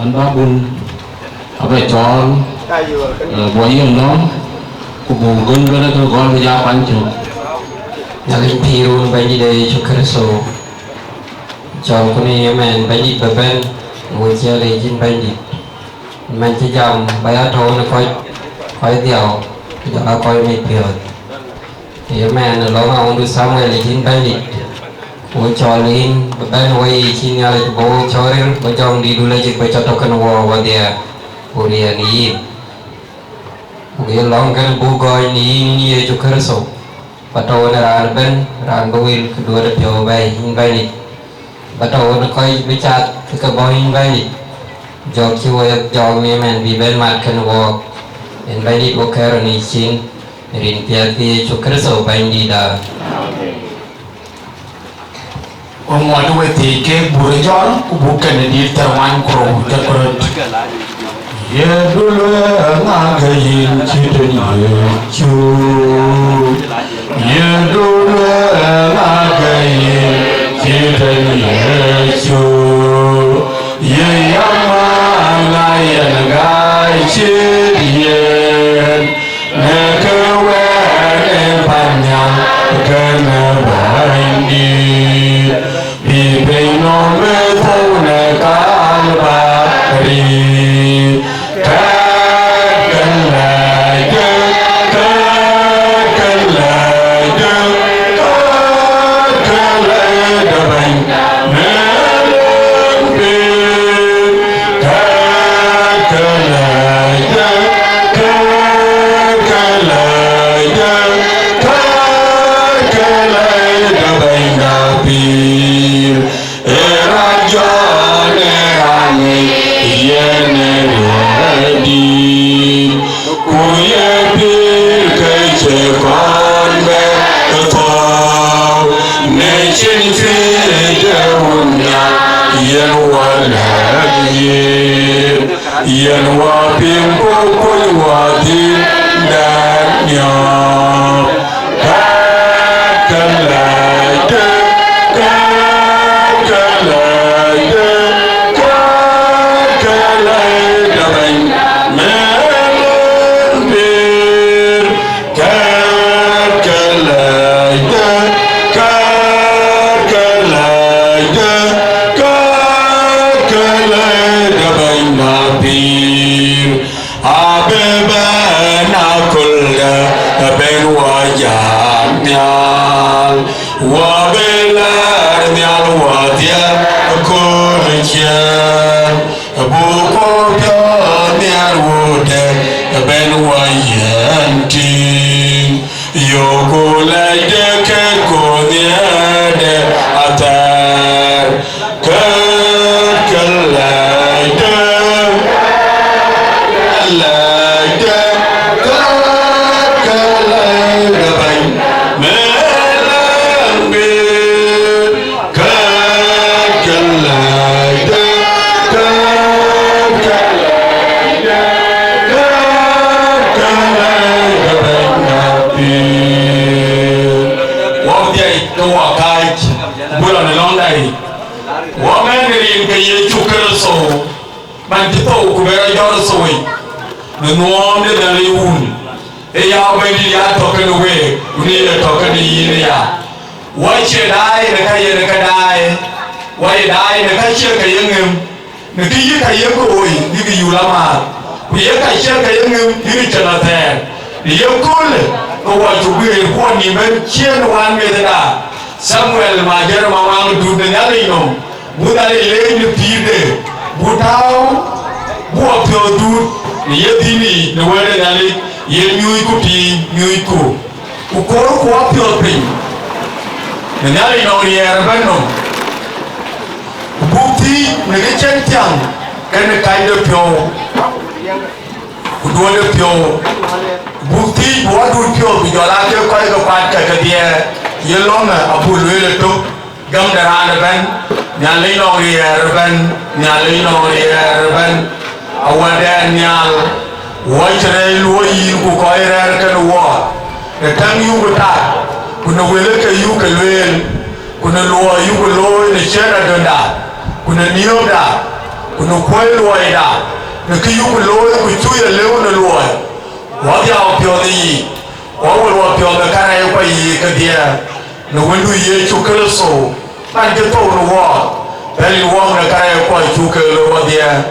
anh ba bun apa con buat yang nó kubu gun gun itu gol kerja pancu Yang piru bagi dari cukai so, jauh kini men bagi beben, wajah lejin bagi, men sejam bayar tahun koi diau, jangan koi mikir, ya men long orang tu sama lejin bagi, wajah lejin beben wajah sini ada bawa corer, wajah di dulu je baca token wajah Korea ni, wajah long kan bukan ni cukai so. Batau na ran bawil kedua ada pio bay in bay batau na koi bicat ke boy in bay jog kiwa jog me man bi ben mat kan walk in bay wo kar ni chin rin pia pi chukar so bay di da Omwa duwe ti ke burjon ku bukan di terwan kro ke kro ye dulu ngagayin citanya cu ye dulu ngagayin citanya cu ye yang ngayan gai citien nekawen panjang kena bandi bibing nomor puna kalbari Yan wapim pukul wadin dan nyok kakalade bang melembir kakalade bang napir abebana kulla ben wajah nyal wabelar nyal wadia kurjan buko pyo nyal wude ben wayanting yoko lade ke konyade atar man ti to ku bera yor soy no nom de na liun e ya ba ni ya to kan we ni ya to kan ni ya wa che dai ne ka ye ne ka dai wa ye dai ne ka che ka ye ngem ne ki ye ka ye ko oi ni ki yu la ma ku ye ka che ka ye ngem ni ki cha na te ni ye ko le ko wa ju bi ko ni men chen wan me da Samuel Majier ma ma du de na le no bu da le ni pide butao buat piodur ni ye dini ni wele nali ye nyui ku ukoro ku apio pin ni nali no ni erbano bukti ni ke chentiang kan kai de pio udua de pio bukti buat du pio bi jola ke kai ko pat ka dia ye longa apu lele to gam darana ban nyalai no yerban nyalai no yerban awada nyal wajre loyi ku ko yer kan wo de tan yu ta kuna wele ka yu ka wel kuna lo yu ko lo ne chera danda kuna nioda kunu kwai luai da na kiyu ku loi ku chui leu na luai wa diao pyo di wa wa pyo na kana yo pa yi ka dia na wendu ye chu so ban ke to no wa beli wa na kana yo pa chu ke lo wa dia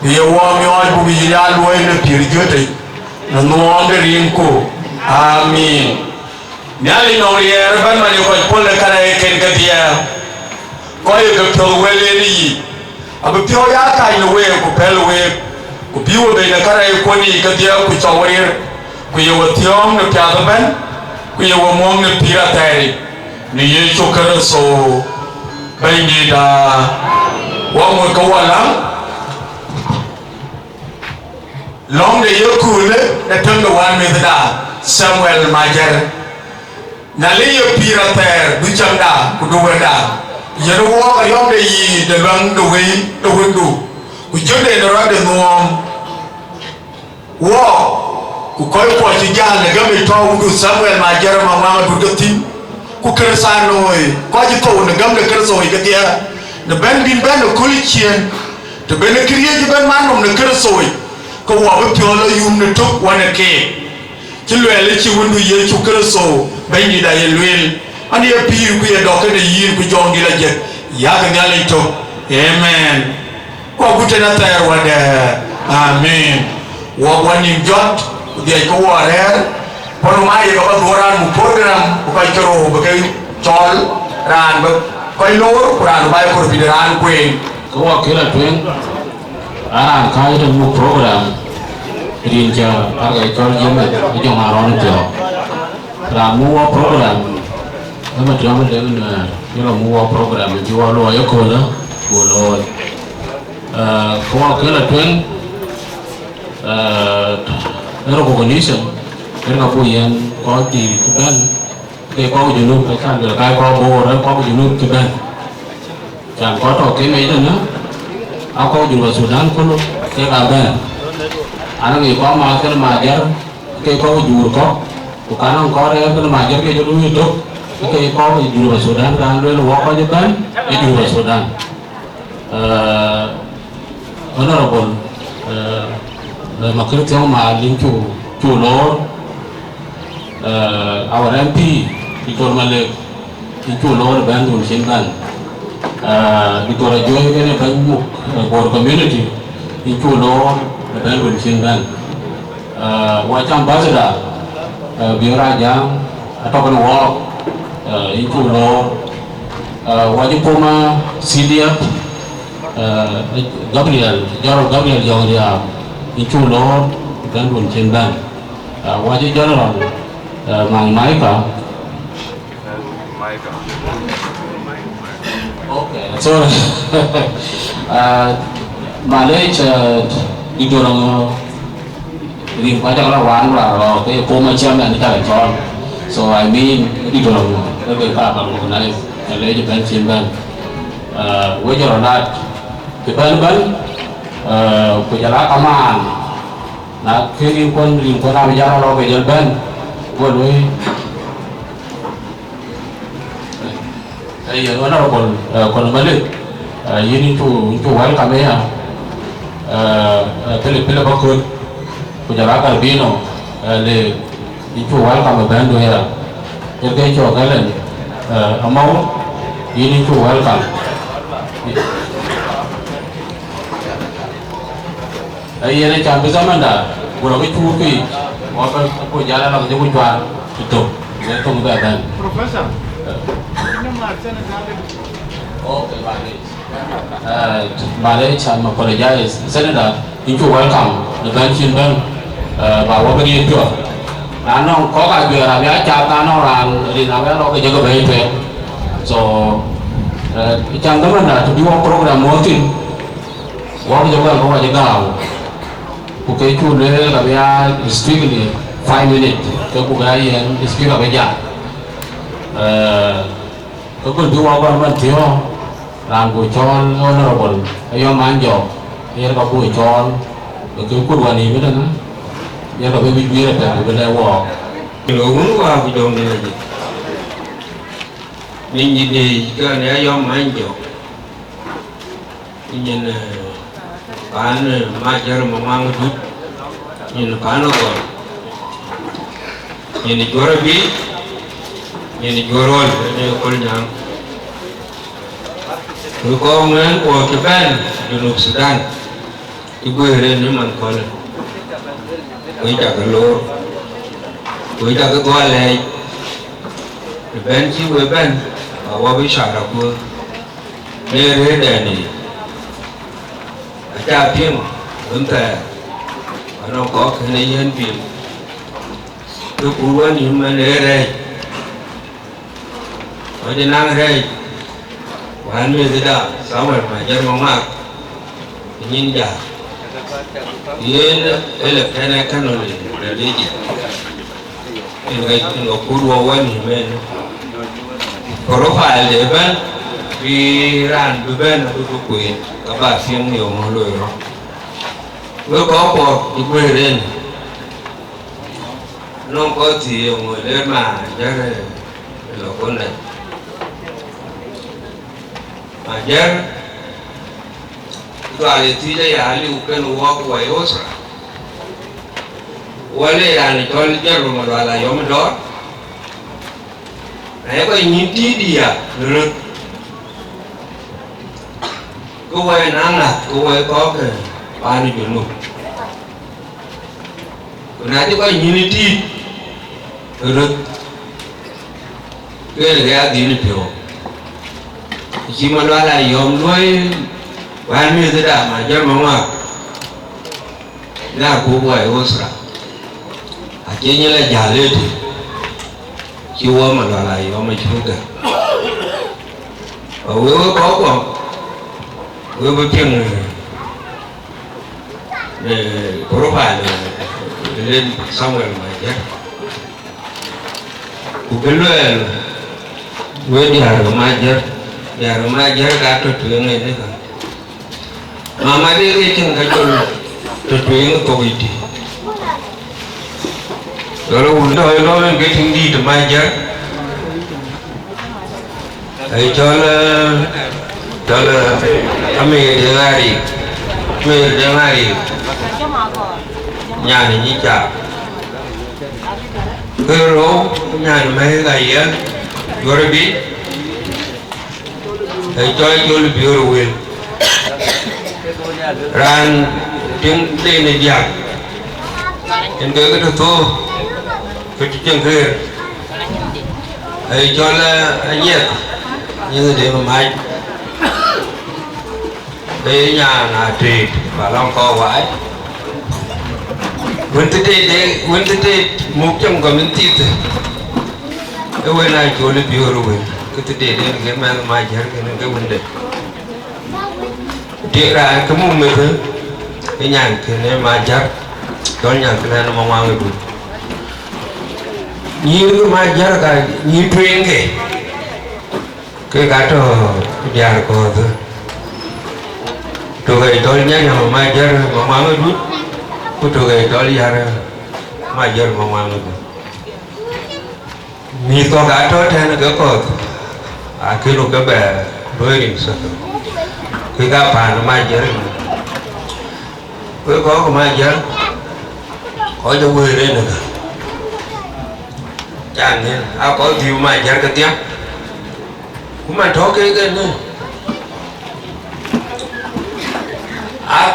ye wa mi wa bu bi ya luai na pir jote na no de rin ko amin nyali no ye ban ma yo ko na kana ye ken ka dia ko ye ka pyo wele ni abu pyo ya ka ina we ku pel we ku biwo be na kara ko ni ka dia ku chawer ku ye wa tiom na pya da ben ku ye wa mong na pira tai ni ye chu kara so bai ni da wa mo ka wala long de ye ku le na tan da wan me da Samuel Majier na le ye pira tai du cham da ku do da yero wo ka yom de yi de bang do we do windu ku jode no ra de no wo ku koy ko ci jall ga mi to windu Samuel Majier ma ma du de tin ku kër sa noy ko ci to ne gam de kër so yi ga dia ne ben bin ben ko li chien te ben kriye ji ben man ne kër so yi ko wo ba pyo la yum ne tok wana ke ci lwele ci windu ye ci kër so ben di da ye lwel ani ya piru ku ya doke ne yin ku jongi la je ya ga ngale to amen ko gute na tayar wada amen wa wani jot de ko ware pono mai ga ba doran mu program ko kai kero ba kai chol ran ba kai lor kuran ba ko bi ran kwen ko wa kila twen aran kai da mu program rin ja aga chol yeme jong aron to ra mu program mà chúng mình đến là như là mua program thì mua lo yếu cô đó mua lo có cái là tuyến nó là cognition cái là bùi yên có gì cái bên cái có cái dụng cái khác là cái có bồ đó có cái dụng cái bên chẳng có trò cái mấy đó nữa áo có dụng là Sudan có luôn cái là bên anh nghĩ có mà cái mà giờ cái có dụng có cái nó có đấy cái mà giờ cái dụng như tốt cái có cái dù là Sudan đang lên là có những cái dù là Sudan honorable mà cái tiếng mà lính chủ lỗ our MP Victor Malik lính chủ lỗ là ban thủ chiến ban Victor Joy cái này ban mục của community lính chủ lỗ là ban thủ chiến ban Wajang Bazda Biaraja atau kan walk itu lo wajib puma Syria Gabriel jauh dia itu lo dan pun cendan wajib general mang Maika okay so Malaysia itu orang ini pada kalau wan lah cái puma jam yang kita jual so I mean đi đường cái người ta bằng một này lấy cho bên trên bên với cho nó thì bên của nhà lá Cam An là khi liên quân làm ra lo về dân bên của nuôi bây giờ nó còn mấy lịch như chủ quán cà phê Philip Bakun của nhà lá Carbino để chủ quán cà phê bên đôi là cái chỗ cái lần máu ini chủ welcome ai này chẳng bây giờ mình đã vừa cái chủ kỳ hoặc cái giá là cái chủ quan itu để không bị bệnh Professor nhưng mà trên okay balik sama kerja saya dah itu welcome dengan cinta bawa pergi itu nó có cái việc là bé cha ta nó làm thì làm bé nó cái cái bệnh viện so chẳng có là tụi nó program mới tin quá cái chỗ có cái nào của cái chủ đề là bé strictly 5 minutes cái của cái gì speak là bây giờ cái con chú ông vẫn thiếu làm của cho nó buồn cái ông ăn dọc cái có buổi cho cái cuốn quan niệm đó nữa ya kalau begitu ya kan berlewat. Belum qua video này là gì? Mình nhìn thì cái này do máy chụp. Nhìn pan Majier Manguak dut nhìn pan ko nhìn juara bi nhìn juarol ni ko nyang ko ngan ko Sudan junub Sudan ibu heren ni man ko le ko jaga lor ko jaga gole ben chi we ben wa bi sha ra ko ne re de ni cha phim vấn đề nó có cái này nhân phim tôi cũng có những mà để đây ở trên năng đây hoàn như thế đó sáu lần mà dân mong mặc nhìn giả yên ấy là cái này cái nó là đi gì cái nó cú đua quanh thì bên có phải để bên vì ran từ bên là tôi quyền các bạn xem nhiều mà lười đó nếu có cuộc thì quên lên nó có thì người lên mà chắc là con này mà chắc rồi thì đây là lưu cái nó có quay ớt quay đây là cho chắc rồi mà là giống đó này có nhìn tí đi à được cô quay nắng là cô quay có cái ba mươi chuẩn luôn nãy tôi quay nhìn đi được cái này cái gì nữa chỉ mà nói là yom nuôi ba mươi thế đã mà cho mong à là cô quay ô sra à chỉ như là giả lên thì chưa mà nói là yom mà chưa được ở có còn với tiếng để có phải lên xong rồi mà chết của cái lưỡi với nhà rồi mai chết cả trật tự này đấy cả mà đi cái chân cái chân trật tự nó có gì rồi nó lên cái thing đi từ mai chết ấy cho là Majier ngari nhà này như chả cái rô nhà này mấy cái gì rồi biết để cho lực biểu quyền ran tiếng tên này giặc trên cái thứ thô cái chân kia để cho là nhiệt như thế mà mai đây nhà là trì và long co quái vấn đề một trong cái vấn đề cái vấn này chỗ là biểu rồi cái vấn đề này cái mà Majier cái vấn đề để ra cái mùng mấy thứ cái nhà cái này Majier đó nhà cái này nó mong mang cái nhiều cái Majier cái nhiều chuyện cái cả trò già có thôi rồi tôi nhớ là Majier mà mang cái đút của rồi tôi ra Majier mà mang cái mi có cả trò thế nó có cái lúc cái bè đôi điểm sợ cái cả bàn Majier cái có của Majier có cho người đây được chẳng nên có thiếu Majier cái tiếng cũng mà thó cái nữa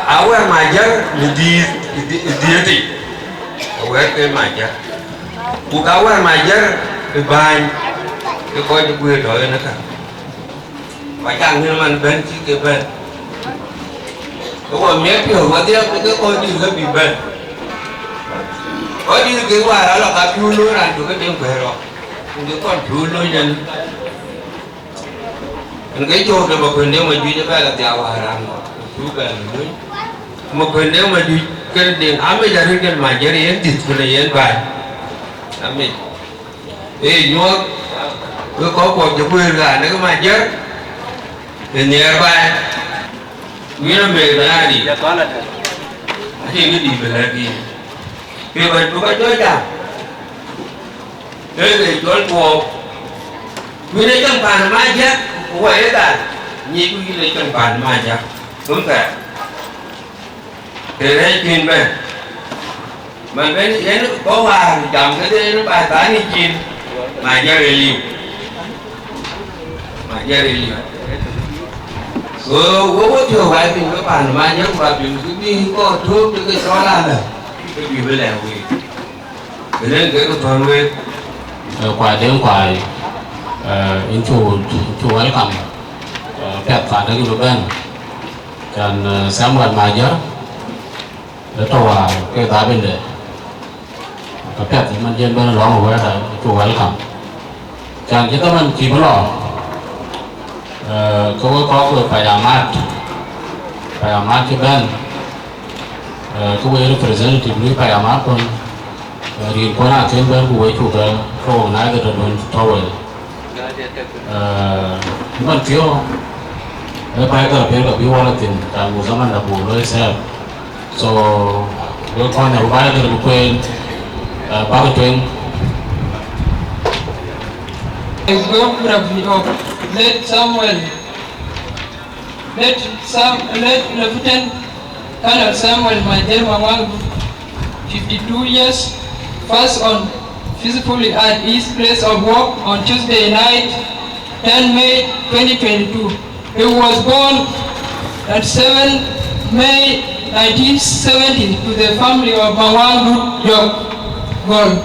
awal Majier di ti awal ke Majier buka awal Majier ke ban ke coi cho quê rồi nó cả phải chẳng như mình bên chỉ cái bên có mấy kiểu mà tiếp cái coi như cái bị bên có như cái quả đó là cả phiêu lối làm được cái tiếng về rồi những con phiêu lối nhân cái chỗ cái mà quyền nếu mà duy cho bé là tiểu hòa làm phiêu về lối mà quyền nếu mà duy cái điện ám bây giờ cái Majier yên tịt cái này yên vài ám mình nhớ tôi có cuộc cho quyền là nó cái Majier thì nhớ vài nghĩa là về là đi thì nó đi về là đi vì vậy tôi có nói rằng đây là chỗ của vì đây trong bàn Majier của vậy đó nhị quy là trong bàn Majier đúng không từ đấy chuyên bên mà bên đấy nó có hòa chồng cái đấy nó bài tán đi chuyên mà giờ liều có chưa phải mình các bạn mà nhớ và mình cứ đi có thuốc cho cái chó lan này cái gì bên lèo gì cái đấy cái con nuôi quài đến quài in chủ welcome pet phản ứng của bên dan Samuel Majier đã tòa cái tá bên đấy pet thì mình dân bên lo một cái là chủ welcome dan kita man chỉ muốn lo có phải amat cái bên cái representative lui phải amat con riêng con nào trên bên của chủ cái khâu này cái đơn tàu mình thiếu phải cái bị wallet in trong zaman đã bù lối xe so với con này phải cái được quên bao cái The biography of late Lieutenant Colonel Samuel Majier Manguak, 52 years, first on physically at his place of work on Tuesday night, 10 May 2022. He was born at 7 May 1970 to the family of Manguak Ajakguong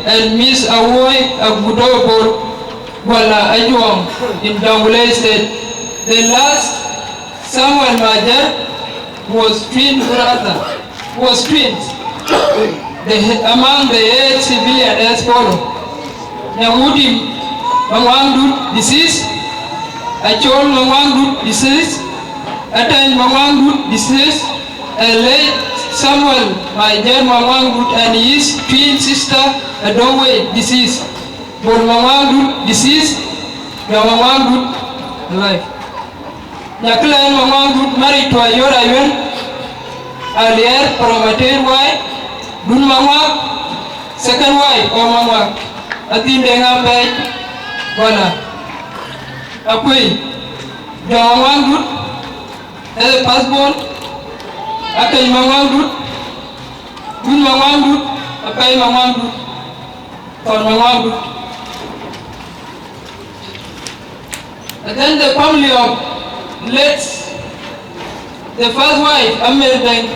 and Miss Awoy Agudobor Ajakguong in Jonglei State. The last Samuel Majier was twins. Among the 8 civilians as follows: Nyawudi Manguak deceased, Achol Manguak deceased, Atany Manguak deceased, and late Samuel Majier Manguak and his twin sister Adongwe deceased. Bol Manguak deceased, Manguak alive. Nyaklan Manguak married to Ayora Yuen, earlier promoted wife, Dun Manguak, second wife of Manguak, Atin Denga Bay, Wana. Apui, John Manguak, as a passport, Akai Manguak, Dun Manguak, Akai Manguak, for Manguak. And then the family of the first wife, Amelden,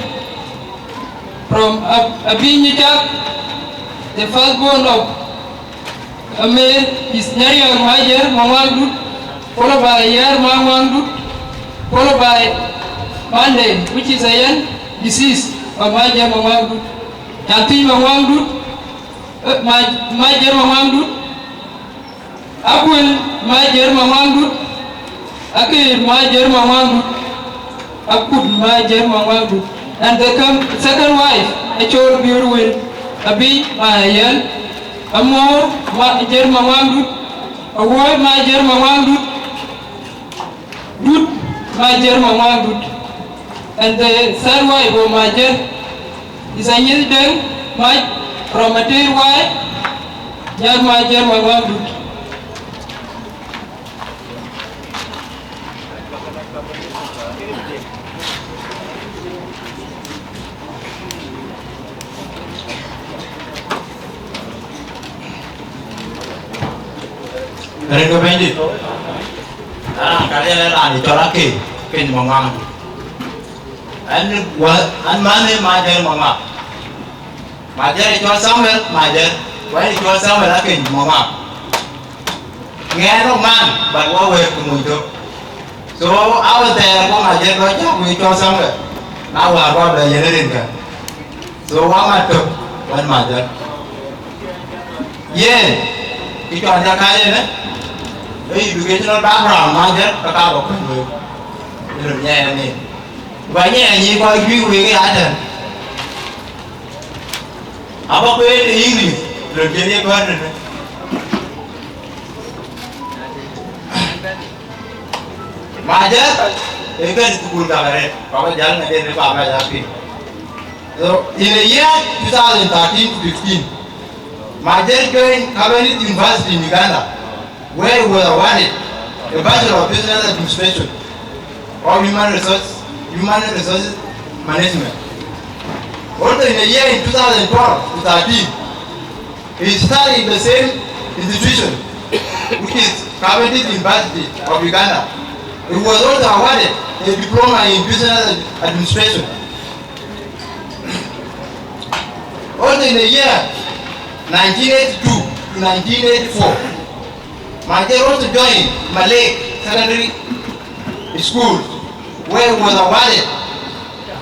from Abinyijak, the firstborn of Amel, is Nyarian Majier Manguak, followed by Yar Manguak, followed by Monday, which is a young deceased of Majier Manguak, Yanti Manguak, Majier Manguak, Akwil Majier Manguak, Akir Majier Manguak, Akud Majier Manguak, and the second wife, Achol Birwin, Abi Majier, Amor Majier Manguak, Awoy Majier Manguak, Dut Majier Manguak, and the third wife of Majier is Anyideng from a third wife, Yar Majier Manguak. Mereka bandit. Kalian lah di colaki, ken Manguak. An mana Majier Manguak. Majier itu Samuel Majier, wah itu Samuel ken Manguak. Nghe nó man, bạn qua về cùng mình được. So our there có Majier nói chắc vì cho Samuel. Nào là qua về nhà đình cả. So quá mặt được, bạn Majier. Yeah, cái chuyện ra cái này đấy. Educational background Majier các cao bậc người được nhẹ này vậy nhẹ như coi view về cái ai này à bác biết English được chơi đi hơn rồi Majier cái school cả này có cái giáo này đến bảo vệ giáo viên so in the year 2013 to 15 Majier joined Cabinet University in Uganda where we were awarded a Bachelor of Business Administration or Human Resources management. Also in the year in 2012 to 13, he studied in the same institution, which is Cavendish University of Uganda. He was also awarded a diploma in business administration. Also in the year 1982 to 1984, Majier also joined Malay Secondary School, where he was awarded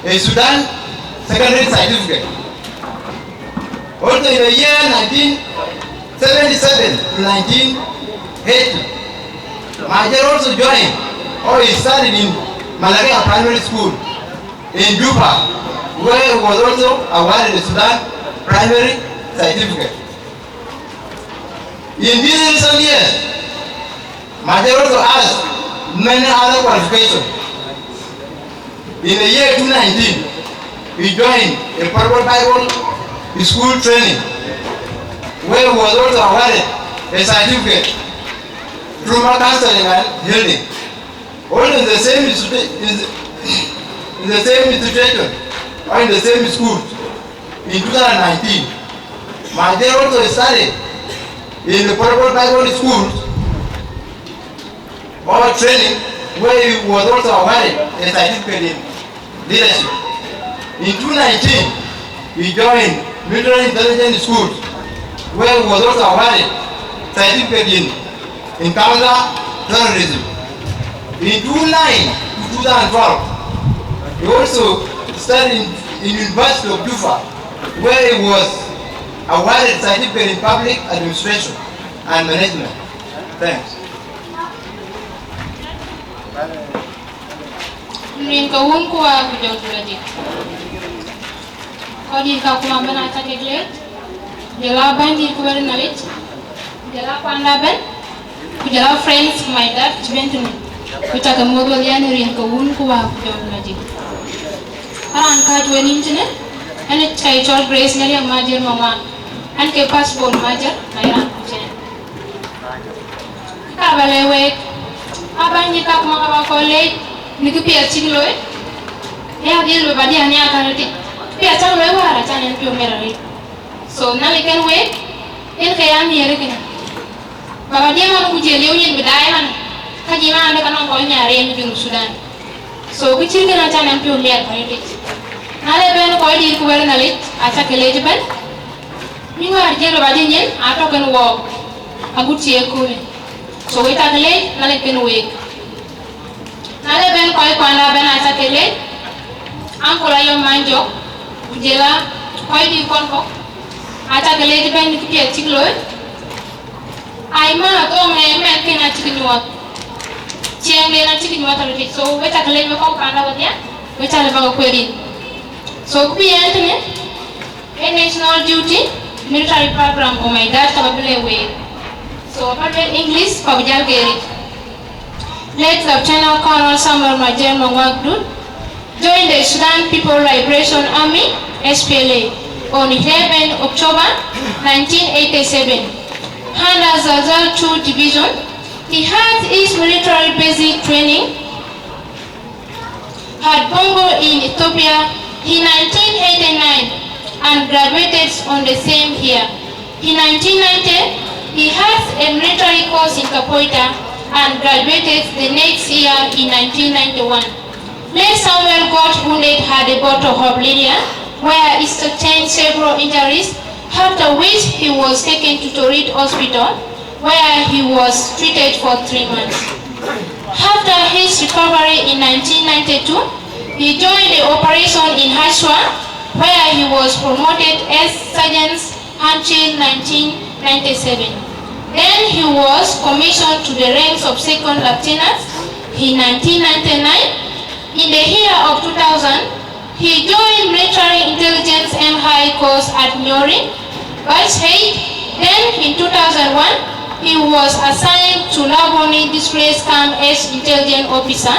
a Sudan secondary certificate. Also in the year 1977 to 1980, Majier also joined or he studied in Malaga Primary School in Juba, where he was also awarded the Sudan primary certificate. In these recent years, Majier also has many other qualifications. In the year 2019, he joined a Purple Bible school training, where he was also awarded a certificate through counseling and healing. Also in the same institution or in the same school in 2019, Majier also studied in the Purple Bible school or training, where he was also awarded a certificate in leadership. In 2019, he joined military intelligence schools, where he was also awarded certificate in counter terrorism. In 2009 to 2012, he also studied in University of Juba, where he was awarded certificate in public administration and management. Thanks. Dinka wun kuwa kujotulaji. Kodi ka kuma bana takeglet. Jela bandi kuwere nalit. Jela panda ben. Kujela friends my dad chibentuni. Kutaka modwal yani rinka wun kuwa kujotulaji. Aran kajwe nimtine. Ane chai chol grace nyari ang Majier Manguak. Anke passport Majier na iran kuchene. Kabalewe. Abang kita kumakawa college. Niku pia chikloe ya dia badi ani akarati pia chaklo wara chane pio merari so nali kan we en kaya mi yere kina baba dia ma ku jeli uyin bidai han kaji ma ande kanon ko nyaare ni junu Sudan so ku chirga na chane pio mer pariti nale ben ko di ku wala nali acha keleje ben mi war jelo badi nyen ato kan wo aguti e ko so we takle nale ken we nale ben koy kwanda ben atakele ankola yo manjo ujela koy di konko atakele di ben ki pie tiklo ay ma to me men kena tiknywa chenge na tiknywa tariti so we takele me ko kwanda wadia we tale ba ko ri so ku yentene a national duty military program oh my god tabile we so apart English pabjal geri Late Lieutenant Colonel Samuel Majier Manguak joined the Sudan People Liberation Army (SPLA) on 11 October 1987. Under Zazal II Division, he had his military basic training at Bongo in Ethiopia in 1989 and graduated on the same year. In 1990, he had a military course in Capoeira and graduated the next year in 1991. Late Samuel got wounded at the Battle of Lydia, where he sustained several injuries, after which he was taken to Torit Hospital, where he was treated for 3 months. After his recovery in 1992, he joined the operation in Hashwa, where he was promoted as sergeant until 1997. Then he was commissioned to the ranks of second lieutenant in 1999. In the year of 2000, he joined military intelligence and high course at Nyori, Vice Head. Then in 2001, he was assigned to Laboni displaced camp as intelligence officer.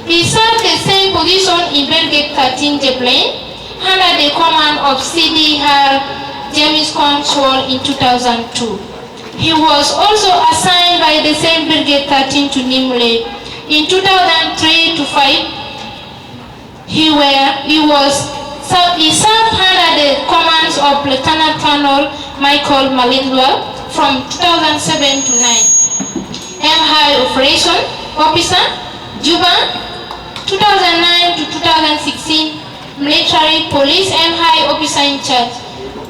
He served the same position in Brigade 13 Jeplain under the command of CDR James Control in 2002. He was also assigned by the same Brigade 13 to Nimule. In 2003 to 5, He served under the commands of Lieutenant Colonel Michael Malindwell from 2007 to 9. High Operation Officer, Juba, 2009 to 2016, Military Police High Officer in Charge,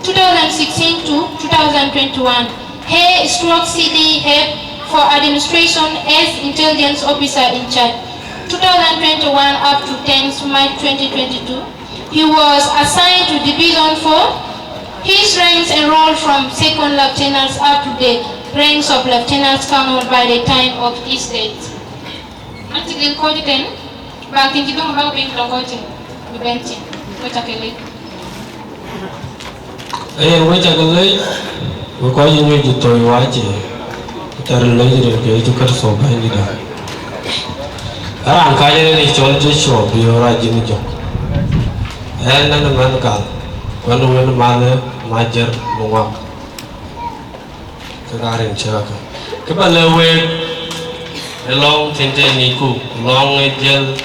2016 to 2021, CD Head for Administration as Intelligence Officer in Charge, 2021 up to 10th March 2022. He was assigned to Division 4. His ranks enrolled from second lieutenants up to the ranks of lieutenant colonel by the time of his death. Antigin Koditen, Banking Kidong Banking Longotin, Bentin, Watakele. Watakele, we're calling you to Toywaji, that related to Kurso Bandida. I'm calling it all to show the origin job. And then the Manguak, one of the mother, Majier, Manguak. Kagarin Chaka. Kabalawe, a long Tintaniku, long gel,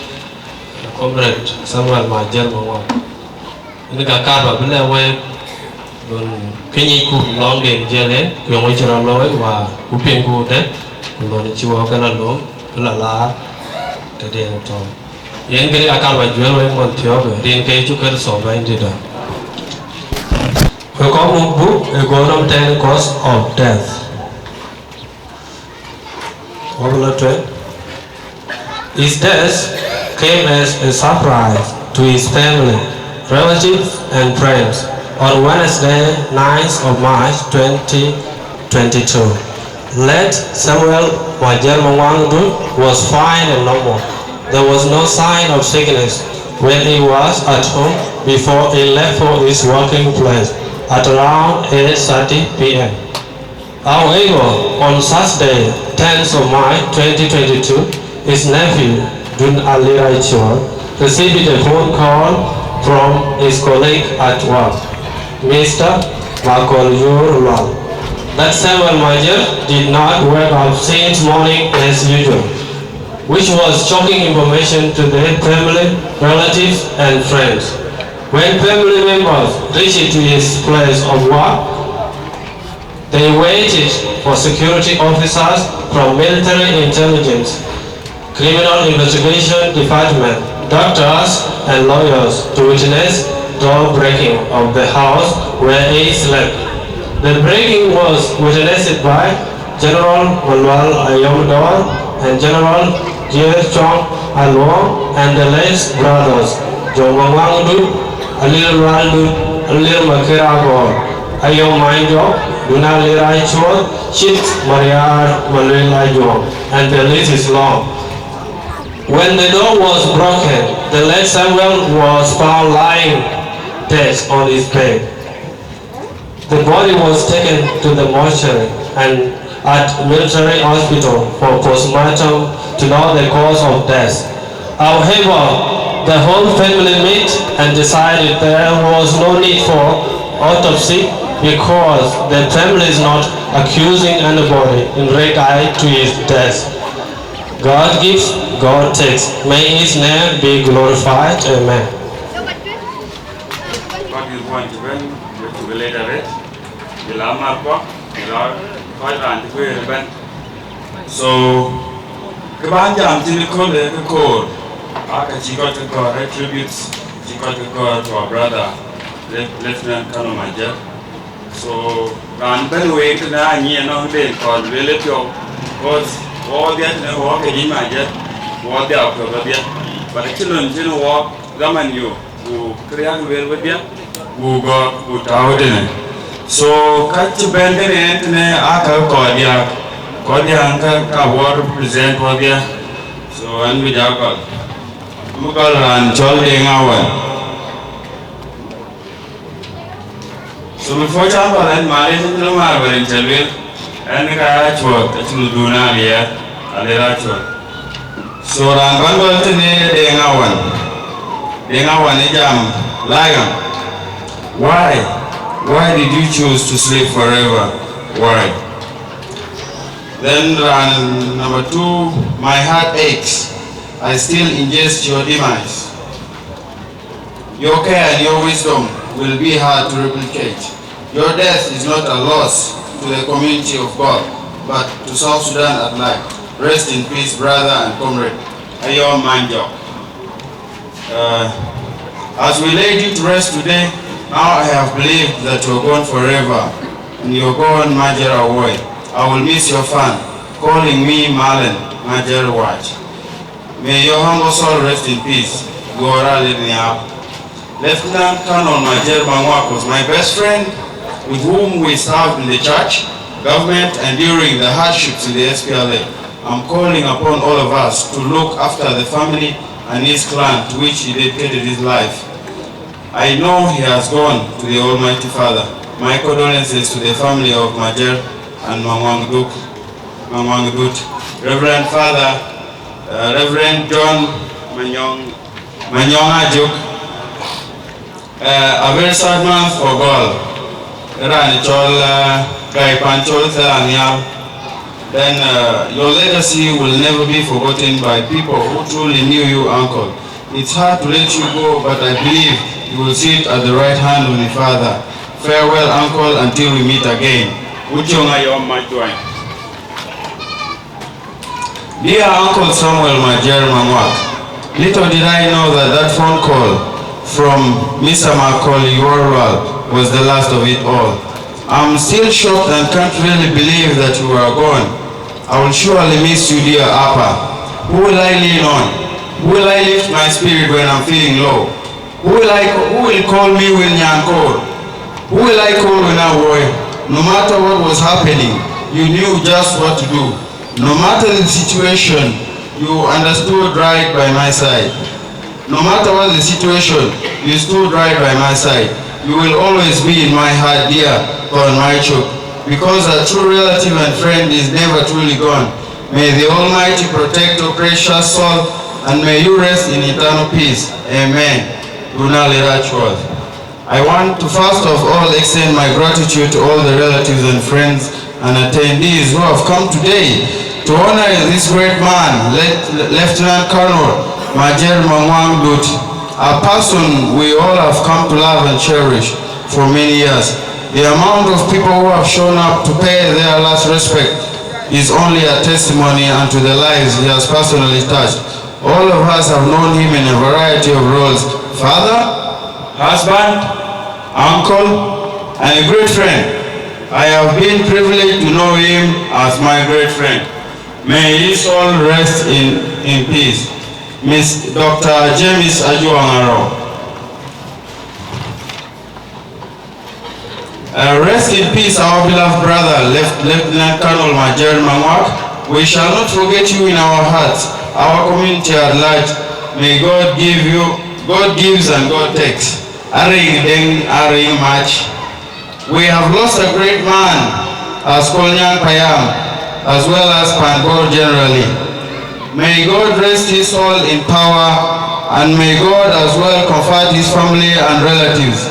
comrade, Samuel Majier Manguak. In the Kakaba, Belawe, Piniku, long game jelly, Kuyamuchara Loy, Upingu, Lonichiwaka alone, Lala, the day of Tom. Yengri Akaba Jewel Montiobe, Dinka Chuker Bandida. A common book, a golden 10 cause of death. His death came as a surprise to his family, relatives, and friends on Wednesday, 9th of March 2022. Late Samuel Majier was fine and normal. There was no sign of sickness when he was at home before he left for his working place at around 8:30 p.m. However, on Saturday, 10th of March 2022, his nephew, Dun Aliraichor, received a phone call from his colleague at work, Mr. Makolyurlal, that Samuel Majier did not wake up since morning as usual, which was shocking information to their family, relatives, and friends. When family members reached to his place of work, they waited for security officers from military intelligence, criminal investigation department, doctors, and lawyers to witness door breaking of the house where he slept. The breaking was witnessed by General Manuel Ayomdor and General Jie Chong Alwong and the late brothers Jomangwangdu, Alir Raldu, Alir Makiragor, Ayom Mainjo, Dunali Raichua, Chit Mariar Manuel Ayom, and the list is long. When the door was broken, the late Samuel was found lying dead on his bed. The body was taken to the mortuary and at military hospital for postmortem to know the cause of death. However, the whole family met and decided there was no need for autopsy because the family is not accusing anybody in regard to his death. God gives, God takes. May his name be glorified. Amen. What is going to win, which will later it, will Manguak, so, Kabanja Tiniko, the code, she got to go attributes, she got to go to our brother, Lieutenant Colonel Majier. So, Ran Benway to the Anya no day called relative, because all the other walk in Majier, what they are but the children didn't walk, Gaman you, who create with you, who got put out in it. So, catch a band in Aka Kodia Anka water present for you. So, and we got Mughal and Cholding hour. So, before Chapel and Maris and Lumar in Chelville, and the Karachwork, the Childuna here, and the Rachwork. So, Rangan to Dengawan Ijam, Lion. Why did you choose to sleep forever? Why? Then number 2, my heart aches. I still ingest your demise. Your care and your wisdom will be hard to replicate. Your death is not a loss to the community of God, but to South Sudan at large. Rest in peace, brother and comrade. Ayo Manguak. As we laid you to rest today, now I have believed that you're gone forever, and you're gone Majier away. I will miss your fan, calling me Marlon Majier Watch. May your humble soul rest in peace. Lieutenant Colonel Majier Manguak was my best friend, with whom we served in the church, government, and during the hardships in the SPLA. I'm calling upon all of us to look after the family and his clan to which he dedicated his life. I know he has gone to the Almighty Father. My condolences to the family of Majier and Manguak, Reverend Father, Reverend John Manyong Ajuk. A very sad month for God. Then your legacy will never be forgotten by people who truly knew you, Uncle. It's hard to let you go, but I believe you will sit at the right hand of the Father. Farewell, Uncle, until we meet again. Dear Uncle Samuel Majier Manguak, little did I know that phone call from Mr. Macaulay Yorwal was the last of it all. I'm still shocked and can't really believe that you are gone. I will surely miss you, dear Appa. Who will I lean on? Who will I lift my spirit when I'm feeling low? Who will call me when I'm cold? Who will I call when I'm worried? No matter what was happening, you knew just what to do. No matter the situation, you understood right by my side. No matter what the situation, you stood right by my side. You will always be in my heart, dear Don Maichuk, because a true relative and friend is never truly gone. May the Almighty protect your precious soul, and may you rest in eternal peace. Amen. Gunali Rachworth. I want to first of all extend my gratitude to all the relatives and friends and attendees who have come today to honor this great man, Lieutenant Colonel Majier Manguak, a person we all have come to love and cherish for many years. The amount of people who have shown up to pay their last respect is only a testimony unto the lives he has personally touched. All of us have known him in a variety of roles: father, husband, uncle, and a great friend. I have been privileged to know him as my great friend. May his soul rest in peace. Miss Dr. James Ajuangaro. Rest in peace, our beloved brother, Lieutenant Colonel Majier Manguak. We shall not forget you in our hearts, our community at large. May God give you, God gives and God takes. Aring deng, aring match. We have lost a great man, as Kolnyang Payam, as well as Pangor generally. May God rest his soul in power, and may God as well comfort his family and relatives.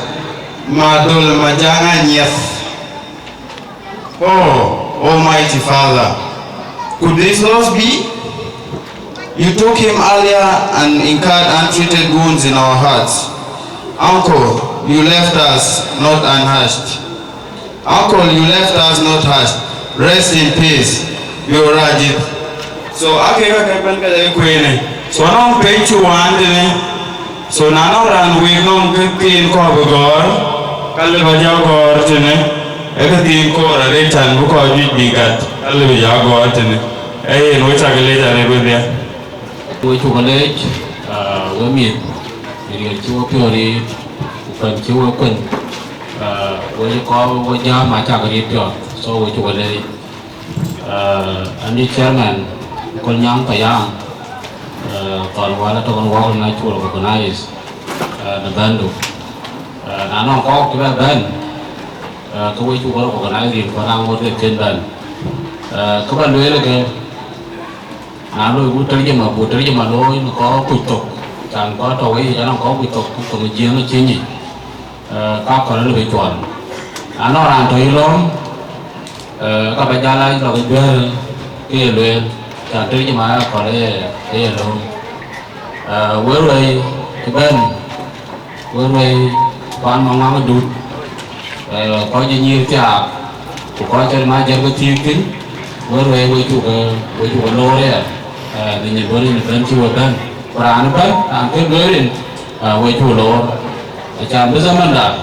Madul Majanga Nyeth. Oh, Almighty Father, could this loss be? You took him earlier and incurred untreated wounds in our hearts. Uncle, you left us not unhashed. Uncle, you left us not hushed. Rest in peace, your Rajit. So akeka kepen kada kwene. So now page 1 dine. So now ran we non kin ko bogor. Kalle baja gor tine. Eka tin ko ra re chan bu ko ju digat. Kalle baja gor tine. No chagale jane bu dia. We chu college we mi ri chu piori upan chu kun we ko we ja ma cha ga pio. So we chu college and the chairman Kolnyang Payang, Torwala Tokonwal Natural organize the bandu. Nano Kok to that band, to which you were organizing for our water tin band. Come on, do it again. Now we would tell you my law in the call put up, and got away and call with up to the Jim Chini. Cock a little bit one. I know I'm to you long. Kapajala is a well. Tới cho mà có lẽ thế là luôn. Với lại cái bên vừa rồi quan mong mong đút có nhiều chả của coi cho mà giờ có thiên kính vừa rồi với chủ lô đấy thì nhìn vừa nhìn bên chủ bên và nó bên làm cái lưới đi với chủ lô chả bây giờ mình đã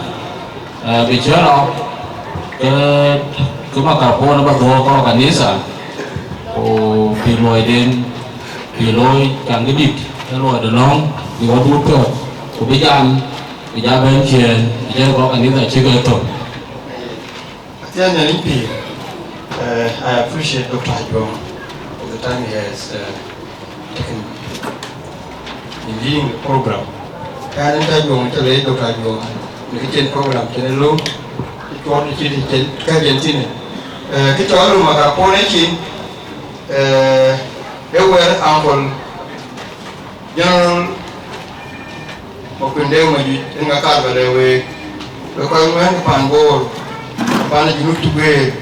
bị chớ nó cứ mà cả phố nó bắt đầu có cả nít à bị lôi đến bị lôi chẳng cái đít cái lôi được nóng bị có đút cơ của bây giờ bên trên bây giờ có cả nít là chưa có tổ. I appreciate Dr. Ajakguong for the time he has taken in leading the program. Dr. Ajakguong, the program, Uncle General Majier nga karba rewe ko ngwen panbor pana junub tugwe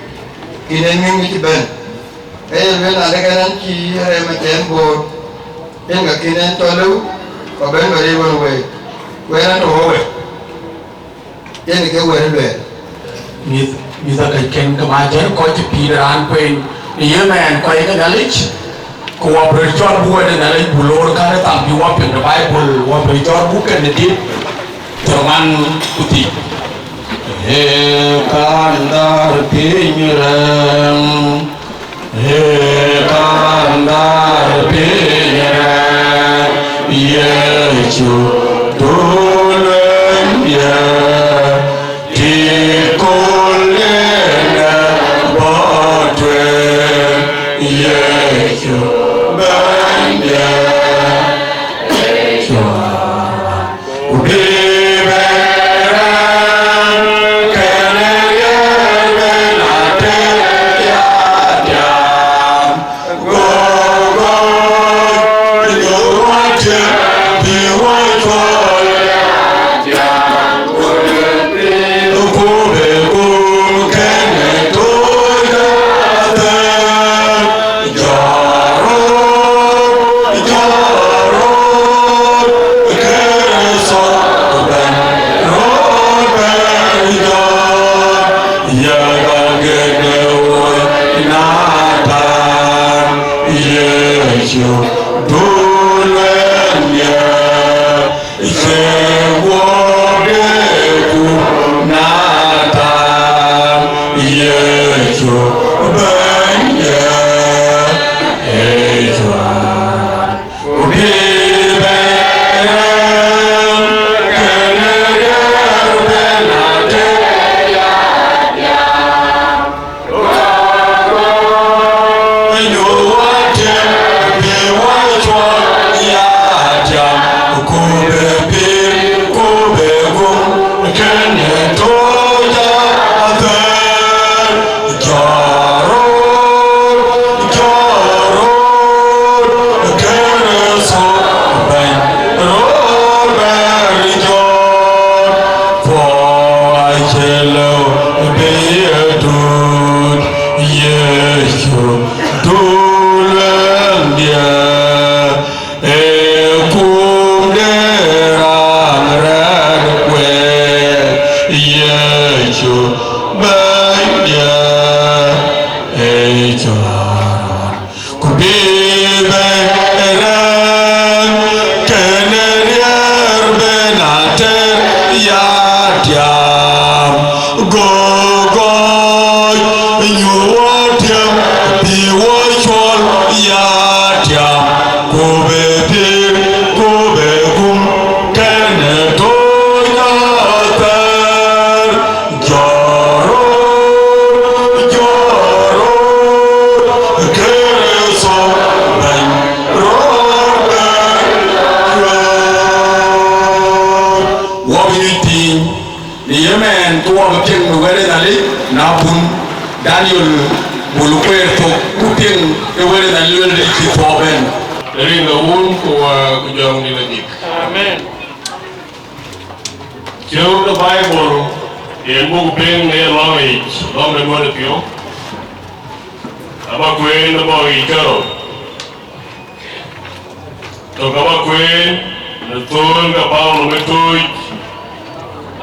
ine ngi ci ben ben ande kanan ci re ma ten bor nga kinen tolu ko ben bari won we na to we ke we le mi da ken ka ma jen ko ci piran pen yemen ko ga dalich ko wa berjor bu de na le bulor ka ta bi wa pen the bible wa berjor bu ken di Teman putih kandar pinyeram kandar pinyeram yecu dolen ya dikolena bodwe yecu banya yecu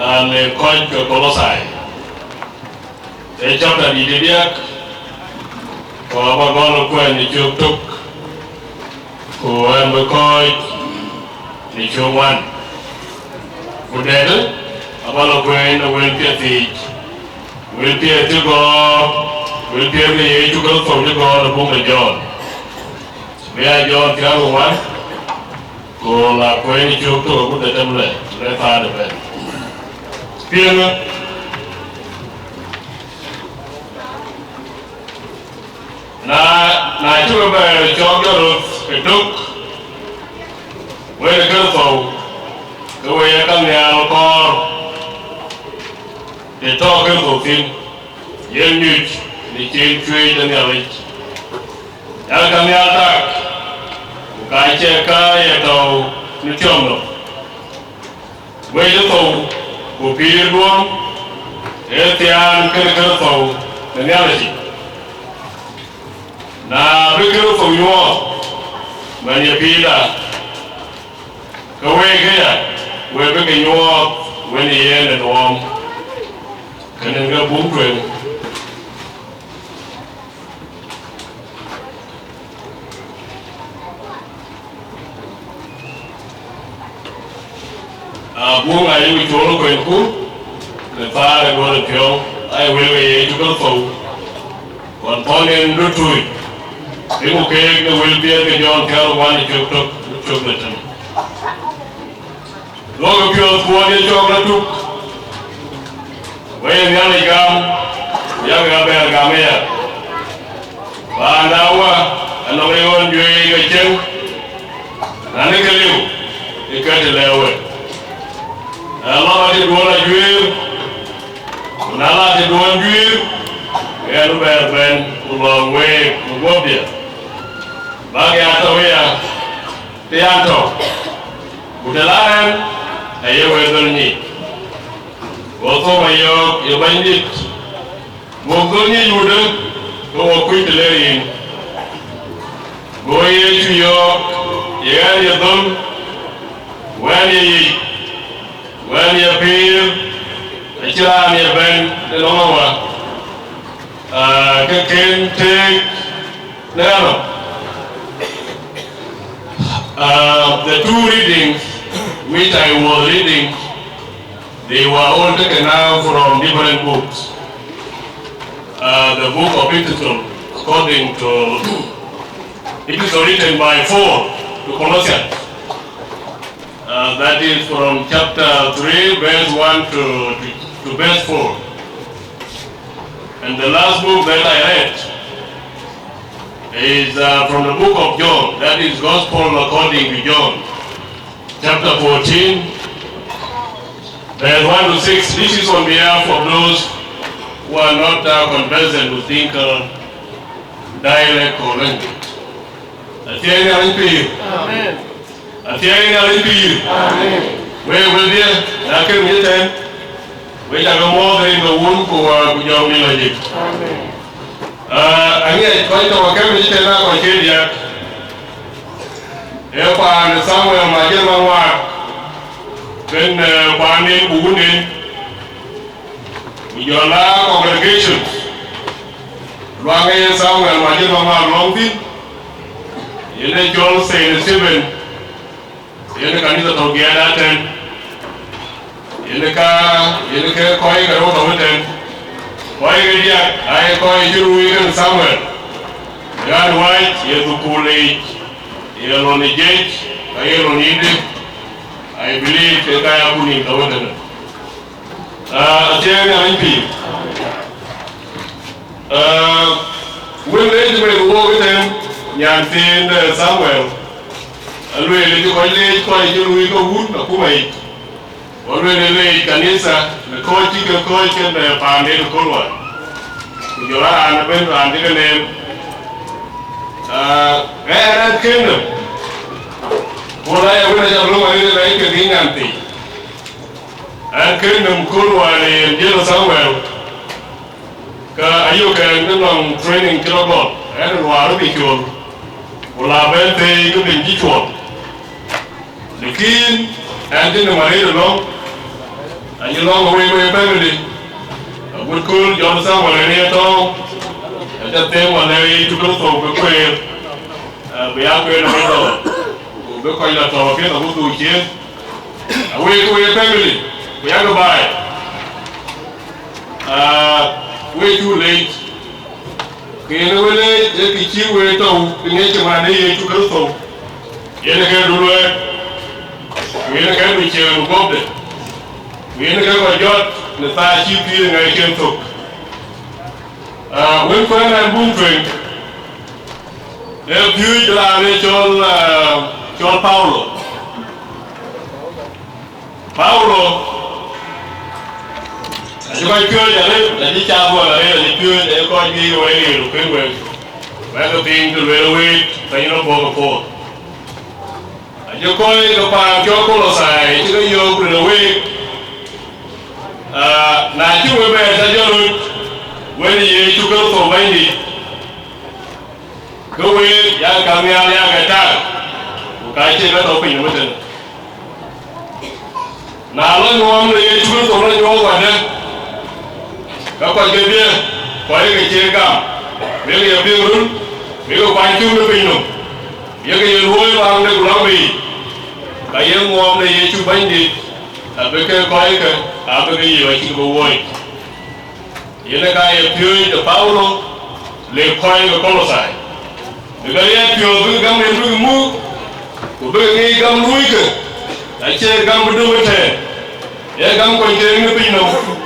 le coach ke kolosai e chapter di diak ko ba golo ko ni chuk tuk ko am coach ni chungwan ko dede abalo ko en wel piati wel piati go wel piati e chugal ko ni go na bunga jon bia jon tiago wan ko la ko en chuk tuk ko de temle le fa de ben piano na chuo ba chogoro eduk we de go ko we ya kan ya ko de to go fin yen nyt ni chen chui de ya le ya kan ya ta ka che ka ya to ni chom no we de to ko pir luôn e tian ke to de ya le na bikiro to yo manya pila ko we ya we be yo when he and warm kan nga bum twen bum ai wi cholo ko ku le fare go le pyo ai we ye ju ko to kon ponen do tu Ibu kek ne will be a John Carroll one chocolate. Logo pure one chocolate took. When Yanni gum, young Abel Gamea. Bandawa, and only one doing a gem. Nanicaliu, he cut it away. A lot of it won a jewel. Nala did one jewel. And bear ben, long way, Mobia. Bagiato ya, Tianto, Udalaran, a year with me. Also, my yoke, you bind it. Mogoni, you do, go quick laying. Go here to York, you have your thumb. When you appear, a child, your band, the Lomawa. Can take no. The two readings which I was reading, they were all taken out from different books. The book of Epistle, according to Epistle written by Paul to Colossians. That is from chapter 3, verse 1 to verse 4. And the last book that I read is from the book of John, that is Gospel according to John, chapter 14, verse 1 to 6. This is on behalf of those who are not conversant with Dinka dialect or language. Amen. Amen. Where will there? I can meet them. We are more than the womb for your village. I get quite a chemistry in Australia. If I am somewhere, Majier Manguak, then Bani Bugunin, with your lab congregations, Rangi somewhere, Majier Manguak Longfin, you let John say the Stephen, you can either together 10. Ilika koi ka rota wuten koi ka dia ai koi juru ikan somewhere gan white ye to college ye lo ni jej ai lo ni de I believe ke ka ya kuni ka wuten atianga impi when they were walking nyan tin somewhere alwe le koi juru iko wun ku mai Already kanisa the coach and the pandemic color. You are an event and the name Arab Kingdom. What I wish I know is like a Dinka. And Kingdom Kulwa in Yellow Samuel. You can go training Kilobot and Warabikur. Well, I bet they could be Gichwat. The king and then the Marine along. and you long away with your family. A good cool, John Samuel, and at all. At that time, when they took us over the prayer, we are going to go. We're going to talk again about the weekend. Away with your family. We are going to buy. Way too late. Kaya wala kichi weto pinyeche mane yetu karuto yene ka dulwe yene ka biche ngobde yene ka ko jot ne ta chi pi ngai ken to when ko na buntre e più la ne chol Paulo you might go to the Chavo, the pure, the God gave away, the Queen, whether being the railway, the Port. And you call it the Park Jocolosai, you go to the way. Now you were better when you took out for Wendy. Go away, young Camilla, young attack. Who can't take that open with it. Now, I don't want to took out for you. Các quan chức viên có cái chế cảm với cái viên run với cái quan chức nó bình luận với cái lối vào đây của nó bị cái em mua đây chụp bánh đi với cái coi cái với cái gì vậy chỉ có vui vậy là cái phiêu được Paulo lấy coi cái Colossae cái em phiêu với gam lên với mũ của cái gam núi cái cái chế gam với đôi thế ya gam ko ke ne pino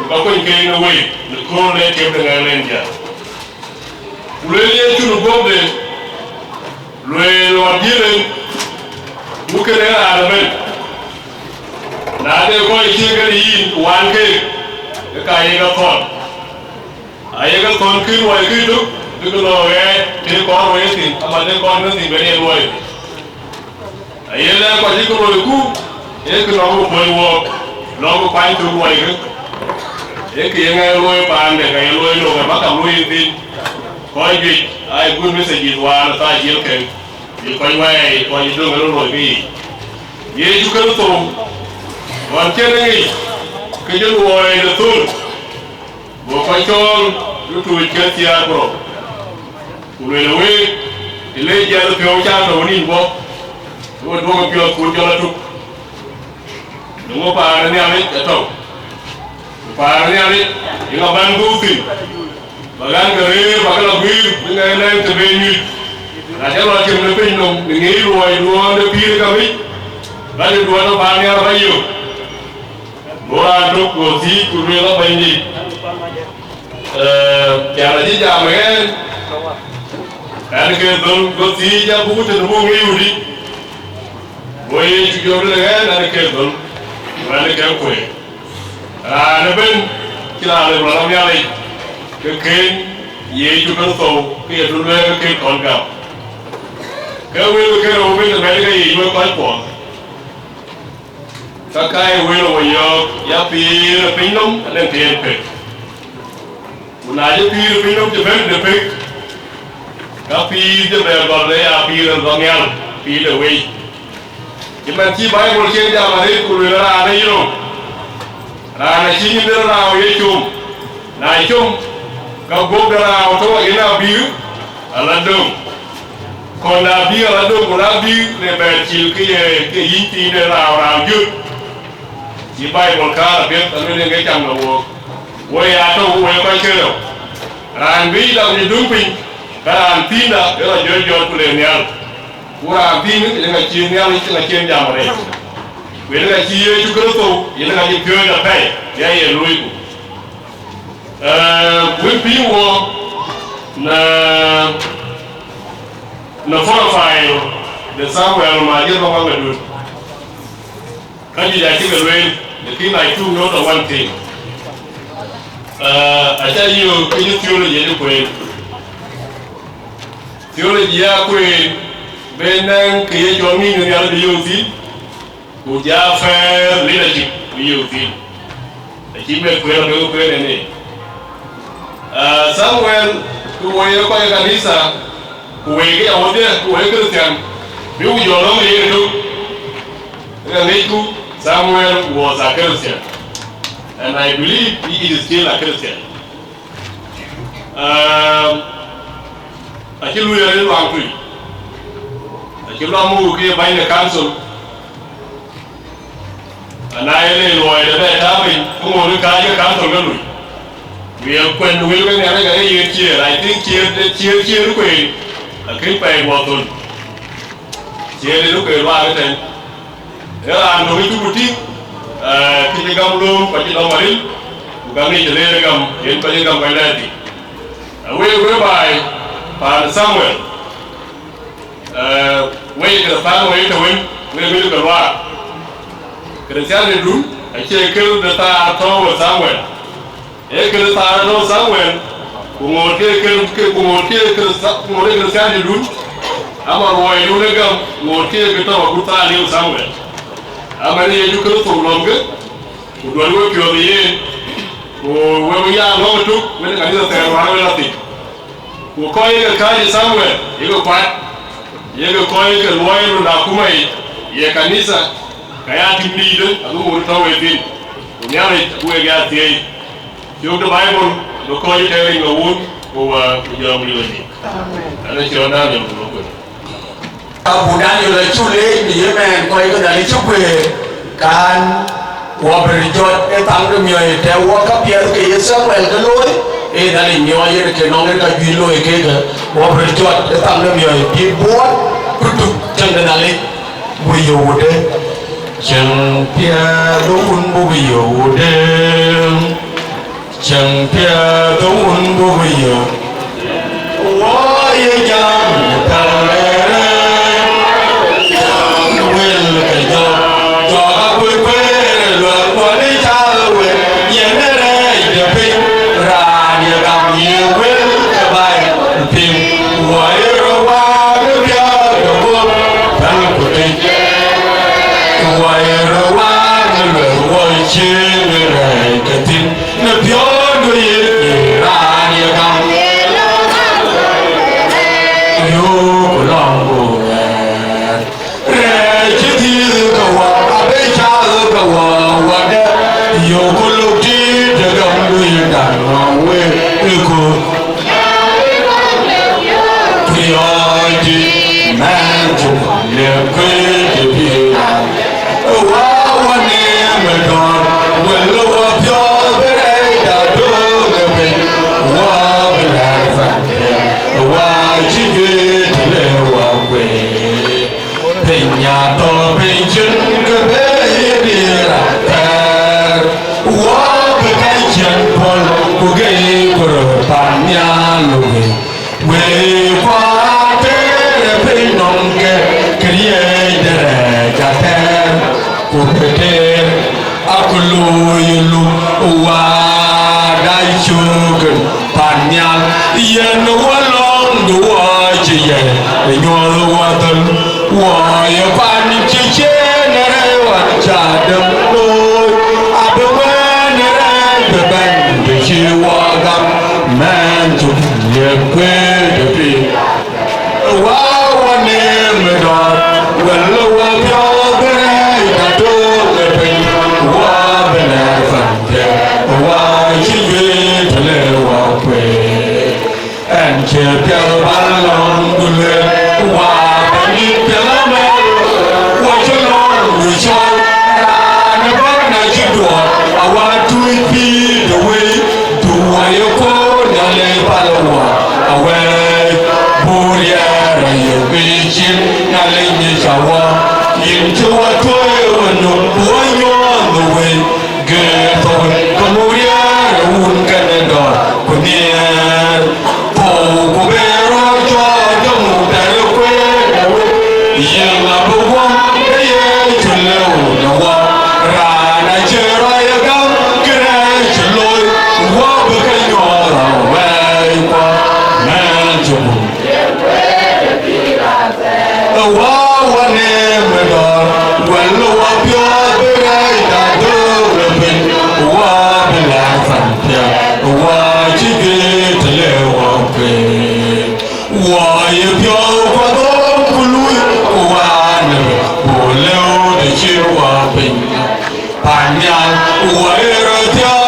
ba ko ke ne we le ko le ke de ngal len ja le le tu no gobde le lo dire bu ke ne ala ben na de ko ke ke yi wan ke ka ye ga ton ay ga ton ki wa ki du ko lo we ke ko we tin ama de ko ne tin be ne lo ay la ko ji ko lo ku e ko no mo wo nó có quay từ ngoài cái kia nghe lôi bàn để cái lôi đồ cái bắt đầu lôi tin coi gì ai cũng biết gì qua là ta chỉ cái gì coi gì đường cái lôi gì vậy chú cái tôm còn trên đây cái chân lôi là tôm bộ coi tròn lúc tuổi chơi tia pro lôi là quê thì lấy ra được phiếu cha rồi đi bộ rồi đồ cái phiếu cuốn cho là chụp đúng pa ni amit atau pa ni amit yang bantu tin bagan kere bakal lebih dengan lain terbenyi ada orang yang lebih nom ini dua lebih kami lalu dua tu pa ni apa you dua tu kursi kursi apa ini cara dia jaman kan kerana kursi dia buku terbuka ini boleh juga dengan ada kerana Vậy cái quỷ nó bên cái là được làm nhà này cái kênh gì chú nó tổ cái gì luôn cái kênh còn gặp cái đầu bên là cái gì mới có quả các cái quỷ là bây giờ giá phi là phi nông nên tiền phê một ngày giá phi là phi nông cho phép được phê các phi cho về còn đấy à phi là do nghe phi là quỷ nhưng mà chỉ bài một cái nhà mà đấy của người là đây rồi là chỉ những đứa nào vậy chung này chung các group đứa nào thôi cái nào biếu là đường còn là biếu là đường của là biếu để về chịu cái ý chí đứa nào dư chỉ bài một cái là biết tao nên cái chồng là quay tôi quay quay chơi đâu làm bí là gì đúng bình cái làm tin là cái là dễ của liền nhau Ura bin itu dengan ciumnya itu dengan cium jam mereka. Bila dengan cium juga tu, ia dengan cium pure dah baik, dia ia lui tu. Bin wo na profile the Samuel Majier bang bang tu. Kan jadi kita lui, jadi naik tu note one thing. Aja you kini theology ni kau. Theology aku bên kia cho mình người ta đi du lịch, quốc gia fair leadership đi du lịch, chỉ biết quên được quên này. Samuel, quay coi cái kanisa, quay cái ông đấy, quay cái Christian, biểu giờ nó mới được. Cái này Samuel was a Christian. and I believe he is still a Christian. I kill you a little angry. I kill you by the council. And I lay the bed having who will council. We have when we will never get a year. I think cheer queen. A creep by water. Cheer look at what there are no way to put it. Pitigam room, Patigam Maril, Ugami, the Legam, in Patigam Valenti. Away whereby Pan Samuel. Wait the fan way to win, we will go back. Christian room, I can't kill the tar tower Samuel. A kill the tar no Samuel, who will kill Christian room. I'm a royal Unagam, who will kill the tower Gutan Samuel. How many you could from longer? Who do I work your year? Where we are long took when I didn't have nothing. Who call you a kind somewhere? You go quite. You go call you a lawyer and Akumai, Yakanisa, Kayati leader, and who will tell within. Who never who got the you the Bible, the call you telling a wound who young living. And let your name. Budanอยู่เลยชุเล่ดีแม่คอยก็ได้ชุบเวการวัวบริจาคไอ้ตังค์ก็มีแต่วัวกับเพียรก็ยังสร้างเวลก็ลุยไอ้นั่นมีว่ายังแค่น้องเล่นก็ยืนลุยแค่ก็วัวบริจาคไอ้ตังค์ก็มีดีบัวกุตุจังนั่นเลยบุยโยเดจังเพียรุนบุยโยเดจังเพียรุนบุยโยว่ายังทำเลยPanjang,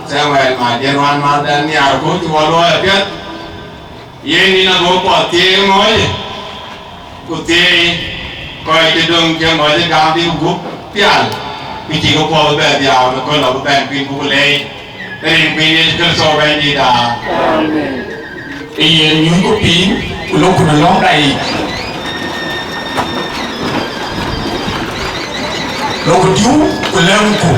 Samuel Majier wan Mardan ni aku tu walau apiat, ye ni nak bawa tiang moi, putih, kau gedung jam boleh ganti gup pial, piti kau bawa berdiam, kau lalu pempin kau boleh, tapi pini kalau sobat ni dah. Iya nyuy pin, ulo kuna long dai, lo kudiu kulangku.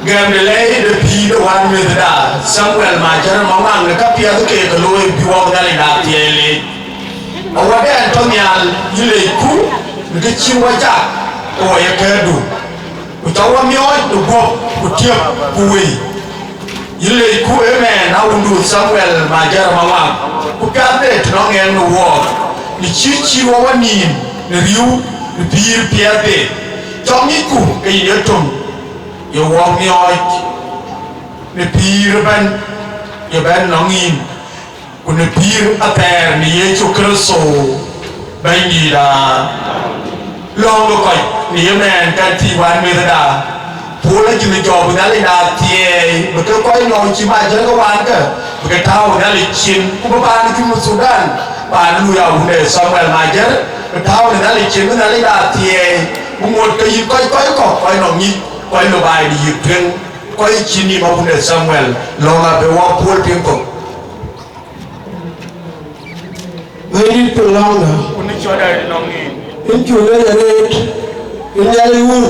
Gam de lay de pi de wan me da Samuel Majier Manguak le kapia to ke ko loy bi wa dale da tiele o wa be antonial yile ku de chi wa ja o ya kedu o tawa mi o do go ku tie ku we yile ku e me na undu Samuel Majier Manguak ku ka de no ngel no wo ni chi wa wani ne riu ni bir piade tomi ku ke yetum yo wong mi oi ne pir ban yo ban nongin ku ne pir ater ni Yesu Kristo ban ni da long lo koi ni men kan ti wan me da pula ji ne job na le da tie ba ko koi no chi ma je ko wan ka ba ka tao na le chin ku ba ni ki Sudan ba lu ya hu ne Samuel Majier ba tao na le chin na le da tie bu ngot ka yi koi no ni koi no bai di yuteng koi chini ma pune Samuel longa be wa pol pingko Very long. kuni choda nongi In July, Inyali un,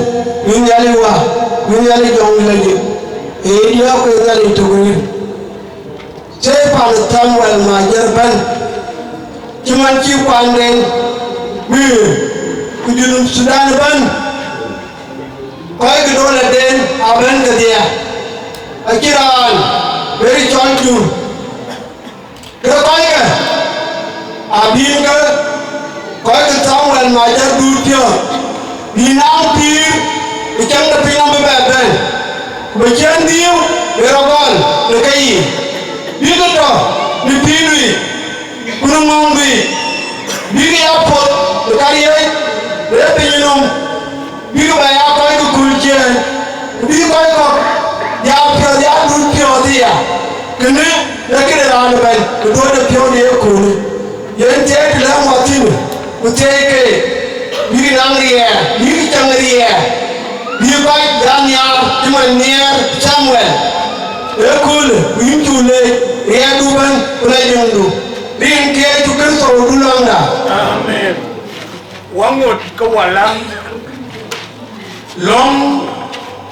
inyali wa, inyali jong lagi. Dia ko inyali tugui. Saya pada Samuel Majier ban. Cuman ci pandeng. Kujunum Sudan ban. Koi kedola den aban ke dia. Akiran very chonju. Kita koi ke abin ke koi ke Samuel Majier dutia. Binang pir icang tapi nam beben. Bagian dia berabal dekai. Dia tu dipilih kurang mampu. Dia apa dekai dia penyinum. Dia bayar kau itu kuncian. Dia kau dia dunia dia. Kena dia kena ramai ben. Kedua dia dia kuni. Yang jadi dalam hati ni. Ucapke dia nangria, dia cangria. Dia baik dania cuma niar Samuel. Ekul winjule dia duban ulajondu. Dia kia juga sorulanga. Amen. Wangut kawalang long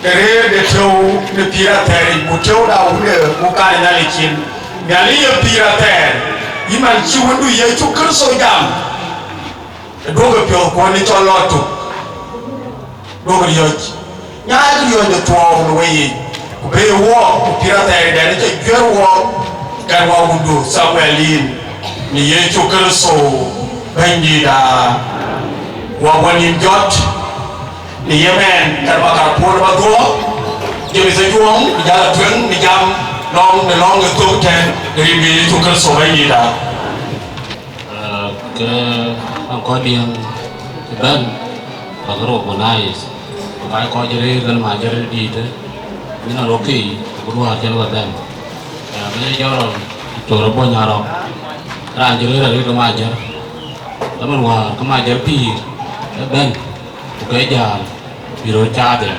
kere de tau de pirater butau da ude bukan nalikin gali ya pirater iman ciwundu ya cukar sojam dogo pio ko ni cholotu dogo yoji nyaadi yo de tuwa no we be wo pirater de ne jero wo kan wa wudu Samuelin ni ye cukar so bandida wa wani jot ni Yemen kan bakar pur bago jadi sejuang jalan tuan di jam long itu ten dari bi cukar so bandida ke angkot yang dan baru organize pakai kau jadi kan Majier di itu ini nak roki kedua jalan dan mana jalan cara pun nyarok ranjir dari ke Majier teman wah ke Majier pi dan bukan jalan biro cade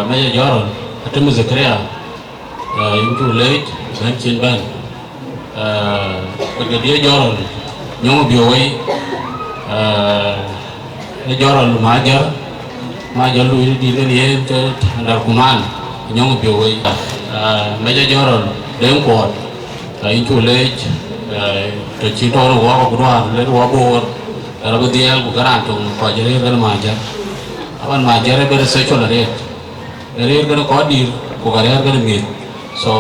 mana jalan itu muzikria itu late dan cinban pergi dia jalan nyong bioi jalan Majier lu ini di sini ke andar kuman nyong bioi meja jalan dengkot itu late tercinta orang wah kedua late wah bor kalau dia bukan antung kau jadi kan Majier awan Majier bersecol dari kan kodir bukan kan mit so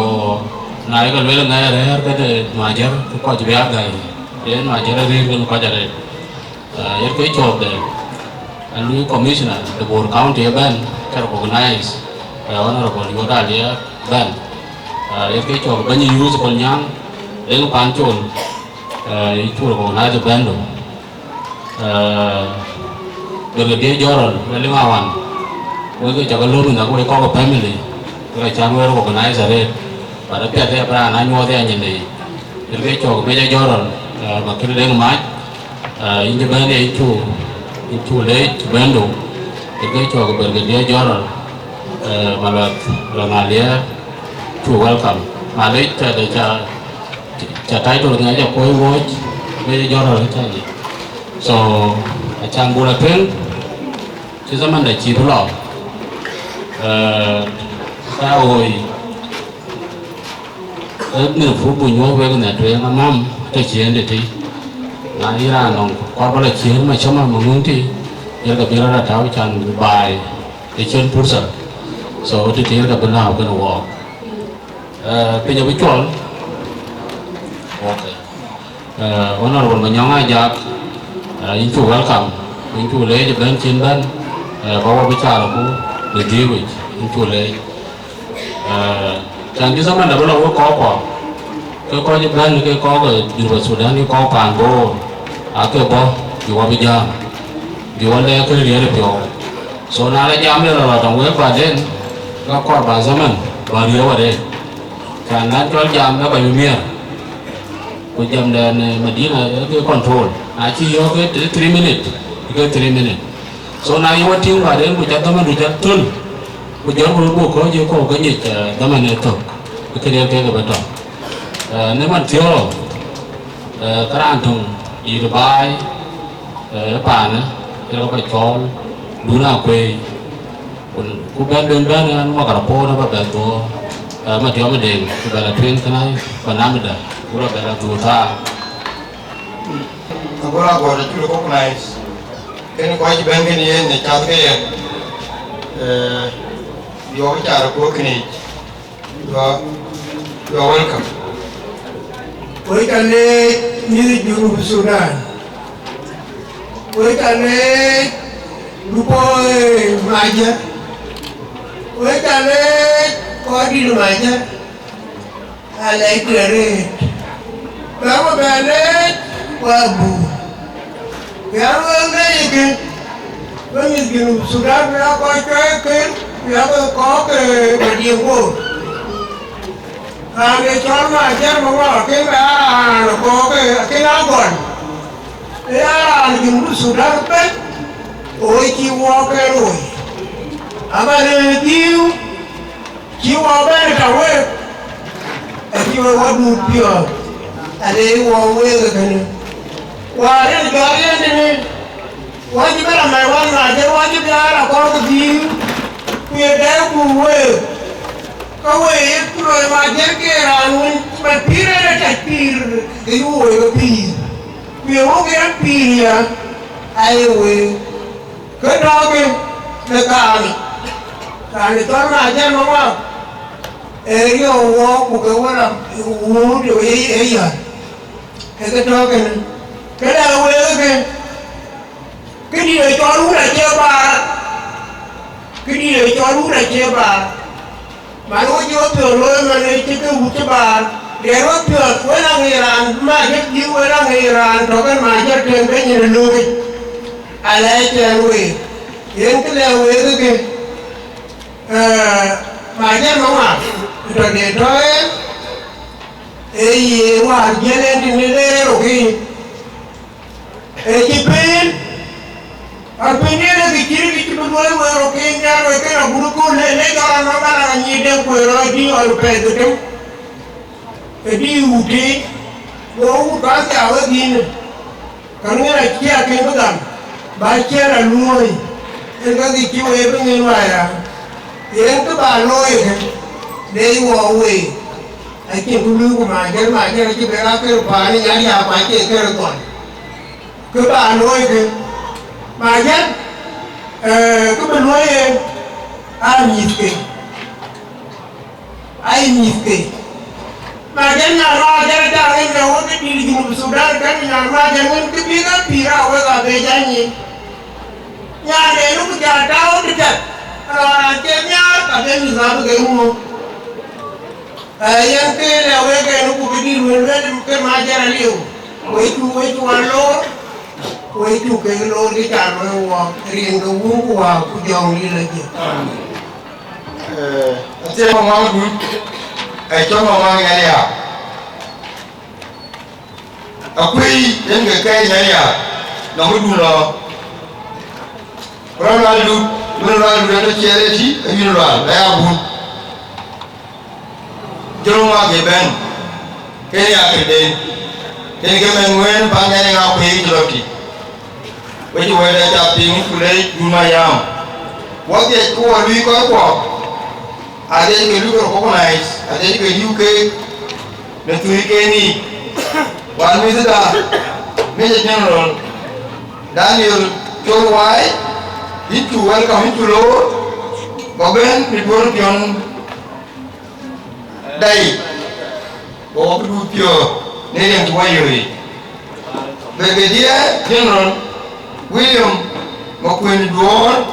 naik kalau bela naik kan Majier kau jadi agak then Majier kan kau jadi ya kau job deh lalu commissioner the board county ban terorganize honorable yoda dia ban ya kau job banyak use penyang dengan pancul itu organize ban dong bergede joran lalu ngawan gue jaga lu nggak gue kau family gue canggung organize deh pada pihak dia pernah nanya dia nyendai jadi coba meja joran makin dia ngemat ini benda itu late bando jadi coba bergede joran malah lengalia to welcome malah ada catai tu dengan aja koi watch meja joran itu aja so acang bola pen si zaman dah cipu lah tahu ni fubu nyo we na tu yang mam te chien de ti na ira nong kwa bala chien ma chama mung ti yer ka bira ra tahu chan bai te chien pursa so ti ti ka bana ka no wa pe nya bi chol okay honorable manyong ajak into welcome into le ban chin ban bawa bicara ku le dewi into le chẳng cái zaman đó là có cái những bên cái có cái điều Sudan cái có phản đồ cái bao điều bây giờ điều này cái gì đấy điều số nào là giảm là trong web và đến nó có bao zaman bao điều ở đây chẳng hạn cho giảm nó bao nhiêu miếng cái giảm đèn mà đi là cái control chỉ có cái 3 minutes số nào yêu tiếng và đến cái zaman được chặt tuần bây giờ mình buộc có gì có cái gì đó mà này thôi cái điều cái betul nếu mà thiếu cái anh thùng đi được bài bàn nó phải cho luna kwe ku ben an wa kara po na ba ben to ma ti ma de ku ba la twen kana ba na mi da ku ra ba la tu ta agora tu recognize ken ko ji ben ni ne chat ke yo char ko kini you are welcome. We can need you Sudan. We can Lupoy Majier. We can Kodi Majier. I like the red. Bama Banet Wabu. We are American. When you give Sudan, we are going we have a cock, but you go. They told my general came out of the king of one. They are in Sudan, or he walk away. I'm a you are better away. And you are what would pure. And they were away again. Why did God what you better my one, I don't want you to have a call of you. We are there to work. Away, my jacket, and my period at peer, you will be. We won't get a period. I will. Good dog, the car. And it's all my general. You walk with the one wood away here. As a token, get away again. Can you a town with a chair? Can you a town with a chair? Mà nó chưa thường lôi mà này chứ cứ hút cho bà để nó thường với năng Iran mà nhất dữ với năng Iran đó cái mà nhất trên cái nhìn lưu cái ai lấy trên quỷ hiện cái leo quỷ cái kia mà nhất nó mà rồi để thôi ấy gì mà dân lên thì nó đây rồi khi ấy chỉ bên Arpinnya lagi kiri berdua Rokinya Rokinya buruku lele orang nama nyidem kuero di alpe itu di uti mau kan tahu gini karena lagi akan betul baca lalu enggak dikiu pengen waya yang tu baloi kan dari wawe akan dulu mager lagi berakhir pani nyari apa aja kerja ke baloi kan Majier, cái bên nói ai nhịp kì mà cái nhà ra cái ra cái nào cái đi đi một Sudan cái nhà ra cái cái biết cái phi ra với cả về gia nhỉ nhà này lúc nhà đau đi chặt rồi cái nhà cả cái gì ra cái mua yang cái là cái lúc cái đi luôn cái Majier là liu với chú ăn lô quay chú cái lô đi trả rồi hòa riêng cái uống hòa cái dòng đi là gì thế mà ngon đúng cho mà ngon nghe à quy đến cái cây này à nó mới đúng rồi Ronaldo nó chơi đấy chứ như là đại học cho mà cái bên cái này cái đền cái mình nguyên bằng cái này ngọc thì rồi thì bây giờ đây là tiếng của đây Jumayam. What they call we call what? Ada yang kita recognize, ada yang kita UK, dan tu UK ni, one minister, Major General Daniel Chorwai, itu welcome itu lo, bagian report yang day, bawa kedua ni yang tuai ni. Brigadier General William McQueen Duor,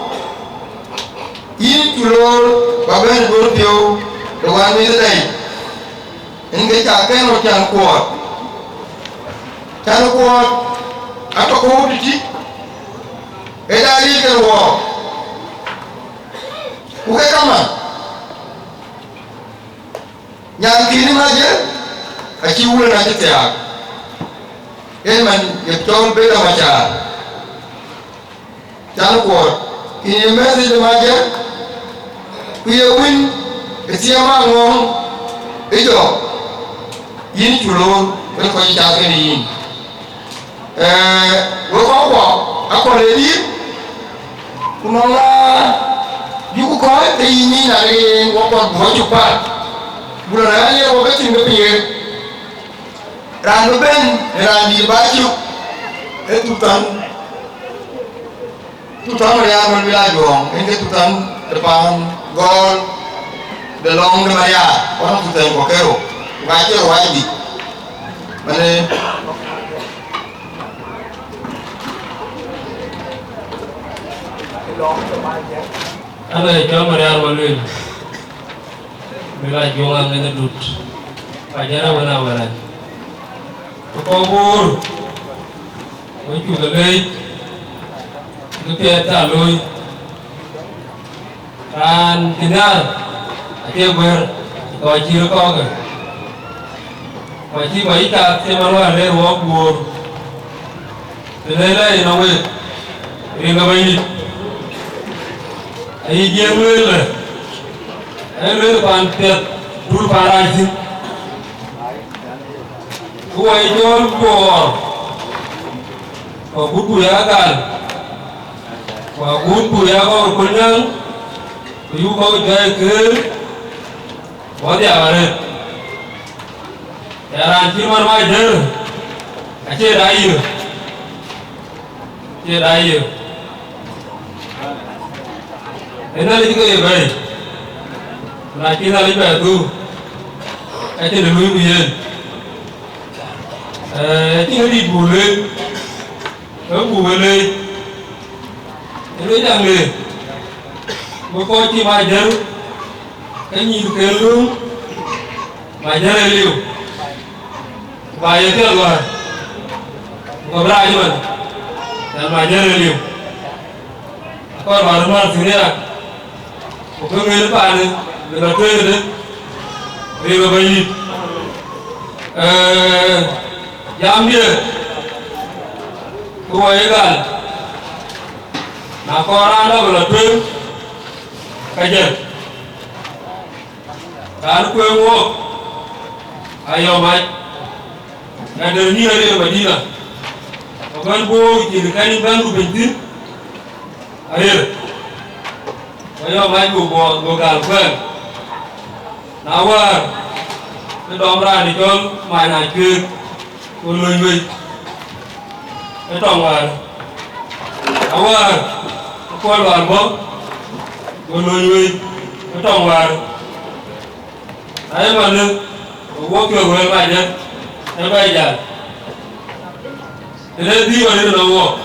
ini tulor bagian berpio dengan ini ini cakap orang kuat apa kau di edari kerwa bukan kaman yang kini aja aciulan aja tiap ini man yang beda macam jangan kuat ini mesti aja kuya win kesiama ngong itu ini culur berkoi cakap ini berkau aku lagi Kunala yuko koi te ini nari wakwa buat cepat. Bulan raya waktu tinggal pinggir. Randu ben randi baju. Tutan Maria Ajakguong. Ini tutan depan gol belong de Maria. Orang tutan kokero. Baju wajib. Mana Ada yang Maria Ajakguong. Bila jualan dengan dut, pajarnya mana? Kubur, itu lelai, itu tiada loi, dan tinggal, aja wajib kau ke, wajib bayi tak semalu ada kubur, lelai nawe, ringa bayi, ayi dia mula. Ele pantet dulu parasi, gua jual bor, buku ya kan, buku ya kau kenyang, you kau jaya ke, buat ya mana, ya ranci mana Majier, aceh raya, ini lagi ke bayi. Nanti lagi batu, itu dulu biar, tinggal di bulan, ini jangan, bukan cuma Majier, ini kelum, Majier liu, bayar luar, ngobrol aja dan Majier liu, aku baru sini lah, bukan ngelupaan. Lepas tu ada, riba bayi, jam dia, kuah ikan, nak orang dah lepas tu, kajar, kalau kuah ngok, ayo mai, ada ni ada Madinah, bukan boh, jadi ni baru bentin, air, ayo mai go galpuan. Nawar, cái đom ra thì cho mài này kia, con lười người, cái trồng là, nawar, con đoàn bốc, con lười người, cái trồng là, đấy mà nước, quốc cường của em mày nhé, em bây giờ, thì đây đi vào đây là đâu,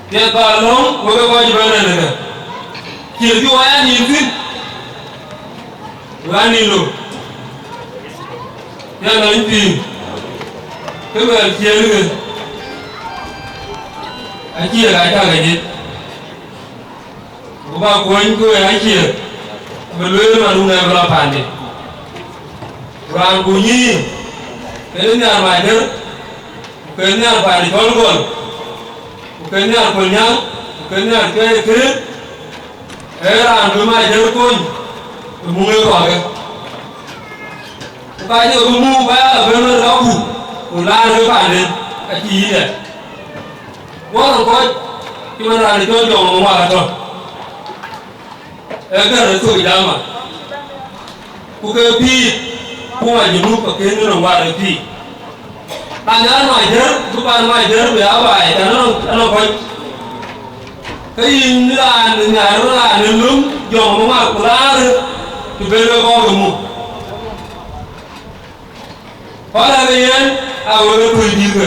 tiền cả lông, có cái coi gì bên này này, chỉ tiêu ai nhìn tin. Gani lo, ya nanti, kebal kialu, aji ada lagi. Bukan koin kau aji, belum malu nak berapa ni. Orang bunyi, ini ni apa ni? Bukan ni apa ni gol, bukan ni apa ni, bukan ni apa ni. Orang rumah jauh koin. Mungkin kau ke? Bukan je rumah bayar benar rabu, ular lepas ni, kecil je. Orang kau cuma nak jual jom rumah tu. Agar itu idama. Bukan pi, bukan jenuh pakai ni rumah pi. Tanya Majier, bukan Majier berapa? Jangan kau. Cái là nhà nó là nương nướng dòng nó mà lá thì về đó có được một có là cái gì vừa cái gì cơ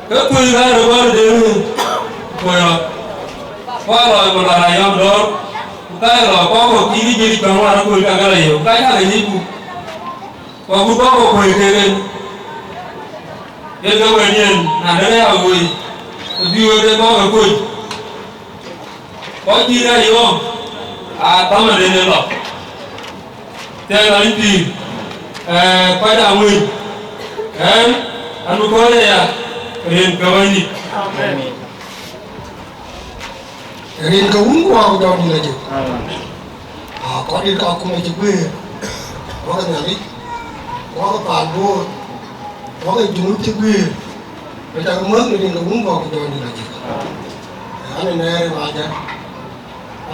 cái cười ra được bao nhiêu rồi qua rồi một là này ông đó cái là có một cái gì trong nó cười cả cái này cái là gì còn cũng có một cười kia lên cái người nhìn là nó đeo người view đây có cái cười có chi ra gì không tao mà đến đây rồi thế là những gì quay đảo mình anh có đây à liền cơ quan gì liền cái uống qua cái đó như là gì có đi cao cũng là chụp bê có cái nhà lính có cái bàn vô có cái chúng chụp bê người ta có mớn liền cái uống qua cái đó như là gì anh này mà chứ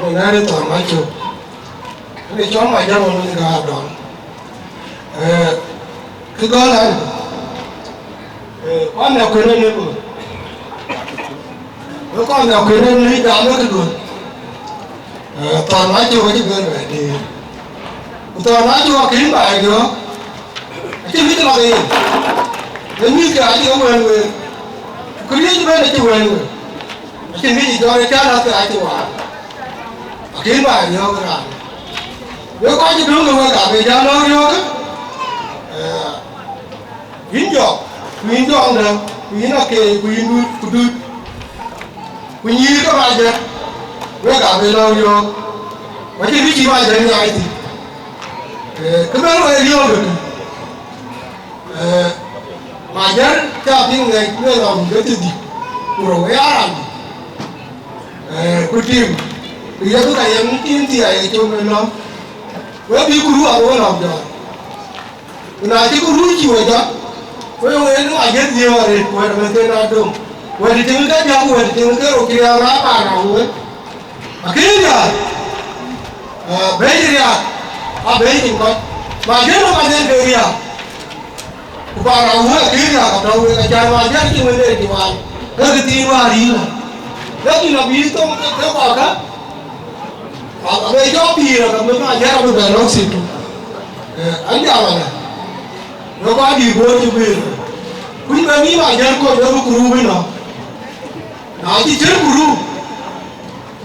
anh này toàn mấy chục anh chó mà cho mình gà đòn cái con này con nào quên lên nữa con nào quên lên lấy đá nữa cái đường toàn mấy chục cái đường này thì toàn mấy chục cái bài nữa chứ biết là gì đến như cái gì không quên người cứ biết như vậy là chưa quên người chứ biết gì cho cái là cái chưa quên cái bài nữa cái nào nếu có những đứa người cả về gia nó nữa hiến dọn được hiến là kề hiến đuôi hiến như các bạn vậy với cả về lâu rồi mà chỉ biết chỉ bài vậy ngày thì cái đó là điều được mà nhớ cho tiếng này cứ làm cái gì rồi cái làm cứ tìm bây giờ tôi thấy em tìm thì ai cho mình làm với bị cú à tôi làm rồi này chỉ cú chỉ vậy đó với ông ấy nó ai nhiều rồi với mình tên là đúng với thì tiếng cái nhau với tiếng cái rồi kia lá bà nào với cái gì bây giờ bây giờ coi mà nhớ nó bao nhiêu cái gì bà nào với cái gì cả đâu cái cha mà nhớ cái vấn đề thì mà cái tiếng mà đi là đó là bị tông cái bảo cả bây giờ bây giờ mình phải nhớ mình phải nói xin anh chào bạn nó có gì vui chứ bây giờ quý bạn nghĩ mà nhớ coi nó có ru bên nào chỉ chơi ru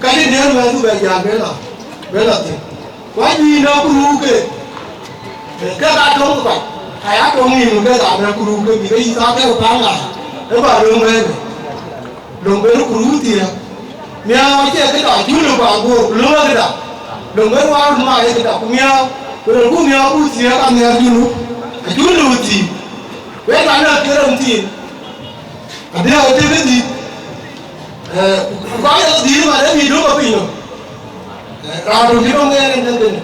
cái này nhớ mà tôi bây giờ bây giờ thì quá gì nó ru cái bạn không phải ai ác không nhìn cái bạn nó ru cái vì cái gì đó cái phán là nó bảo đường bên nó ru thì mèo cái đó chú nó bảo buộc lừa cái đó đừng có qua mà cái đó mèo rồi cũng mèo cũng chỉ là mèo chú nó gì vậy là nó cái đồng tiền bây giờ cái gì có cái gì mà để bị đúng mà bị rồi rồi thì không nghe nên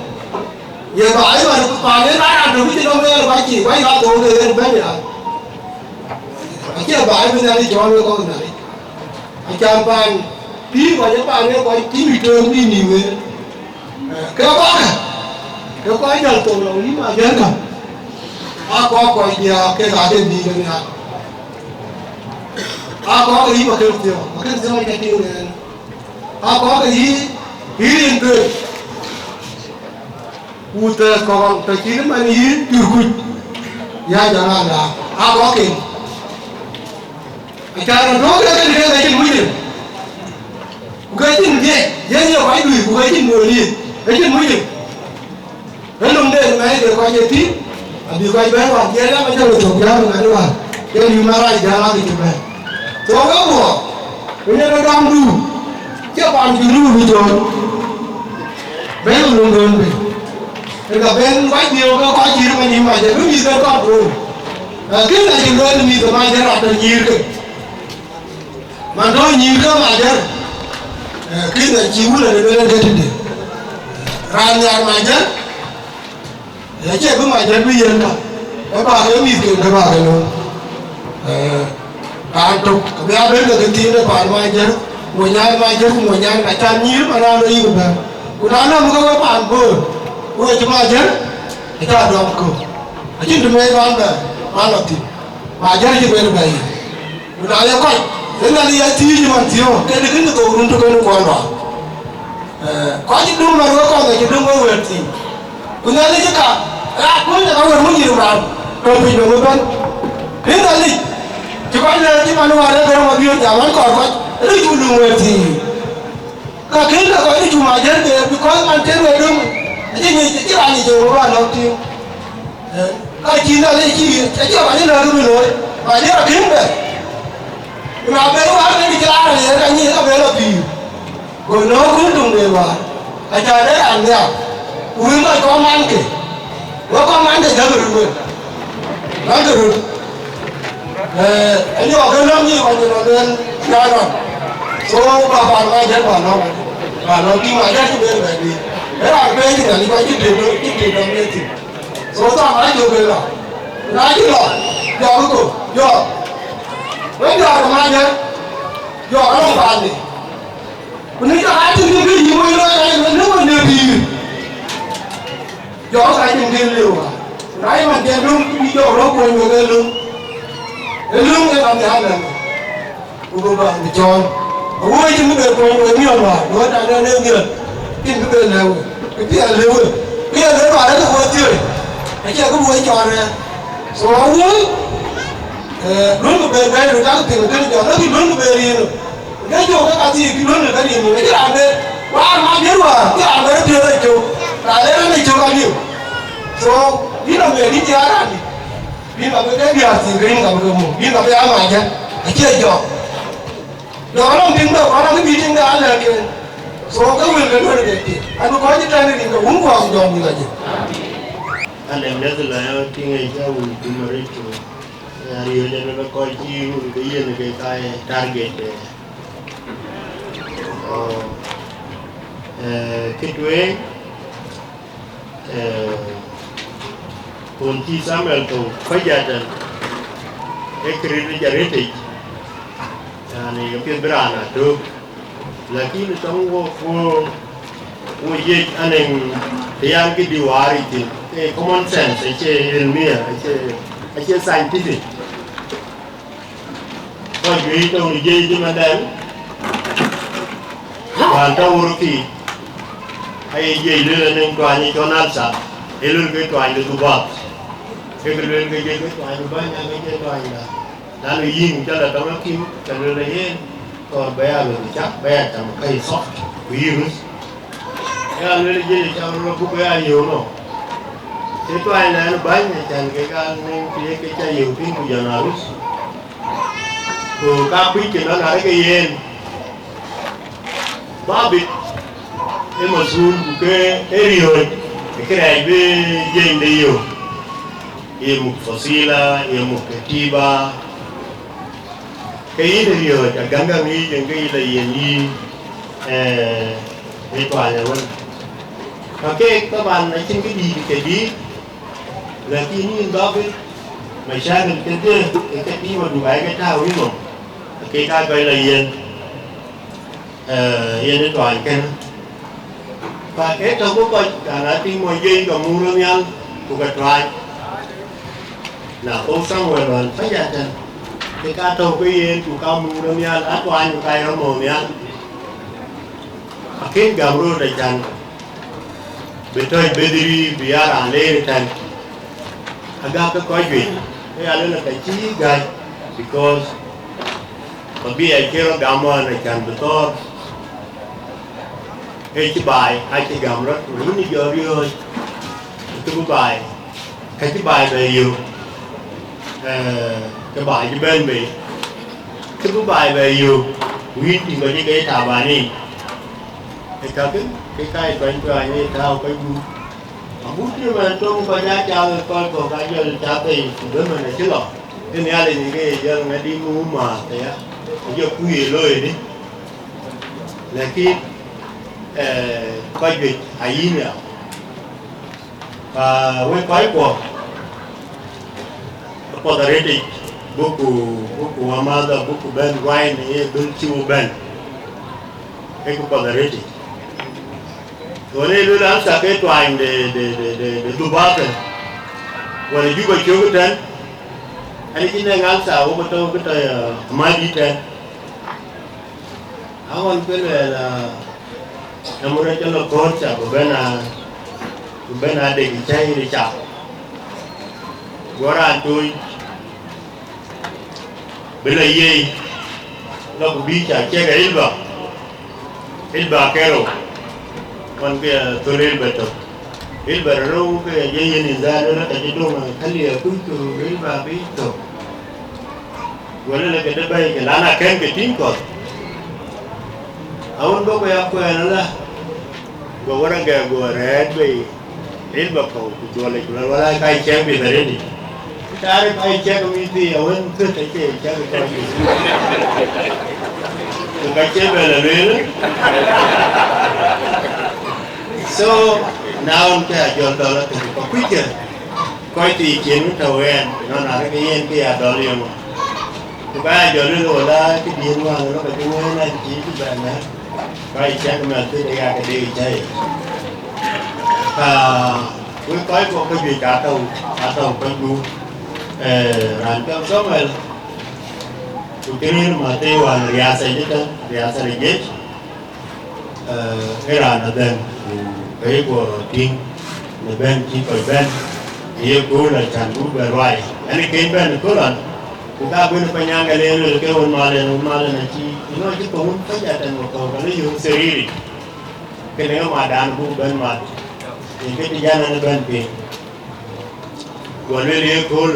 giờ phải mà toàn đến đá rồi cái không nghe là phải chỉ quay ra tổ người lên bên này chứ phải bên này đi cho nó con này anh chàng bạn đi vào những bạn ấy có chỉ bị trường đi nhiều người cái có cái dần tổ lòng ý mà nhớ cả có coi nhà cái giá tiền gì cái này có cái ý mà kêu tiền mà cái gì mà cái tiền này có cái ý liên cười uta còn cái gì mà ý tiêu cùi ya jangan là có cái cara nó cái này mũi cái gì vậy nhiều phải đuổi cái gì người đi cái gì mũi nó lùng đen này để coi như tí vì coi bé còn kia đó bây giờ là chụp ra rồi đúng không cái gì mà ra thì ra thì chụp này tôi có bộ bây giờ nó đang đu chứ còn chỉ đu bây giờ bé lùng đen này thì là bên quay nhiều có gì mà nhìn mà giờ cứ như thế con rồi cái này thì lên như thế này để làm được nhiều cái mà nói nhiều cái mà chứ cái này chịu là để lên cái gì ra nhà mà chứ để chứ cứ mà chân bây giờ cái bà cái mít cái bà cái luôn ăn trục cái bên cái tiền để bà mà chứ ngồi nhà lại chăn nhiều mà ra đây cũng đã nó có cái bàn bơ ôi chứ mà chứ cái ta đọc cơ chứ tụi mình bán là tiền mà chứ chứ bên này cũng đã có cái thế là đi thi nhưng mà thiếu cái này cái tổ luôn cho cái nó quan trọng có những đúng mà nó còn là những đúng với thì cũng là cái cả cuối là có muốn gì đâu làm rồi mình được bên thế là đi chứ có là chứ mà nó vào đây mà biên nhà vẫn còn có cái chủ đường thì cả cái là có cái chủ mà chết thì có ăn chết rồi đúng chứ bạn gì rồi nó đầu tiên cái chi là cái chi cái chứ bạn như là cái rồi mà thế là kiếm đấy mà bé nó ăn cái lá này cái như nó bé là gì rồi nó cũng dùng để vào cái trời đấy ăn nha uống mà có mang kì nó có mang để cho được nó được anh nhỏ cái lông như vậy thì nó lên ra rồi số bà bạn ai chết bà nó đi ngoài ra chứ bên này đi thế là bên thì là đi quay chiếc tiền đồng lên thì số ta nói chưa bên nào nói chứ rồi giờ cuối cùng giờ bây giờ là mai nhé yo nó phản đi mình cho hai chân cái gì mới nói nếu mà nhiều thì yo hai chân cái liều à nãy mà tiền lương đi yo nó quên người cái lương cái làm gì hai lần cô bạn thì cho ôi chứ cái người quên người nhiều mà nói ra nó nêu nhiều cái người nào cái tiền liều cái người vào đó tôi chơi cái kia có mua cho này số uống luôn cái bề rồi ta thì cái cho nó thì luôn cái bề đi cái chỗ cái gì cái luôn cái gì cái làm đấy quá mà biết mà cái làm đấy chưa đấy chỗ lại đấy nó chưa bao nhiêu số đi làm về đi chơi ra đi đi làm cái việc gì cái làm cái mồm đi làm cái áo mày chứ cái chơi chỗ đó nó tiếng đâu nó cái meeting đó là cái số cái quyền cái luôn cái gì anh có cái trang này thì uống vào rồi như là gì anh em nhớ là cái ngày sau thì mà đấy chỗ nhiều nhân nó coi chi cái gì là cái target cái tuổi kunci Samuel tu fajadan ekrit jariti yani cái berana tu lakini trong wo ye anen yang cái diwari ti common sense che ilmiah che scientific coi như trong cái gì chứ mà đến và trong một kỳ hay gì lên nên tòa như cho nam sa hay lên cái tòa như tụ bát cái lên cái gì cái tòa như bao nhiêu cái tòa như là đã được yên cho là trong nó kim cho nên là yên còn bé là chắc bé chẳng cây sót virus cái lên cái gì cho nó cũng bé nhiều nó cái tòa này nó bao nhiêu chẳng cái nên cái chai nhiều pin của giờ nào rồi các quý thì nó là cái gì ba bit em mà xuống cái điều cái này về gì điều em một fossila em một cái tiba cái điều chẳng gắn gắn đi những cái là gì cái tòa nhà luôn và cái các bạn nói trên cái gì là cái như đó với mày sang cái gì mà đủ cái thao ấy mà cái coi là yên yên toàn cái và cái trong cái coi cả là tiếng mồi dây và mua lương nhân của cái toàn là ông sang ngoài đoàn phát ra chân cái cá trâu cái yên của cao mua lương nhân át toàn của cái nó mồm nhân cái gạo rồi để chân bên trên bên đi bia ăn lên chân agak cái coi chuyện cái anh là cái chí gai because tapi akhirnya gambar ikan betul, cái bài hai cái gambar ini jauh itu bài cái bài về nhiều cái bài cái bên bị cái bài về nhiều nguyên thì có những cái thảo bài này cái toàn như thao cái bút nhưng mà tôi không có giá chào coi còn cái giờ chào thì đến mình là chứ rồi cái này là những cái giờ nó đi mua mà thế á giờ quy lời đi là khi coi việc hay nhỉ và với cái của podareti buku amada buku ben wine này ben chiu ben cái của podareti rồi đây là sao cái toàn để tu bát rồi rồi juga chiu cái tên anh chỉ nên ăn sao của tôi cái thời mai đi tên awan là namun cho nó con chả của bên là để chơi đi chả gọi là tôi bên này gì nó cũng biết chả chơi cái ít bà kero còn cái tôi lên bật tập ít bà râu cái dây nhìn ra nó cái gì đâu mà khali là cứ ít bà biết tập gọi là cái đôi bay cái lá là kén cái tím còn awan bako ya ko yana go wara ga go red bay il bako to wala ko wala kai check bi dare ni tare kai check mi ti awan to take check ko to kai check bela le so now ka jon do la ko quicker coi thì chiến tàu en nó là cái yên cái à đó liền ba giờ rồi là cái điện qua nó phải chúng nó chỉ cái bạn này cái chắc mà tới đây cái đi chơi với cái của cái gì cả tàu cái du làm cho số mà tụi cái mà tiêu là riêng xây chứ riêng xây chết cái là nó đen cái của tiên là bên chỉ phải bên yêu cố là chẳng cố về loài anh ấy bên cố là chúng ta bên phải nhang cái này rồi cái hồn mà này chỉ nó chỉ có một cái giá trị một câu cái này dùng seri cái này mà đàn cố bên mà thì cái thời gian nó bên kia còn về yêu cố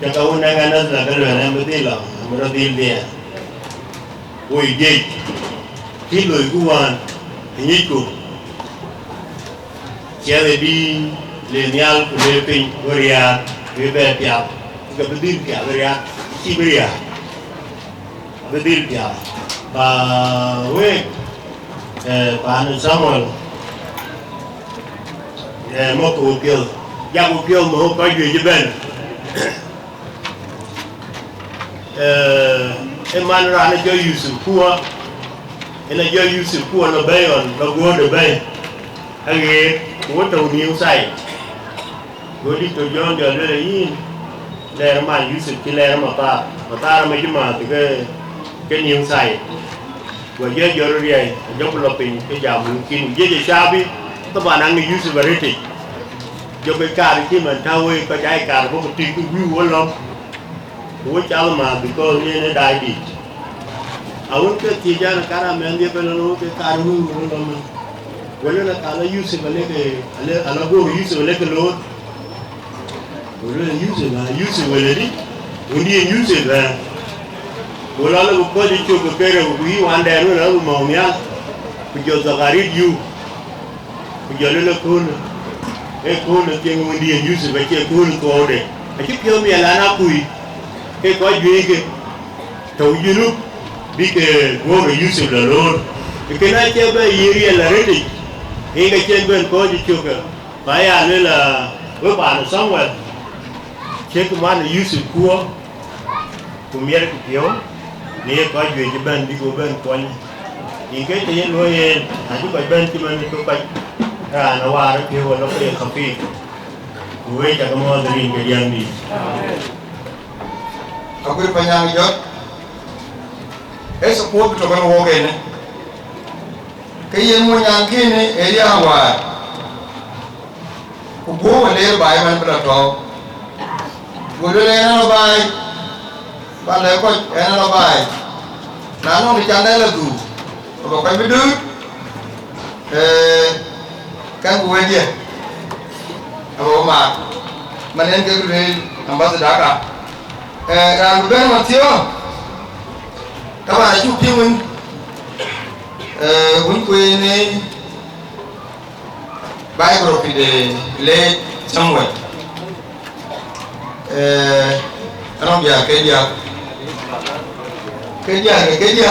cho các ông đang ăn là cái lời này mới tin là mới tin đi ôi gì khi lời của anh thì như cô chia đi lineal của về pin Korea về về piao cái bên tin piao Korea Siberia bên tin piao và với bạn Samuel một cuộc phiêu gia cuộc phiêu mà không có gì cho bên em ăn ra nó cho Yusuf cua nó cho Yusuf cua nó bay on nó gua được bay anh nghe của tàu nhiều say rồi đi tàu John giờ đây là gì đây mà Yusuf chỉ là mà ta mà chứ mà thì cái nhiều say rồi giờ rồi đây giống là pin cái giàu mình kinh giờ sao biết các bạn ăn Yusuf vào đây cho cái cá thì mình thao ấy có trái cá có một tí cái view lắm của cháu mà bị cô như nó đại đi àwọn cái chỉ ra là cá mình đi bên nó cái cá nó lắm vậy là cá nó use vào cái nó go use vào cái lốt rồi nó use vào đi mình đi use vào rồi nó có đi chụp cái rồi quý hoàn đèn nó màu nhá bây giờ giờ gari you bây giờ nó cool cái cool nó tiếng mình đi use vào cái cool có đấy cái kiểu như là nó cùi cái có duyên cái tàu du lịch bị cái gồm cái Yusuf là luôn cái này chơi bây giờ là ready cái trên bên có gì chưa cả phải nên là với bạn sống rồi chơi cái món là Yusuf cua cùng nhau cái kiểu này có duyên cái bên đi của bên coi những cái thế nuôi chúng phải bên thì mình tôi phải nó qua nó kêu nó phải cà phê với cho cái món gì cái gì đi aku panjang jot support to kan wo gene cái gì muốn nhang kia này area hoa ku bo le bai man bra to ku le na bai ba le ko na bai na no đi chăn đây là đủ rồi cái biết đứt cái vụ gì mà nên cái người ambassador cả làm bên mặt thiếu các bạn chụp phim mình muốn quên này biography để late Samuel anh giờ cái gì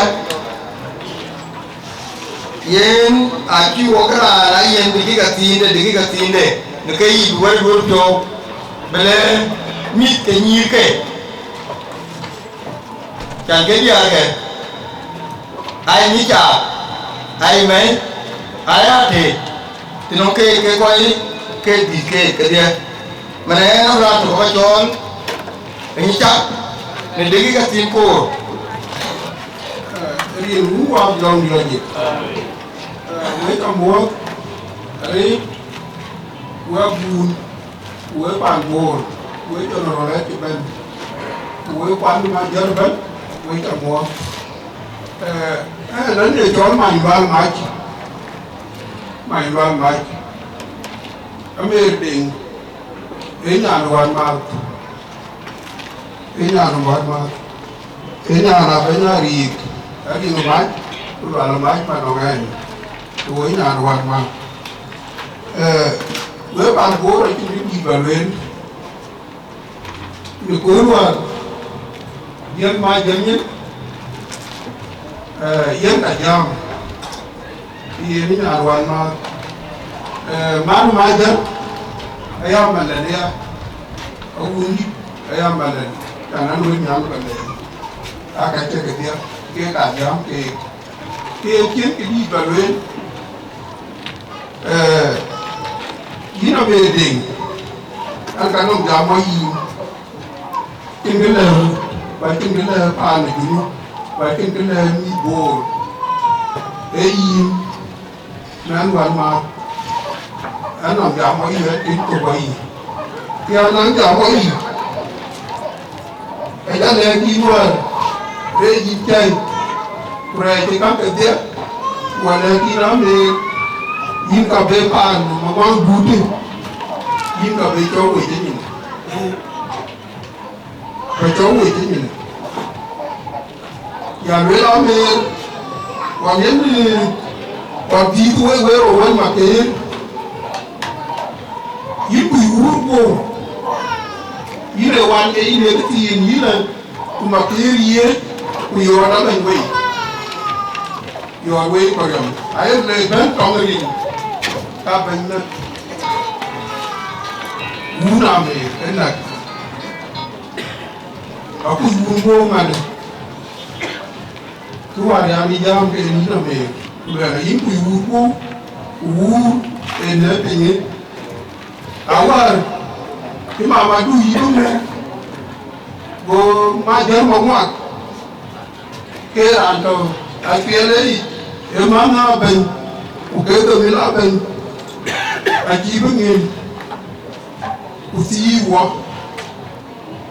yen aki wakara na yen digi gatinde ne kai duwar gurto bele mit ke nyike chẳng cái gì kìa ai nghĩ chả ai mấy ai thì nó cái quay cái gì cái gì mà này nó ra tụi nó chọn nghĩ chả nên đấy cái tin cô đi ngủ qua lòng điều gì mấy con búa ấy búa bùn búa bàn bùn búa cho nó lấy chụp bên búa quán mà giờ bên với cả mua đến để chọn mày vàng mày em định cái nhà nó hoàn mà cái nhà là cái nhà gì cái gì nó mái tôi là mái mà nó nghe tôi nhà nó hoàn mà với bạn bố là cái gì vào lên được cuối luôn dân mai dân nhất dân cả dòng thì cái nhà đoàn mà mai dân ai mà là đi ông uống ai mà là cả năm nuôi nhau mà là cái chơi cái tiếng kia cả nhóm kia chiến cái đi vào lên ý nó về đỉnh ăn cái nông giảm mọi gì trên cái lờ và trên cái lờ pan này chúng và trên cái lờ mi bồ để im nên hoàn mà anh làm giảm mọi gì đến tụi bay thì anh làm giảm mọi gì cái đó là gì luôn để gì chơi rồi thì các cái tiếc và là khi nó về in cả về pan mà quăng bút đi in cả về chỗ người chứ nhỉ về chỗ người chứ nhỉ và với đó về còn những còn gì tôi với rồi mà cái in quỷ uống vô in là hoàn cái in là cái tiền in là mà cái gì quỷ hoa đã thành vậy your way program. I have been congregating. Happened. Uname, and that. I could go, man. To I am young and Uname. Where I think we would go, woo, and nothing it. Our Mama do you go, my dear Manguak. Care and I feel it. Emana ben, uketo mila ben, akibungin, usiwa,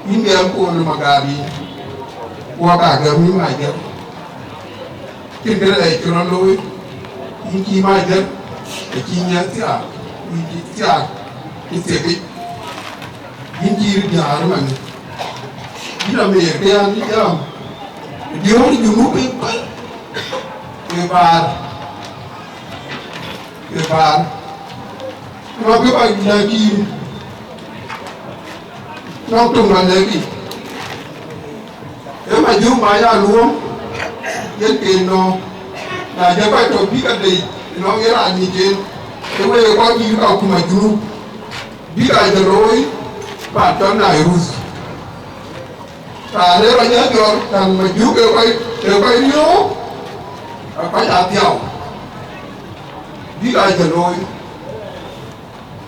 hindi ako na magari, wakagami Majier. Kaya ay kuraloy, hindi Majier, ikinya siya, isipit, hindi rin man. Hindi kaya niya, di ako lumupit pa. Cái bàn nó cái bệnh là gì nó trùng là gì nếu mà dùng máy ra luôn dân tiền nó là cho phải trộn biết cái gì nó nghĩa là gì trên cái bây giờ có gì đâu mà dùng biết cái rồi bản cho này rồi và nếu mà nhớ được rằng mà dùng cái nhớ phải làm theo biết ai chờ rồi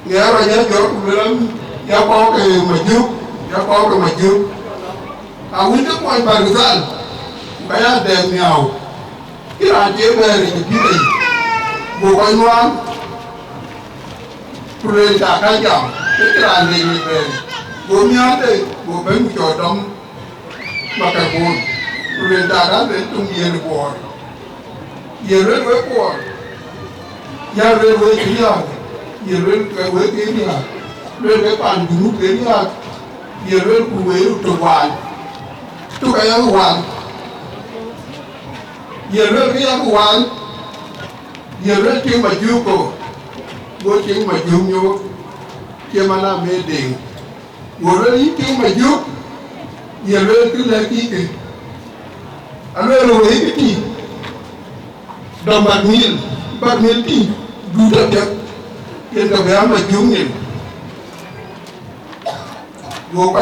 nghe ra nhớ chỗ cũng lớn nhớ có cái mà trước nhớ có cái mà trước quý nước ngoài bàn người dân phải ăn đèn nghèo cái là chế về thì cái gì bộ quay ngoan rồi trả cái chồng cái là gì về bộ nhớ đây bộ bánh trò đông mà cái buồn rồi trả cái đến trung nhiên buồn giờ đến với của nhà đến với cái nhà giờ đến với cái nhà đến với bàn đúng cái nhà giờ đến cùng với tụ hoàn tụ cái ăn hoàn giờ đến cái ăn hoàn giờ đến chuyện mà chưa có bữa chuyện mà chưa nhiều chuyện mà làm mê điện bữa đến ý chuyện mà chưa giờ đến cứ lấy cái anh lấy rồi cái gì đồng bạc miên đi đủ đặc biệt hiện tại bây giờ mà chúng nhìn vô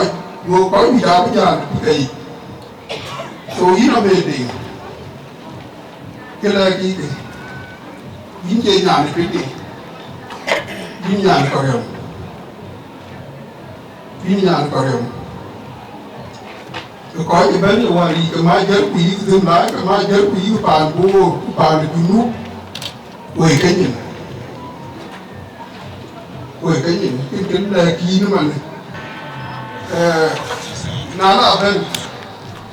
có gì đó bây giờ cái số ý nó về đỉnh cái là cái dính chơi nhà này cái gì dính nhà này có hiểu dính nhà này có hiểu có cái bên là ngoài cái máy giật quỷ dừng lại cái máy giật quỷ bàn vô bàn được nút quay cái nhìn cái là kí nó mà nó là bên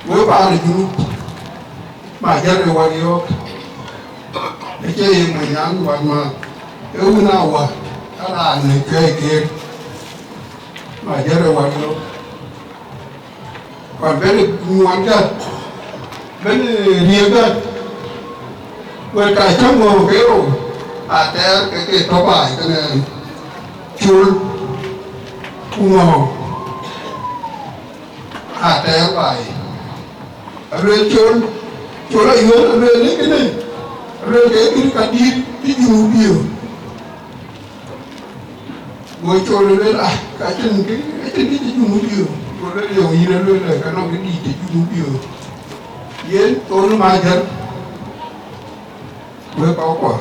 với bàn được nút mà giật được ngoài vô cái chơi mình ăn ngoài mà cái nào à cái là người chơi kia mà giật được ngoài vô còn bên nguồn cơ bên riêng cơ về cái trong ngô cái ổ cái top bài cái này chul ngô bài rồi chul lại hướng rồi lấy cái này rồi cái cả đi cái nhiều nhiều ngồi chul lên lại cái chân cái nhiều rồi đấy điều gì nó lên là cái nó cái đi thì chúng nhiều Yen tôn Majier với có quả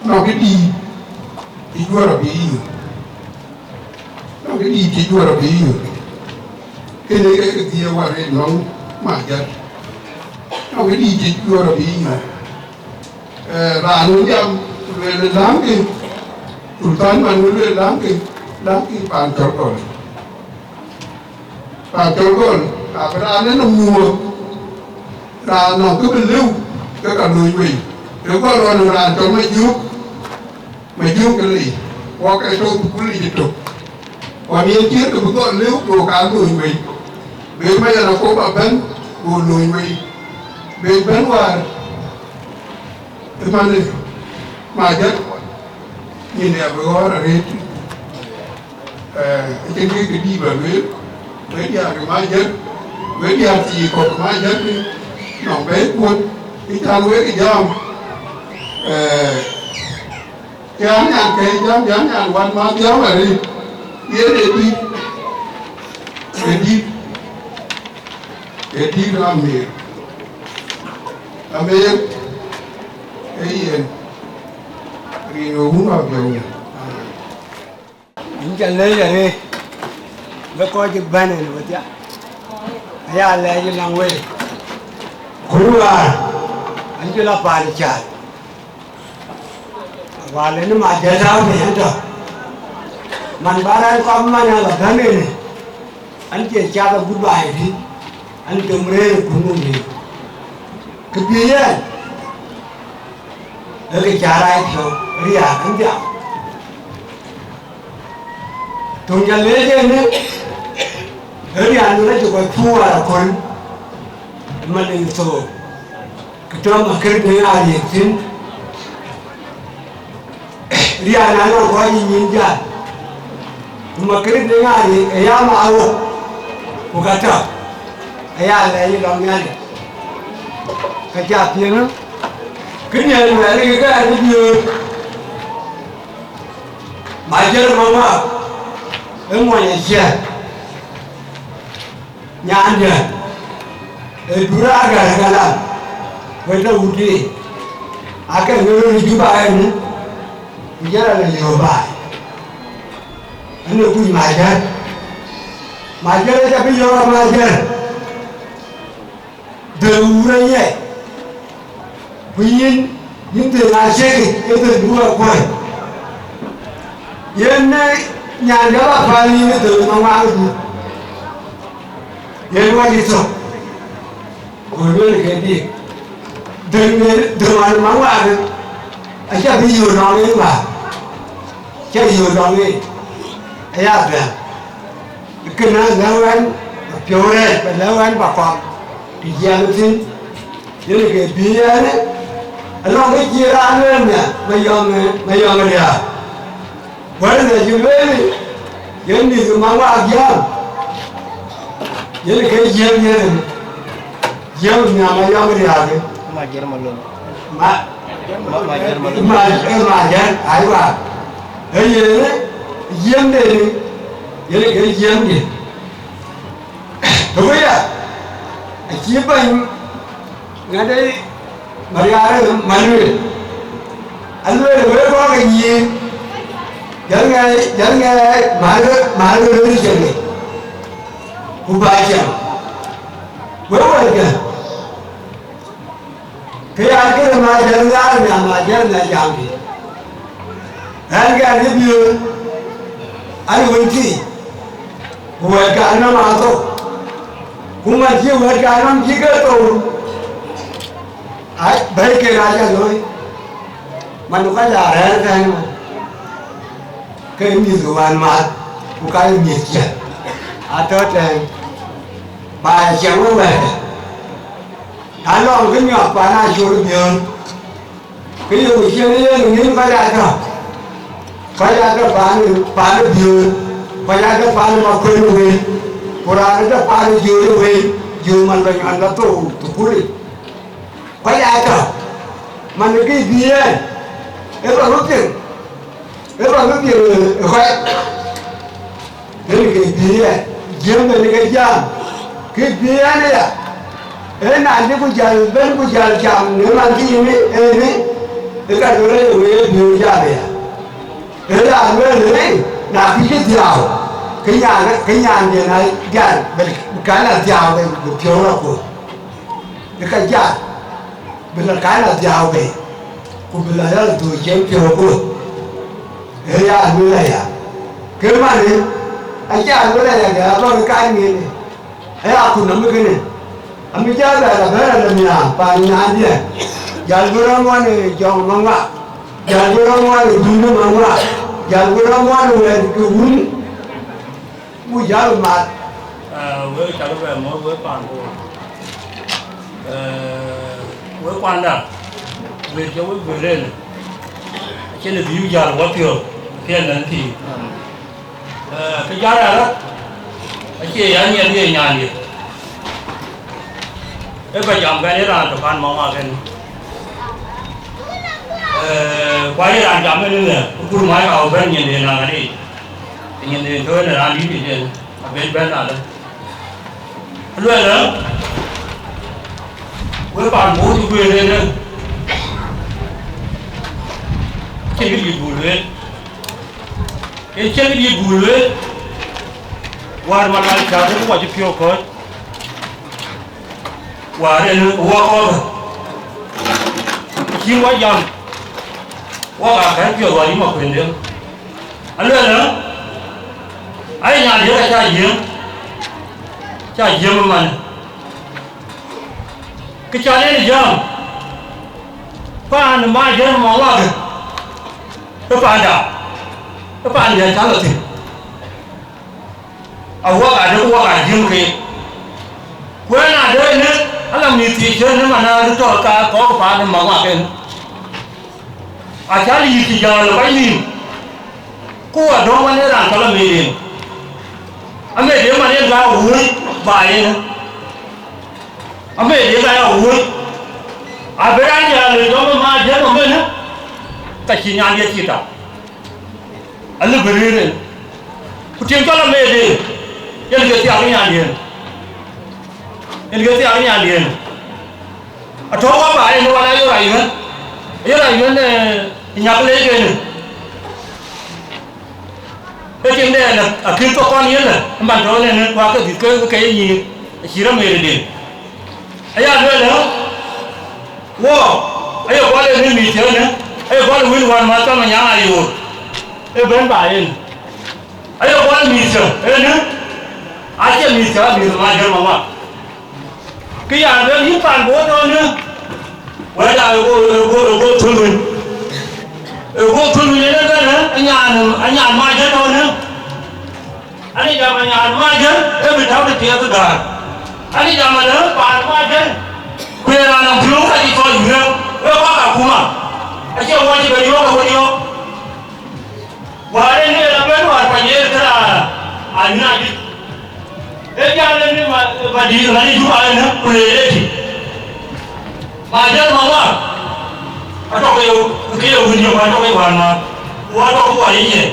nó cái đi thì chua là bí nó cái đi thì chua là bí cái này cái gì qua đây nó Majier nó cái đi thì chua là bí là nó nhầm về lắm cái Sultan mà nó lắm cái bàn chó còn cái ra nó mùa ra nó cứ bên lưu cái cả người mình nếu có lo nó làm cho mày giúp cái gì qua cái tôi cũng lý trục còn những chiếc thì có lưu đồ cả người mình bên bây giờ nó có bà bánh của người mình bên bánh qua cái mà này mà chất nhìn đẹp với gói là hết trên cái đi vào với nhà cái má chất với nhà thì có cái má chất nó bé cuốn cái thang với cái dòng chán nhàn quan má giáo là đi nghĩa để đi làm gì làm em cái gì thì nó uống vào kiểu những chân lấy là đi nó coi cái bên này nữa chứ ya lấy cái lòng quê cũng là anh chưa là phải trả và lấy nó mà chơi sao thì anh cho mình bảo anh con mà là thế này anh chỉ cha là bút bài đi anh cầm rê cũng không đi cái gì vậy đó cái cha này thôi ria không chào tụi nhà lấy cái này ở nhà nó chỉ có thua là con mà lên số cái chỗ mà cái này ai vậy chứ ria nó có gì nhìn ra mà cái này ai vậy ai mà ao của cái chỗ ai lấy cái lòng nhà cái chạp gì nữa cái nhà này cái này như mà chơi mà ở ngoài nhà xe nhà anh nhỉ dura gara làm với nó uống đi cái người đi bài nữa bây giờ là nhiều bài anh nói vui mà chơi cho bây giờ là mà chơi từ uống này vì những từ là xe cái từ đua quay hiện nay nhà đó là phải đi từ mà qua cái gì hiện qua gì rồi rồi cái gì từ mà qua được anh chắc bây giờ nó đấy mà chắc giờ nó đấy ấy à vậy cái nào lâu anh biểu này phải lâu anh bà con thì giờ nó xin những cái bia đấy nó cái chia ra nữa nè bây giờ người à vậy là như vậy những gì mà qua giang những cái giang như này giang nhà mà giang người à mà giang mà luôn mà giang ai qua cái gì đấy giang này những cái giang gì đúng không ạ chỉ bằng ngay đây Majier Majier anh nuôi có cái gì dẫn nghe mà đưa đi chơi này cũng phải chẳng với vậy kìa cái mà dẫn ra nhà mà dẫn là chẳng gì anh cái gì biểu anh quên gì quên cả nó mà thôi cũng mà chỉ quên cả nó chỉ cái tôi bảy cái raja rồi mà nó cái là ra cái mà cái gì rồi mà cái nhiệt chết tết này bài chẳng có về anh lo cái nhỏ bà na chịu được nhiều cái gì kia này những cái ra cho bán được nhiều phải ra cho bán mà quên rồi Quran nó bán được nhiều rồi nhiều mà là anh đã tổ cúi phải ra cho mà cái gì ấy em bảo lúc tiền khỏe cái gì ấy giếm về cái giang cái bia này à na ni ku jal ben ku jal jam ni man ki ni ni ka do le we bi ja be ya le na ki ki diao cái nhà như này gan cái là giàu về phiếu là của cái nhà bây giờ cái là giàu về của bây giờ là tuổi chém phiếu của thế là như này à cái mà này anh cha như này là cái đó cái gì này ấy à cũng nắm cái này anh bây giờ là cái là nhà và nhà gì giờ vừa ra ngoài này chồng măng ngạ giờ vừa ra ngoài này đun nước măng ngạ giờ vừa ra ngoài này cái uống mua giá mà với cháu về mới với toàn bộ với quan đã về cháu về lên trên là ví dụ giờ quá nhiều tiền là thì cái giá đó anh chị anh nhận đi nhà đi cái bây giờ cái này là tập ăn món mà cái quay ra chậm cái nữa cũng máy vào bên nhìn thì là cái đi nhìn thì thôi là ăn đi thì bên nào đó luôn đó với bạn bố thì quyền lên nữa trên cái gì bùn lên trên cái gì bùn lên qua mà lại chào cũng qua chụp phiêu coi qua đây nữa qua con chim quá dầm qua cả cái phiêu gọi đi mà quyền được anh luôn nữa ấy nhà đứa là cha giếng mà cái cha này là giếng pan mà giếng mà lo cái pan này chả là gì à qua cả giếng kia quên là đứa nữa anh làm gì thì chơi nữa mà nó cho cả có pan mà cái à chả gì thì giờ là cái gì cô ở đó mà nó làm cho là mình anh biết nếu mà em ra uống bài nữa anh biết nếu ra uống à bây giờ người đó mà chết mà mình á tại chỉ nhà đi chỉ tao anh cứ bери lên cứ chuyện cho là mình đi em cái tiếng nhà đi em cái tiếng nhà đi à chỗ có bài nó là yêu này nhạc lấy cái này cái chuyện này là khi có con yên là bạn nói là qua cái gì chỉ là mềm đi ấy là nữa wow ấy là qua đây mình bị chơi nữa ấy qua là win hoàn mà tao mà nhang ai rồi ấy bên bài ấy là qua mình chơi ấy nữa ai chơi mình chơi mà chơi mà cái nhà đó những bạn bố nó nữa vậy là cô thương mình cô thương mình đó nữa anh nhà mai chết thôi nữa anh đi làm nhà mai chết em bị tháo được tiền từ cả anh đi làm nữa bạn mai chết quê là làm thiếu cái gì thôi nhiều em có cả cũng mà anh chưa qua chỉ phải vô và đây này là bên ngoài phải nhớ thế là anh này em ra lên mà đi là đi giúp ai nữa quê đấy thì mà chết mà ở trong cái điều nhiều mà trong cái hoàn mà qua trong cái gì vậy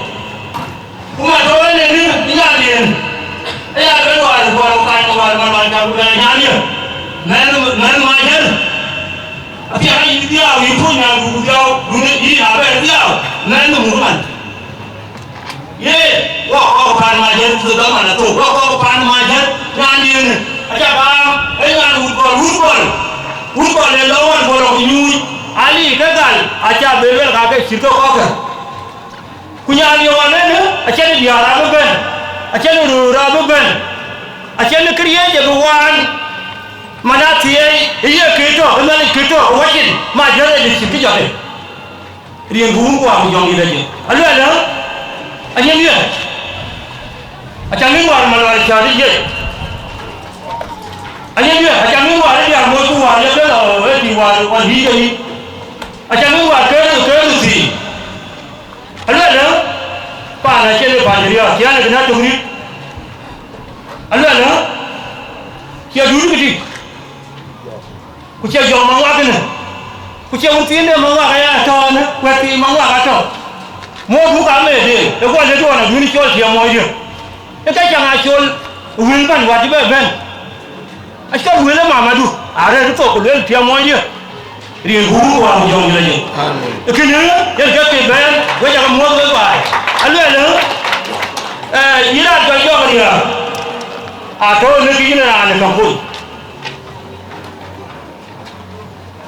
cũng mà cho nên đi ra tiền ấy là cái gọi mà trong cái nhà đi nên mà chết thì anh đi đi ao đi phun nhà đủ đâu đủ đi nào về đi ao nên nó muốn mình ye qua pan mà chết từ đó mà là tụ qua pan mà chết nhà đi anh cha ba ấy nhà hút bol lên lâu anh bol nhui ali cái gal acha bebel ka cái sirko ko ka kunya ni wane ne acha ni diara bu ben acha ni rura bu ben acha ni kriye je bu wan mana tie iya kito mali kito wajin ma jere ni sirki jare rien bu ko am jong ida je alu ala anya ni acha ni war mal war cha ri je anya ni acha ni war ri ar mo ku war le lo e ti war hi je acha ni war ke gì anh nói nữa bà là trên địa bàn gì à? Chị anh là cái nào trồng đi anh nói nữa chị ở cái gì cô chị dọn măng hoa cái này cô chị muốn tiến đến măng hoa cái cho nữa quẹt thì măng hoa cái cho mua thú cá mề đi để qua lấy đồ này nguyên cho chị mọi gì cái chẳng ai cho nguyên bản hoa chứ bên anh cho nguyên là mà đủ are to ko le pia mo ye ri gu wa mo jong le ye ke ne ye ke ben we ja mo le ba ale le ira to yo ri a to ne ki ne ra ne kan ko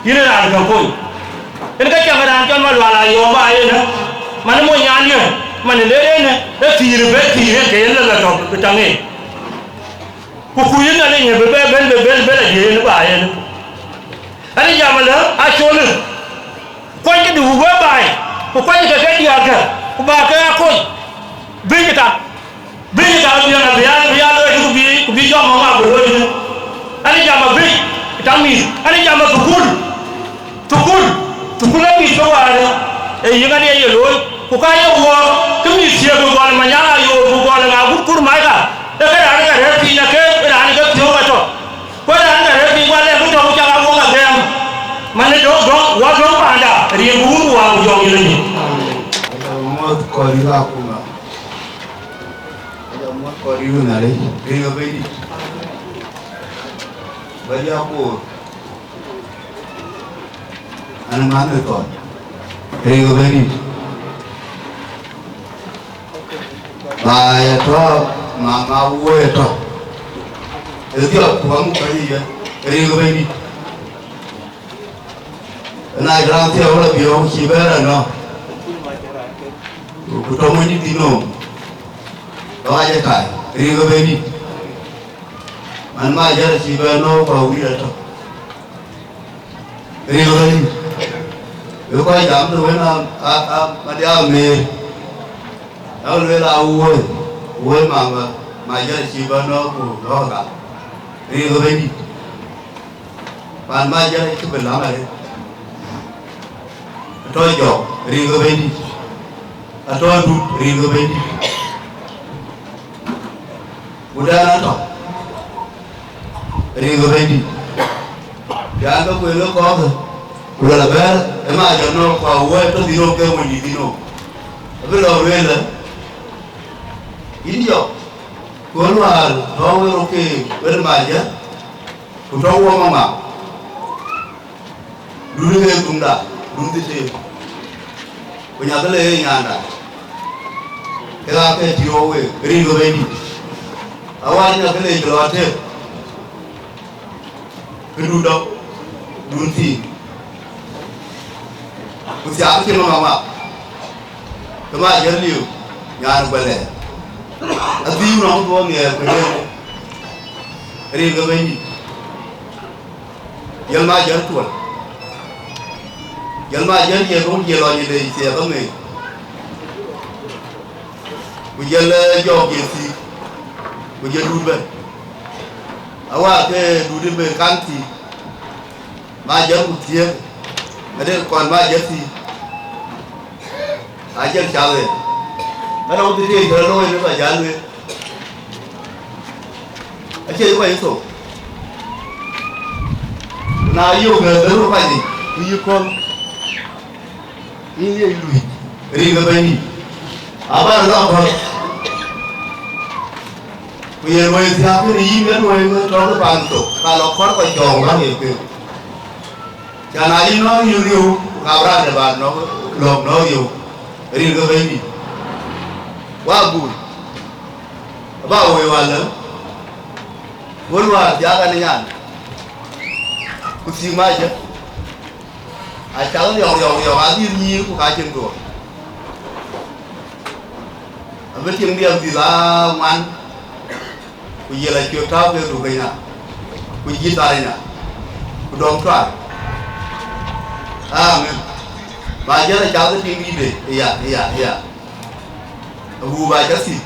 yine ra kan ko en ka changa ran chon ma la yo ba ye ne man mo nya ni man le ne e fi be ke la to ta nge ku yin na ne be le je ne ba ye ne ani jamala a chole ko ke du ba ba ko ke dia ka ku ba ka ko bi ta bi na biya lo ku bi jo ma ma bo ne ani jama bi ta mi ani jama tukul mi so wala e yinga de ye lo ku ka ye wo ku mi sie go wala manya yo go wala ga gut kur mai ka e ka ra ga re pi na ke ra ga thio ka to ko ra ga re pi wala ku to ku ja ga wo ga dem mane do wa do pa da ri bu wa u jo ni ni mo ko ri la ku ma mo ko ri na le ri ga be di ba ya ko ana mana ko ri ga be di ba ya to ma wo ya to e ti ko mu ka yi ya ri ga be di na gran ti ora bi o ki bera no ku to mo ni dino to aja kai ri ga be di man ma jar si ba no ko wi ya to ri ga be di yo ko jam to na ma dia me ao le la wo ma jar si ba no ko do ga ri ga be di man ma jar ki be la ma to jo ri ga be di ato du ri ga be di udana to ri ga be di ya ga ko lo ko la ber e ma jo no ko wo to di no ke mo di no be lo le la indio ko lo ar to wo ke ber ma ja ko to wo ma du ne tunda du te ko nya le nya da ke la ke ti o we ri ga be di awa nya ke le lo ate du do du ti ku sia ke ma ma ke ma je liu nya no bele a ti no do ne ko ne ri ga be di yel ma je tu yel ma je ye ko ye lo ye le sia ba me ku yel jo ke si ku je du be awa ke du de be kan ti ma je ku tie ade kon ma je ti a je cha le ma no ti ti lo le ba ja le a che ko yi so na yo ga de ro ba ni yi ko ni ye lui ri ga ba ni aba ra ko ku ye mo ti ha ni yi ga no ye to ro ba to ka lo ko jong ba ni ke kana yi no yu yu ka bra de ba no lo no yu ri ga be ni wa bu ba we wa la wo wa ja ga ni yan ku si ma je a cha yo a di ni ku ka chen do a be tim dia di la man ku ye la kyo ta be do ga ya ku ji ta ya ku dong tra amen ba je la cha ti ni de ya bu ba cha si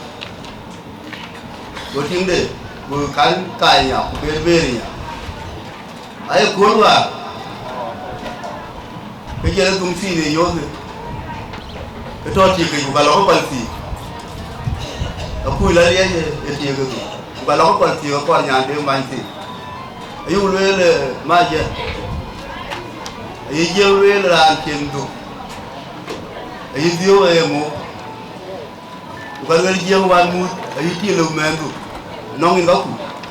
do ting de bu kan kai ya be ya ai ko wa ke je la tum si ne yo ne ke to ti ke ba lo ko pal si a ku la ye ye ti ke ba lo ko pal si ko nya de man si ayu le ma je ai je le la ken do ai dio e mo ko le je wa mu ai ti le men do no ngi ko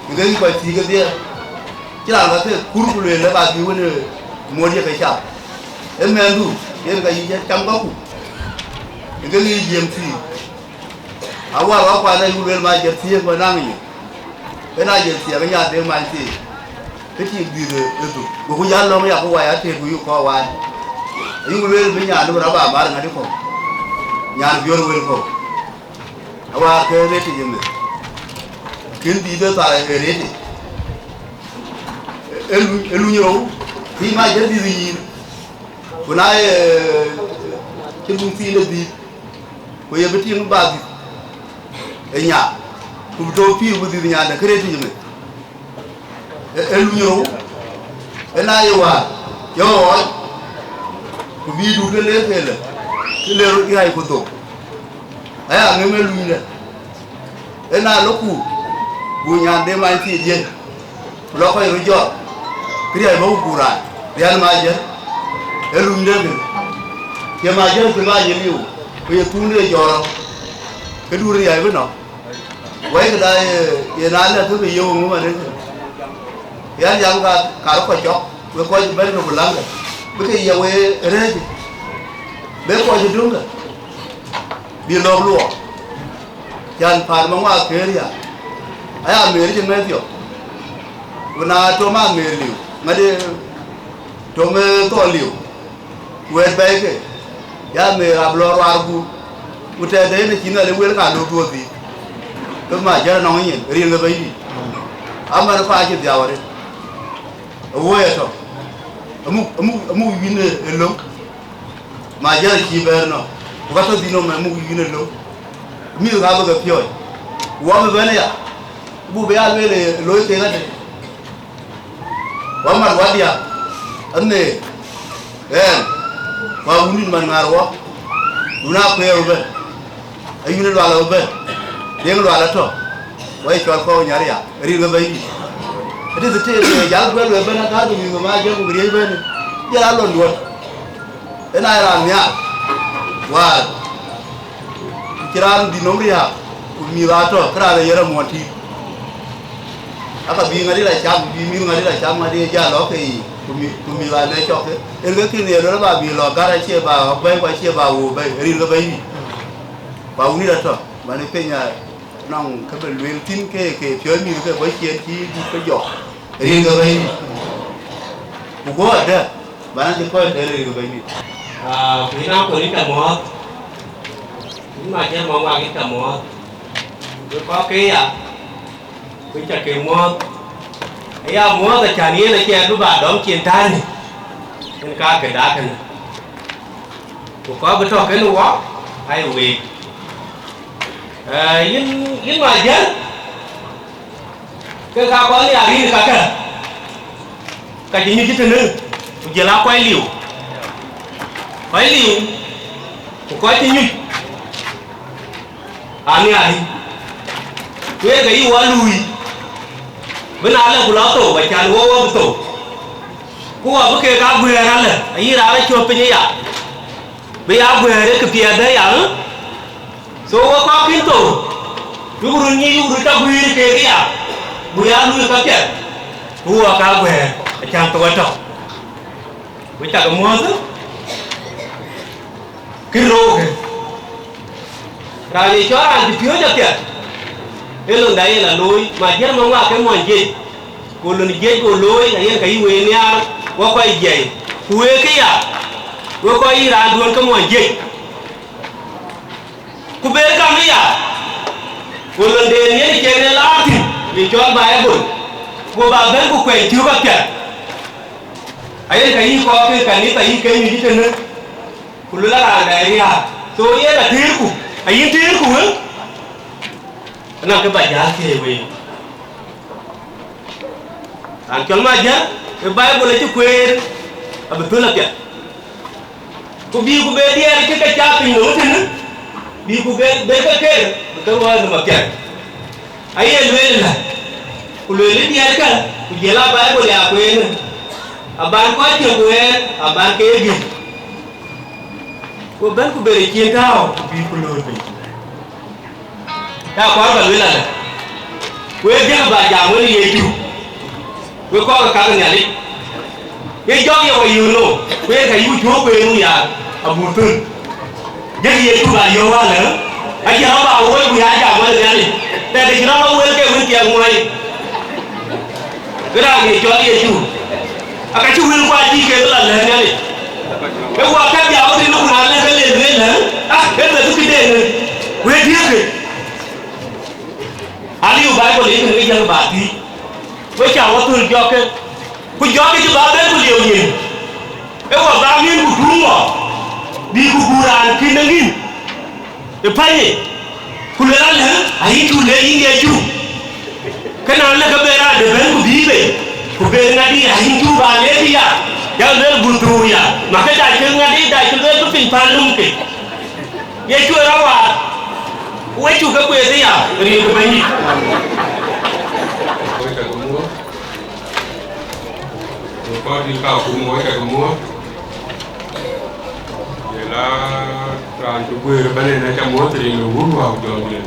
ngi ko ti ke dia kira ga ke kurku le la ba bi woni modi ka sha e mendu yen ga yije kam ga ku ga ni jem fi awa wa kwa na yul ma je fi ko na ngi e na je fi ga nya de ma ti ke ti bi de du ko ya lo ya ko wa ya te ku yu ko wa yul bi nya do ra ba ba ngadi ko nya bi yor wel ko awa ke re ti jeme kin di de ta re ti elu ñëw fii maa jël di yiir bu naay ci bu fii la bi ko yebati mu baagi e ñaa ku do fii bu di ñaa da créé ñu elu ñëw e na yi wa yo ku bi du de le fele ci leeru di ay ko do aya ngam elu ñu e na lo ku bu ñaan de ma ci je lo koy ru jor kriya mau kurang, rian Majier, elum deh, ya Majier tu Majier liu, kaya tunda jorong, kedua riai benar, wai kedai ya nala tu kaya yang mana ni, ya yang kalau kocok, kau kau jadi nak pulang ke, betul ya wai rejim, betul kau jadi dong ke, bilang luar, jangan parmang kerja, ayah meri jangan tiap, guna tu mah meri liu. Ngade to me to liu wet baike ya me ablor wargu uta de ne kina le wel ka do to bi to ma jara no yin ri nga bayi amana fa ji diaware wo ya to amu wine elo ma jara ki berno ko to dino ma mu wine lo mi ga ba ga pio wo me bene ya bu be ya le lo te ga de Wamar wadia, ane, wah unin man ngarwa, una kaya uben, ayunin wala uben, dia wala to, wah ikal kau nyari ya, eri ngabai, ada setiap jalan gua uben ada tu minggu macam gua beri uben, dia lalu dua, enak ramnya, wah, kiran di nomor ya, mirato, kerana dia ramati. Apa bingung ada cam, bingung ada cam ada jalan ke, kumi ada cok. Elok kini ada apa bilang gara siapa, bayi bayi siapa, bayi real bayi. Bau ni dah tu, mana punya nang kebeluan tin ke pion ni ke bayi kian ki di pejok, real bayi. Buku ada, mana cepat ada real bayi. Kita nak ni kamu, ini macam mau lagi kamu, berapa kaya? Bây giờ kêu mua, ai mua thì chả nghĩa là kia lúc bà đón chiến tan, nên cá cái đá cái này, có bữa trò cái lúa, hay vì, nhưng mà dân, cái cá có nhà đi cả chỉ như thế này, giờ là quay liều, có cái như, anh này, cái cái quả lùi. Benar lah pulau tu, baca luar betul. Gua pakai kabu yang ada, ini rasa cuma penyia. Biar gue ada kepiada yang, so gua pintu. Juru ni juru tak gue ke dia, biar lu kerja. Gua kabu, macam tu ada. Baca semua tu, kiro. Rali orang di pion je. Elok dah ialah loi, Majier Manguak ke monjit, kalau ni jit kalau loi, ayah kayu weniar, wakau ijai, kue kaya, wakau iran duan ke monjit, kube kami ya, kalau dia ni kena latih, dijual Bible, kau bagian kau kue juga kan, ayah kayu kau ke kani kayu kayu ni kena, kalau lah ada dia, so ia dah tirku, ayah tirku, Nak kebaca kewe. Angkel Majier, kebaca boleh cukup. Betul lah ya. Kubi dia ni kita caping loh sini. Bi beka ker, betul wah nama ker. Ayah luel lah. Luel dia kan, kujela baca boleh aku ini. Abang kau aja gue, abang kegi. Kuban kuberi cinta, kubi kulur ni. Ya kau apa luel lah. Gue dia baca boleh itu. we ko ka ka nyali ye jog ye wa yuno we ka yu jo we nu ya abutun je ye tu ga yo wa le a ji ha ba we bu ya ja ma nyali te de jira we ke we ti ngoi gra ye jo ye tu aka chu wil kwa ji ke la le nyali e wa ka ya o ti nu na le ke le le ah e te tu ki de we di ke ali u bai ko le ni ke ba ti we chào có từ cho cái chứ ba bên của liều nhìn em có ba miếng của đúng mà đi của buran khi nó nghìn để phải nhỉ của lẽ là ấy chú lẽ ý nghĩa chú cái nào là cái bên ra để bên của bí về của bên ra đi ấy chú bà lẽ đi à cái lẽ buồn tù à mà cái đại chương ra đi đại chương lên có tình phan luôn kì vậy chú đâu à quay chú cái quê gì à đi của bên gì có đi cao cũng mỗi cái múa vậy là đoàn chủ quê bên này nó trong múa thì nó hút vào cho liền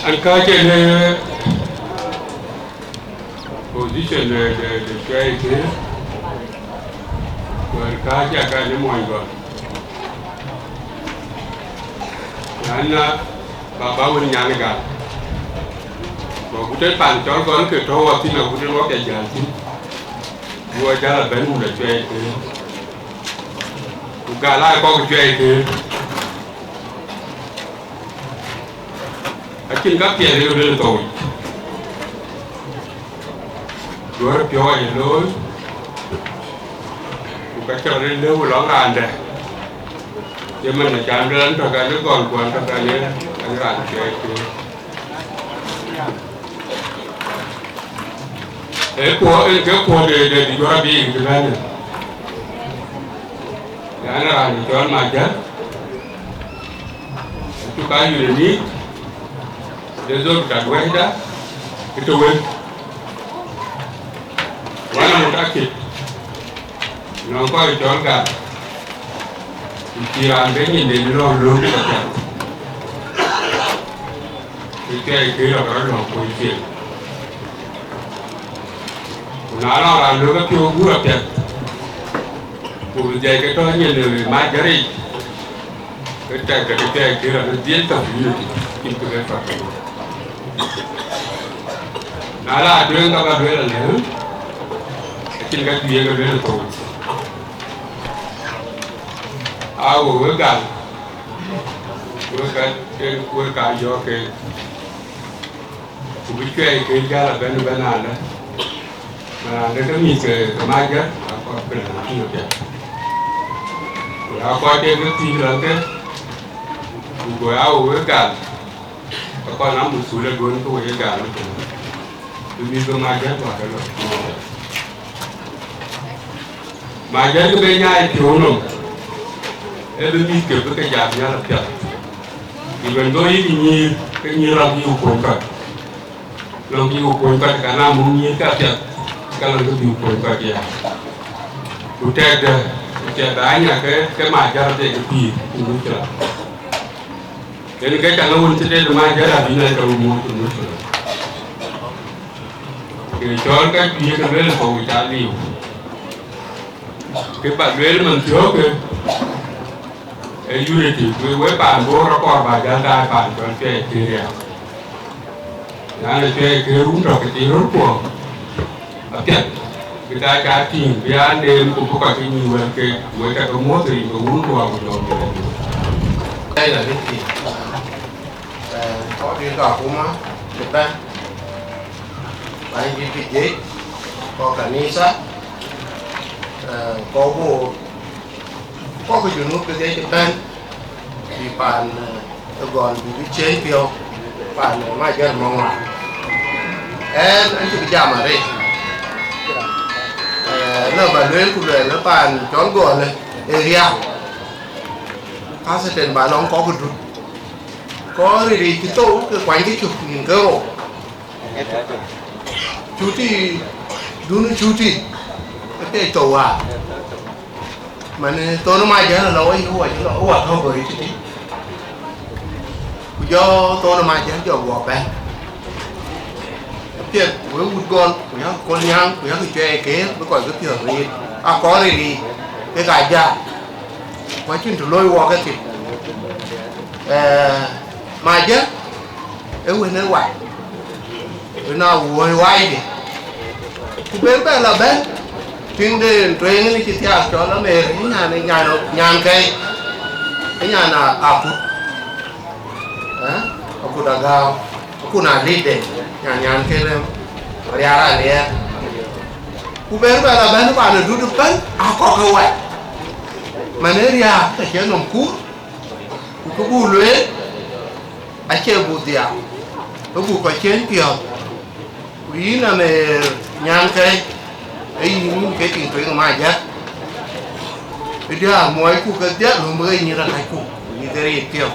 anh coi trên position để chơi thế rồi cá chả cái nó mồi vào anh bà bên nhà này cả Bukan pan, kalau kau ke tahu waktu nak bukan waktu jalan tu, gua jalan baru dah cuci tu, bukan lah kau cuci tu, akin kau tiada dia tahu, dua piawai elok, bukan cara dia ulang anda, dia mana jalan jalan tak ada kawan tak ada ada cuci tu. Cái cua để đi qua biển thì là này, cái là đi cho mà chết, chúng taอยู่ในนี้เดี๋ยวจะจัดไว้ได้ที่ตัวเองวันนั้นเราคิดน้องก็จอดกันที่ร้านเป็นยินดีเราลุ้นกันที่แกคือเราก็ลองคุยกัน nó là nước cái phiêu bút đẹp đẹp của dây cái đó như là Majier cái trái kia là nó diễn tập như kim tự cái Phật nó là đương các bạn là lớn trên cái kia cái đấy là tổ áo với cả do cái của cái ra là bên nào đấy mà nó có nhiều cái Majier có cái là nhiều cái có cái gì là cái của áo với cả có nắm một số là cuốn của cái cả nó cũng đi cái Majier vào cái đó Majier cái bên nhai thiếu nó em đi kiểu cái giảm giá là chặt thì gần đôi thì cái như làm nhiều cuốn cả làm nhiều cuốn cả cả năm muốn nhiều cả chặt kalau itu diukur dia, udah banyak ke Majier dia kepi, itu jelas. Jadi kalau untuk dia Majier ada bina kalau mau itu jelas. Kalau kan dia kan bela kau cari, kepak bela menjauh ke, unity, we pan bor kor bagian dah pan kan ke dia. Nanti ke rumah kecil rumah. Kita cari biar dia buka ini mereka semua sering beruntung aku đây là cái gì có điện thoại của má Việt Nam bạn đi giấy có cả nisa có bộ có cái dụng cái giấy Việt Nam thì bạn còn bị chế phiêu bạn Majier Manguak anh chỉ bây giờ mà đây nó bà luyện của luyện nó bàn chón gọn này area khá sẽ trên bà nó không có một rụt có gì cái tổ cái quanh cái chụp nhìn cơ hộ chú thì đúng chú thì cái tổ à mà tôi nó Majier là nói không bởi chứ tí do tôi nó Majier cho bỏ bé tiệt với một con nhang với cái chơi kế với còn cái kiểu gì có đây đi cái gài già quá chuyện lôi qua cái thịt mà chứ ấy quên nó quậy nó quay quay đi cũng bên bên là bên chuyên đi truyền cái chi tiết cho nó mề cái nhà này nhà nó nhàn cây cái nhà là phút phút là gạo phút là lít để nhà nhàn cây lên rồi ra là nè cũng bên bên là bên nó bảo là đu được bên có cái quậy mà nếu ra thì chơi nòng cút cũng bù lưới anh chơi bù tiệt nó bù phải chén kiểu quý là mề nhàn cây ấy những cái tình tuyến của mai chứ bây giờ mỗi cụ cái tiết luôn mới như là hai cụ như thế này tiêu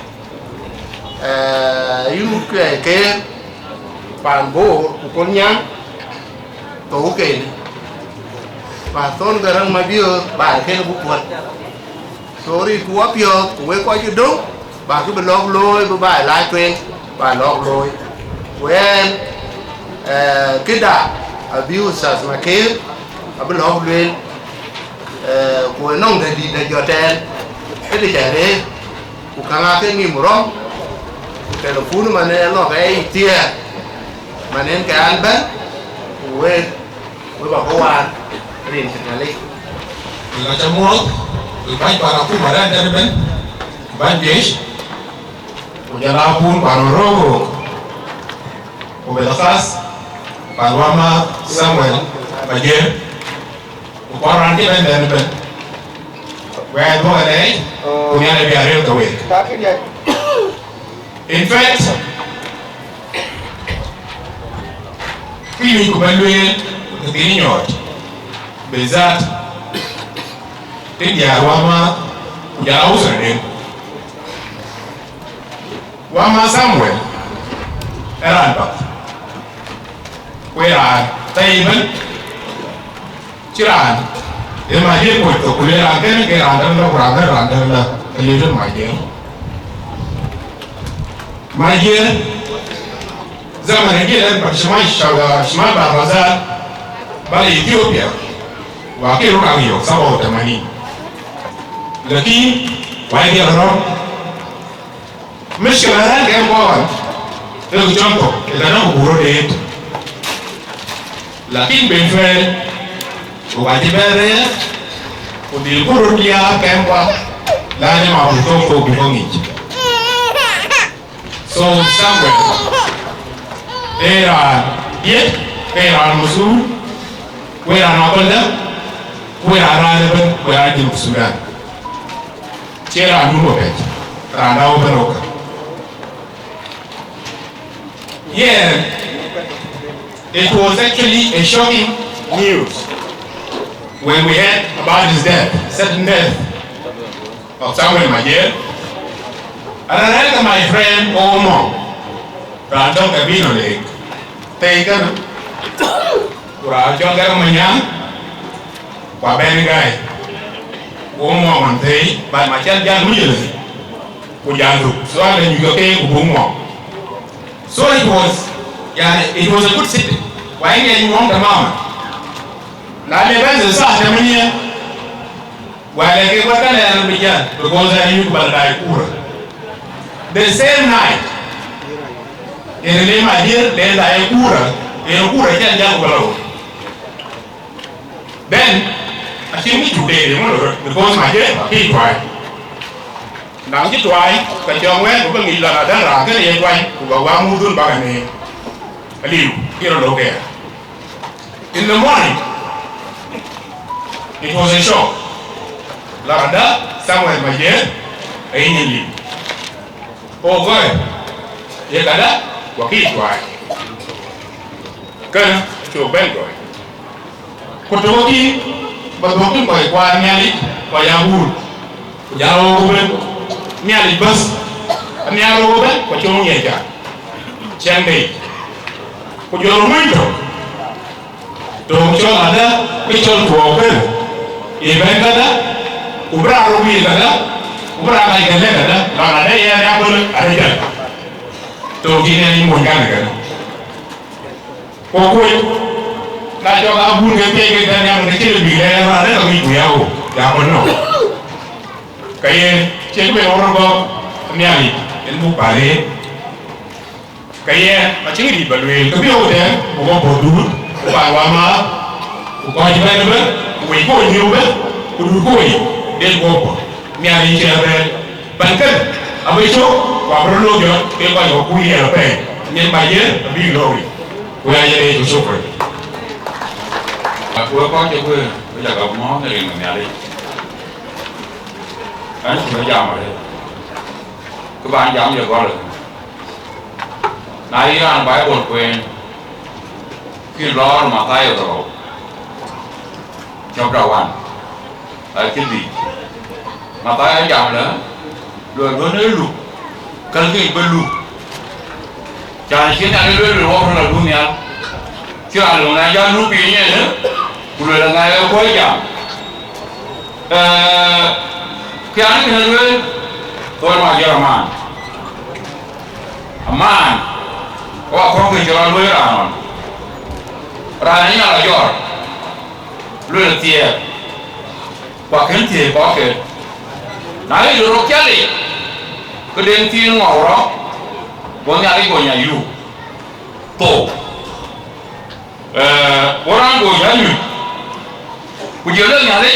những cái bản bố của con nhang tổ kể và tôn cái răng mà bây giờ bài cái nó bút vật số đi quá bây giờ cũng ấy quá chứ đúng và cứ bị lọc lôi với bài live truyền bài lọc lôi quen cái đã abuse mà kia bên lọc lên của nông để đi để cho trên cái đi chạy đi của càng cái nghề một rong cái đồng phú mà nên nó cái tia mà nên cái ăn bén với bảo cô ăn liền thành là đi là cho mua từ bánh bà nào cũng mà ra đây bên bánh gì của nhà nào pun bà nó rô của bên class bà Wama Samuel Majier của quan ran cái bên đây bên where do I lay của nhà này bị ariel cái way in fact khi mình của bên luyện cái tiếng nhọt bây giờ cái nhà Wama nhà áo sợi đen Wama Samuel eran bạc quê ra tây bên chỉ là để mà giết một tổ quê ra cái ra đó là cái lý rất mà giết zaman ini dan semua bahasa Bali Ethiopia wakil orang yo sama temani lagi wajib orang meskipun kan kawan itu contoh kita nak buru deh lagi benfer wajib beraya untuk buru dia kawan lain mau betul bukannya so somewhere era yet era musul wera nabalda wera ranaban wera jin Sudan cera nuno pet rana obanoka yeah it was actually a shocking news when we heard about his death, sudden death of Samuel Majier. And I heard my friend Omo Rantong Kabino Lake taken Rajong Garamanyang Wabengai Omo Mante, but my child Jan Mil Ujandu, so I then you okay Ubumo. So it was a good city. Why you want the mama? Now the best is such a million. While I get what I began because I knew about that. The same night, in the name of here, then I can't jump below. Then, I think today, because my head, he tried. Now, you try, but young man, who can be like that, I can't try to go one moon by me. I live here, look here. In the morning, it was a shock. Lavanda, somewhere in my ear, I didn't leave. Oh, good. You got that? What he's right. Good. To Ben Goy. Put the walkie, but walking by one nearly by a wood. Yellow woman, nearly bus, a narrow woman, but you're only a jack. Champagne. Put your window. Don't show other, which on to open. Even better, Ubra Ruby Gada. Berapa ikan ada? Kalau ada ya ada pun ada. Tuh gini ni mungkin kan. Okoi na cho ka bun ke dan yang ne chile bi le ma ne ka mi bu ya o ya ko no kaye che be oro go mi ali en bu pare kaye ma chingi di balwe ka bi o de bu go bodu ba wa ma ko ji ba ne ba ko ko ni o ba ko du ko yi del go ko mi ali che be bankan abai cho wa bro lo yo ke ba yo ku ye pe nyen ba ye bi lo ri ko ya ye to so ko aku có cho quê bây giờ gặp món cái mình nhà đi anh chỉ phải giảm rồi các bạn giảm giờ qua được nãy anh bãi buồn quên khi lo mà tay ở đầu trong đầu anh ở cái gì mà tay anh giảm nữa rồi nó lụt cần cái bên lụt chả khiến anh lụt rồi không là luôn nha chứ anh lúc này ra nút bị như nữa rồi là ngày quay giảm cái anh cái này tôi mà giờ man có không cái cho nuôi ra này là giỏi nuôi là tiền và kiếm tiền có cái nãy giờ nó chết đi cái đêm tiền ngầu đó có nhà đi của nhà yêu tổ orang go janyu kujelo nyale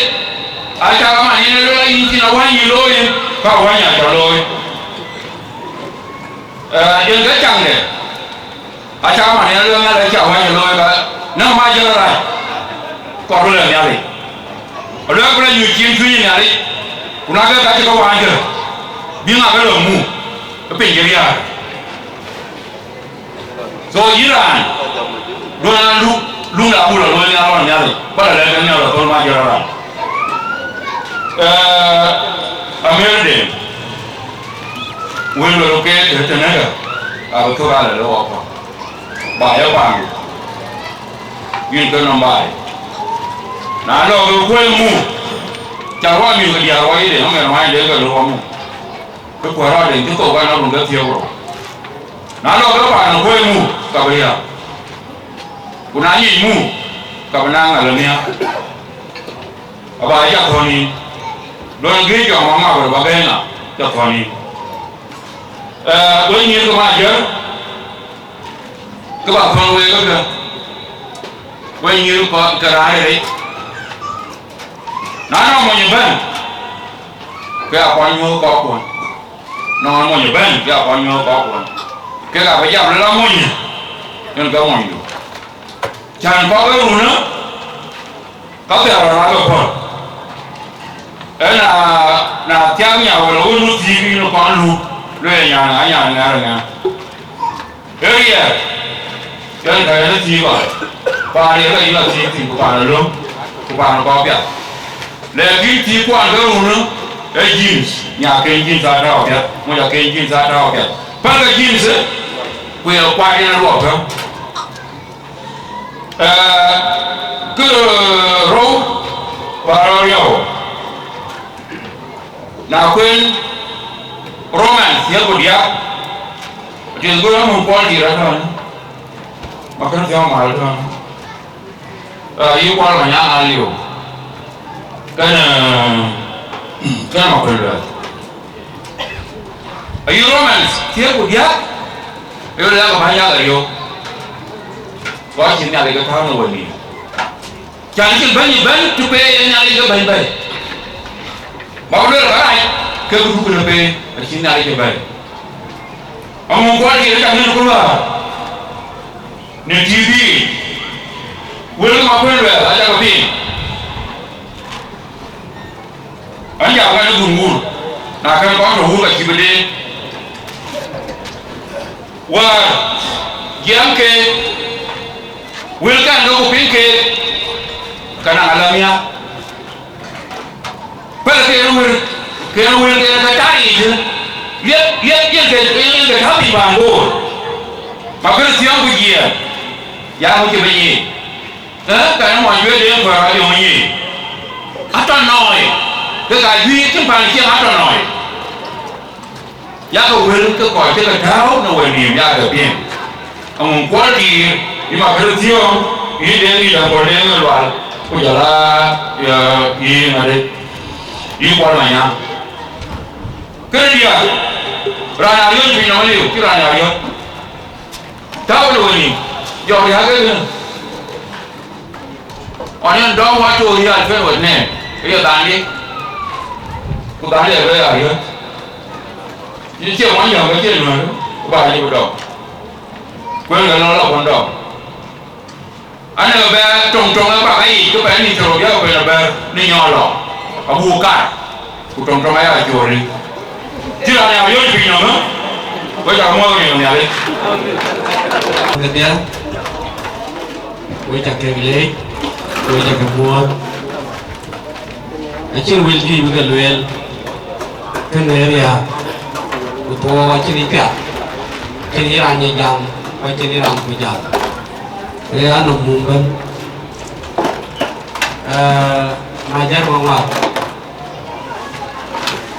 acha kama ni lo inchi na wanyi loye ka wanya cha loye yen ga chang de acha kama ni lo nyale cha wanyi loye ka na ma jero ra ko lo nyale lo ko la yu chin chu nyale kuna ga ka ko wanya bi ma ga lo mu pe ngeria so Iran dona lu la bula lo nya ron nya ba la ga nya ro to ma jara ra amerde we lo ke te na ga a ko ga la lo ko ba ya ba yin ko no ba na lo ko mu cha ro mi ko dia ro yi de no me no ai de ga lo mu ko ko ra de ko ga na lu ga tie ro na lo ko ba no ko mu ka ba ya kuna yi mu kabana ngalamia aba ya thoni don ge jo mama ba bena ya thoni don yi ko ma je ko ba thon we ko da wen yi ko karai re na no mo ni ben ke a kwa nyu ko ko no mo ni ben ke a kwa nyu ko ko ke ga ba ya la mo ni en ga mo ni chẳng có cái luôn nữa có thể là nói được rồi đấy là theo nhà của lối nút gì khi nó có lụt đây nhà rồi nha đấy kìa cái này nó gì vậy và đây cái là gì thì của bạn là luôn của bạn nó có việc để cái gì quan cái luôn nữa cái jeans nhà cái jeans ra đâu kìa mua nhà cái jeans ra đâu kìa bắt cái jeans ấy quay quay nó luộc không cứ râu và rau dầu nào quên romance ya của dia thì gue mau quay gì đó thôi mà cái theo mà thôi yêu quan là nhá alio cái mà quên rồi yêu romance ya của dia yêu là cái gì vậy yêu có chuyện nhà cái thao nó quên đi chẳng chừng bánh chụp bê nhà cái bánh bánh bảo đưa là cái này cái chụp bê bê chuyện nhà cái bánh ông muốn quay gì nó chẳng nên cũng là nên TV quên mà quên rồi anh ra cái gì anh giàu cái nó buồn buồn là cái có đồ hút là chỉ bên đi và giáng kê wilkan no pinke kana alamia pala ke wil ke ka tai ye ke happy bango ma ko siang ku ye ya ho ke be ka no wa ye de fa yo ye ata noi ke ka yi tin pan ke ata noi ya ko wil ke ko ke ka thao no we ni ya ke bien ông quality ima kare tiyo i dengi da ko dengi lwal ko jala ya i ngade i ko manya kare dia rana yo bi no le ki rana yo tawlo ni yo ya ga onen do wa to ya fe wo ne yo dani ku dani ya yo ni che wa yo ga che no ku ba ni ku do quên là nó là con đỏ anh là bé trồng cái bạc ấy cái bé đi trồng cái về là bé đi nhỏ lọ ở bùa cát của trồng ấy là chùa đi chứ là nào vô chuyện nào nữa bây giờ mua cái nhà đi cái bé bây giờ cái lấy bây giờ cái mua ở trên will gì bây giờ luyện cái này là của tôi trên đi cả trên đi làm nhiều dòng quay trên đi làm bây giờ để ăn nồng mùng bên Majier Manguak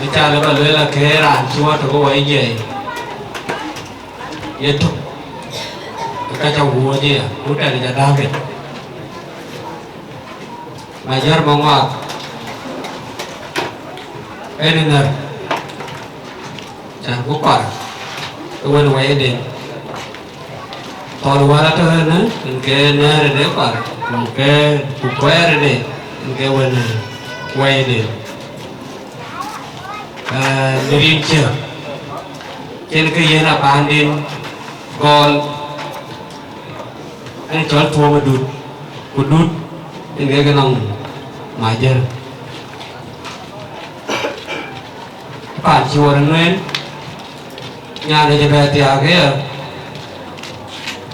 để cha lấy vào lưới là cái rạn xua thì có ấy gì vậy thôi cái cháu vua gì à vua này là đa biệt Majier Manguak em nên chẳng có quả tôi quên quay đến tol wala to na ke nare de par ke kukwere de ke wen way de nirin che ken ke yena pandin gol anh chol thua mà đút cái nòng Majier pan chùa nên nhà nàyจะไปtiag cái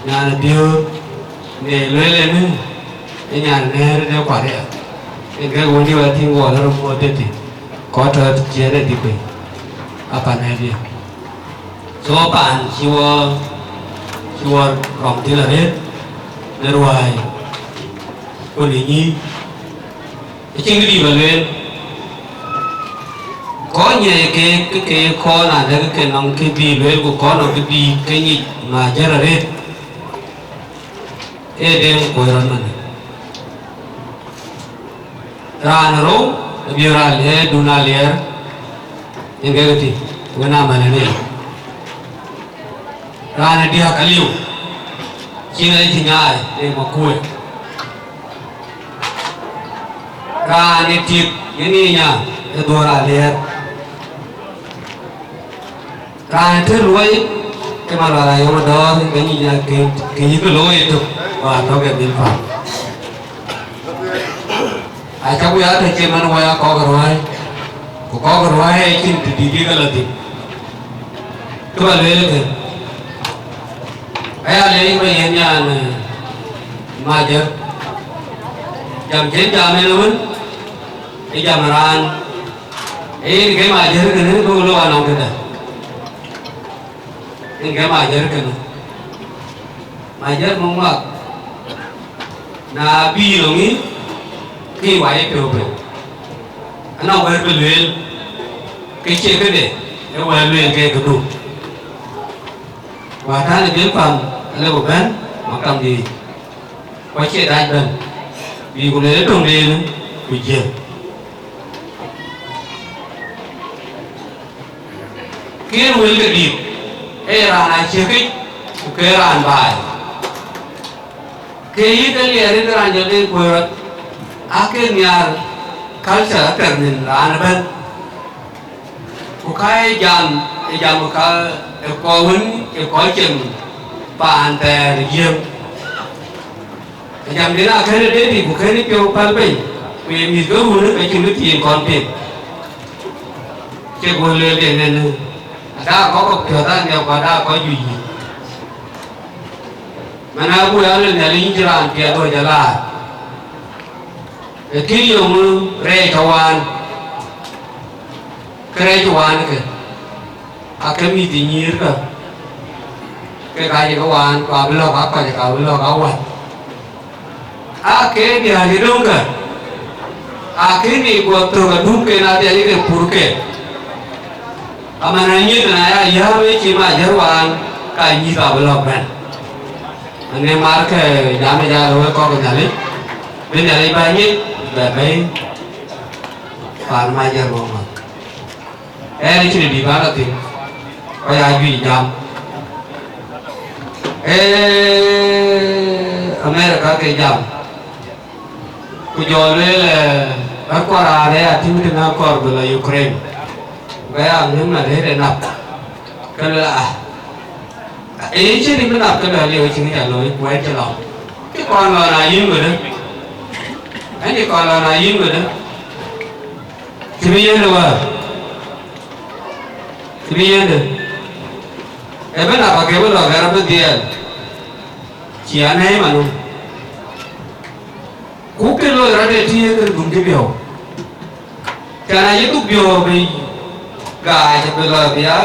nhà điều để lấy lên nữa cái nhà này nó quả đấy cái vấn đề là thiên gọi nó mua thế thì có thật chế đấy thì quên apa này đi số bạn chùa rộng thế là hết để rồi còn ý nhi cái chuyện cái gì mà lên có nhiều cái kho là cái nòng cái gì lên của có nó cái gì cái gì mà rất là hết đêm cuối rồi này ra nó bây giờ là đuna lier những cái gì cái nào mà này ra nó đi học cái liu chỉ là chỉ nhai để mà cuối ra nó chip cái này nha cái đồ ra lier ra nó thứ lối cái mà là cái mà đó cái gì là cái cái lối itu và tao cái biên pháp ai cháu bây giờ thì chỉ mình quay có cái rồi hay chỉ đi cái là gì các bạn lấy được ai lấy cái hiện nhà này Majier jam chiến jam này luôn cái jam ran cái Majier cái này tôi lo anh ông cái Majier cái này Majier Manguak na bi lo ni ki wa ye pyo pyo ana wa pe luen cái che cái de e wa luen cái du và ta là biến phẩm là một bên mà cầm gì quay che đại bên vì cũng lấy trồng đi nữa bị nhiều kia nguyên cái gì e ra này che cái ra bài cái cái liền cái ra cho nên quên cái nhà culture trở nên là bên cái jam một cái có vấn có chừng bàn tè riêng jam đến là cái đấy thì một cái đấy kêu pan bình vì mình cứ muốn cái chừng nước tiền còn tiền chứ còn lên tiền nên đã có một kiểu ta nhiều và đã có gì mà na bu ya lên nhà lính jiran kia thôi jala cái yung re kawan cái mi thì nhiều cơ cái kawan qua bên lo cái bên lo kawan cái dia di dong ke cái ni gua tu ke dum ke na dia ke pur ke amananya na ya we chi Majier wan kai ni ka bên lo ban anh em mà cái nhà này ra rồi con nhà lấy bên nhà này bao nhiêu về mấy phản Majier mà đi chơi đi bán là tiền có ai duy nhầm America cái nhầm cứ cho nên là các quan à đấy à thiếu tiền nào còn là Ukraine cái anh những là thế để nạp cái là ấy chứ đi mới nạp cái là liệu chính là lối quay cho lòng cái con là yên người đó anh thì còn là yên người đó thì bây giờ được à thì bây giờ được em biết là cái bây giờ cái làm tiền chỉ anh ấy mà luôn cú cái lối ra để chia cái vùng cái biểu cái này giúp biểu vì gài cho bây giờ thì á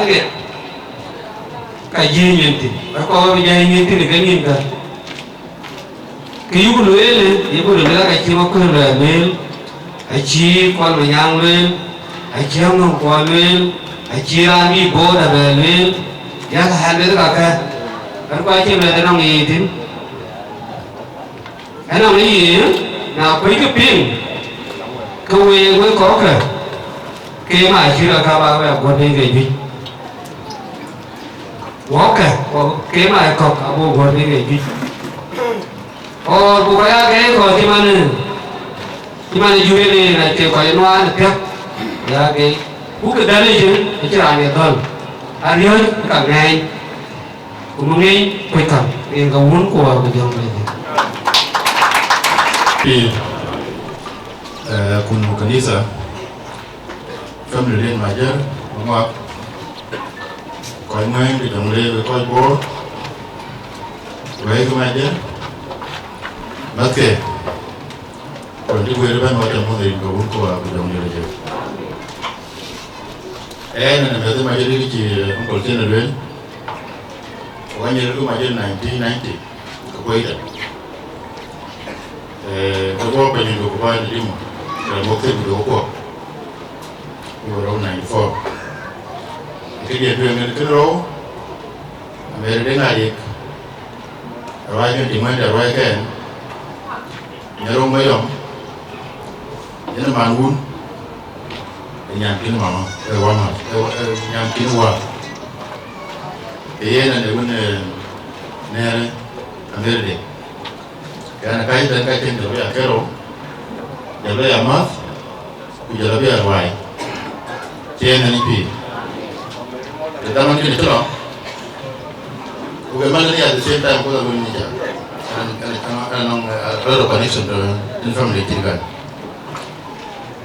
cái gì nhìn thì có bây giờ nhìn thì cái nhìn cả cái yêu lưới lên yêu lưới là cái chi mà cứ là lên cái chi quan là nhang lên cái chi không quan lên cái chi ăn đi bố là về lên giá là hai đứa cả cái quay chim là cái nào gì thế cái nào cái gì nào quý cái pin câu ấy mới có cái mà chỉ là các bạn bè quan hệ cái gì quá cái mà có cả bộ quan hệ cái gì bukannya kayak kok gimana juga nih nanti kayak nuan tiap ya kayak bukan dari je bicara ni tuan hari ini kat ngay kemudian kita yang kawan kuah berjam lagi Pi kun kanisa family len Majier Manguak koi ngay di trong lê với koi bố với cái Majier Oke, kalau di gue depan macam mana ini kau buku apa jauh ni aja. Nanti macam Majier ini cie, kalau cina dulu, orang ni dulu Majier 1990, kau itu. Kau apa ni kau buat di mana? Kalau bukti dulu kau, around 94. Jadi dia dua ni kerja, Amerika ngaji, orang yang di mana orang kan. Nhớ mấy ông nhớ nó mang uống nhà kính mà qua mà nhà kính qua thì là để bên nè anh đây đi cái này cái trên được bây giờ cái rồi giờ bây giờ mất bây giờ bây giờ hoài trên này đi để ta nói chuyện được không? Cái mà này là trên tay của ta luôn như vậy anong other connection in family tinggal.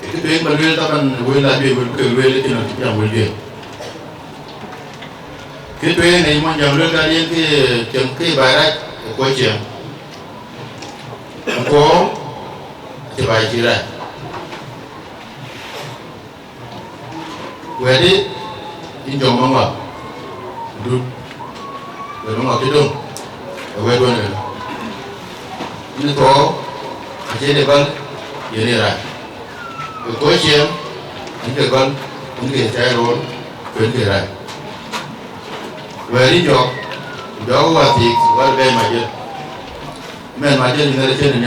Itu yang berbeza kan, wala dia berbeza itu nanti yang berbeza. Kita yang iman yang berbeza dia ke jengke barat kuacian. Engkau coba jiran. Jadi injong Manguak, duduk, Manguak hidung, dua ni. Ini kau aje depan ini rai. Kau siam ini depan ini saya ron ini rai. Wali jok wati wal bay Majier. Men Majier ini ada cina ni.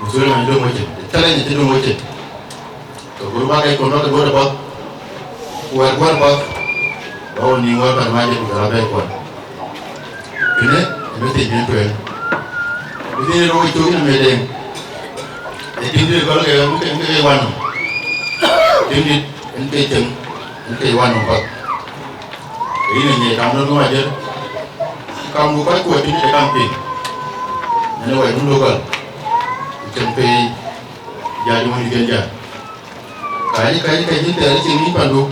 Musuh yang hidup macam, cara ni hidup macam. Kau berubah kau nak buat apa? Buat apa? Kau ni buat apa Majier bukan apa kau. Ini mesti jadi ini roh itu ni medeng. Jadi dia kalau dia mungkin wan. Jadi ente jeng, ente wan empat. Ini ni kamu tu Majier. Kamu bukan kuat ini kamping. Ini wajib dulu kan. Sampai jadi mana kerja. Kali ni dari sini pandu.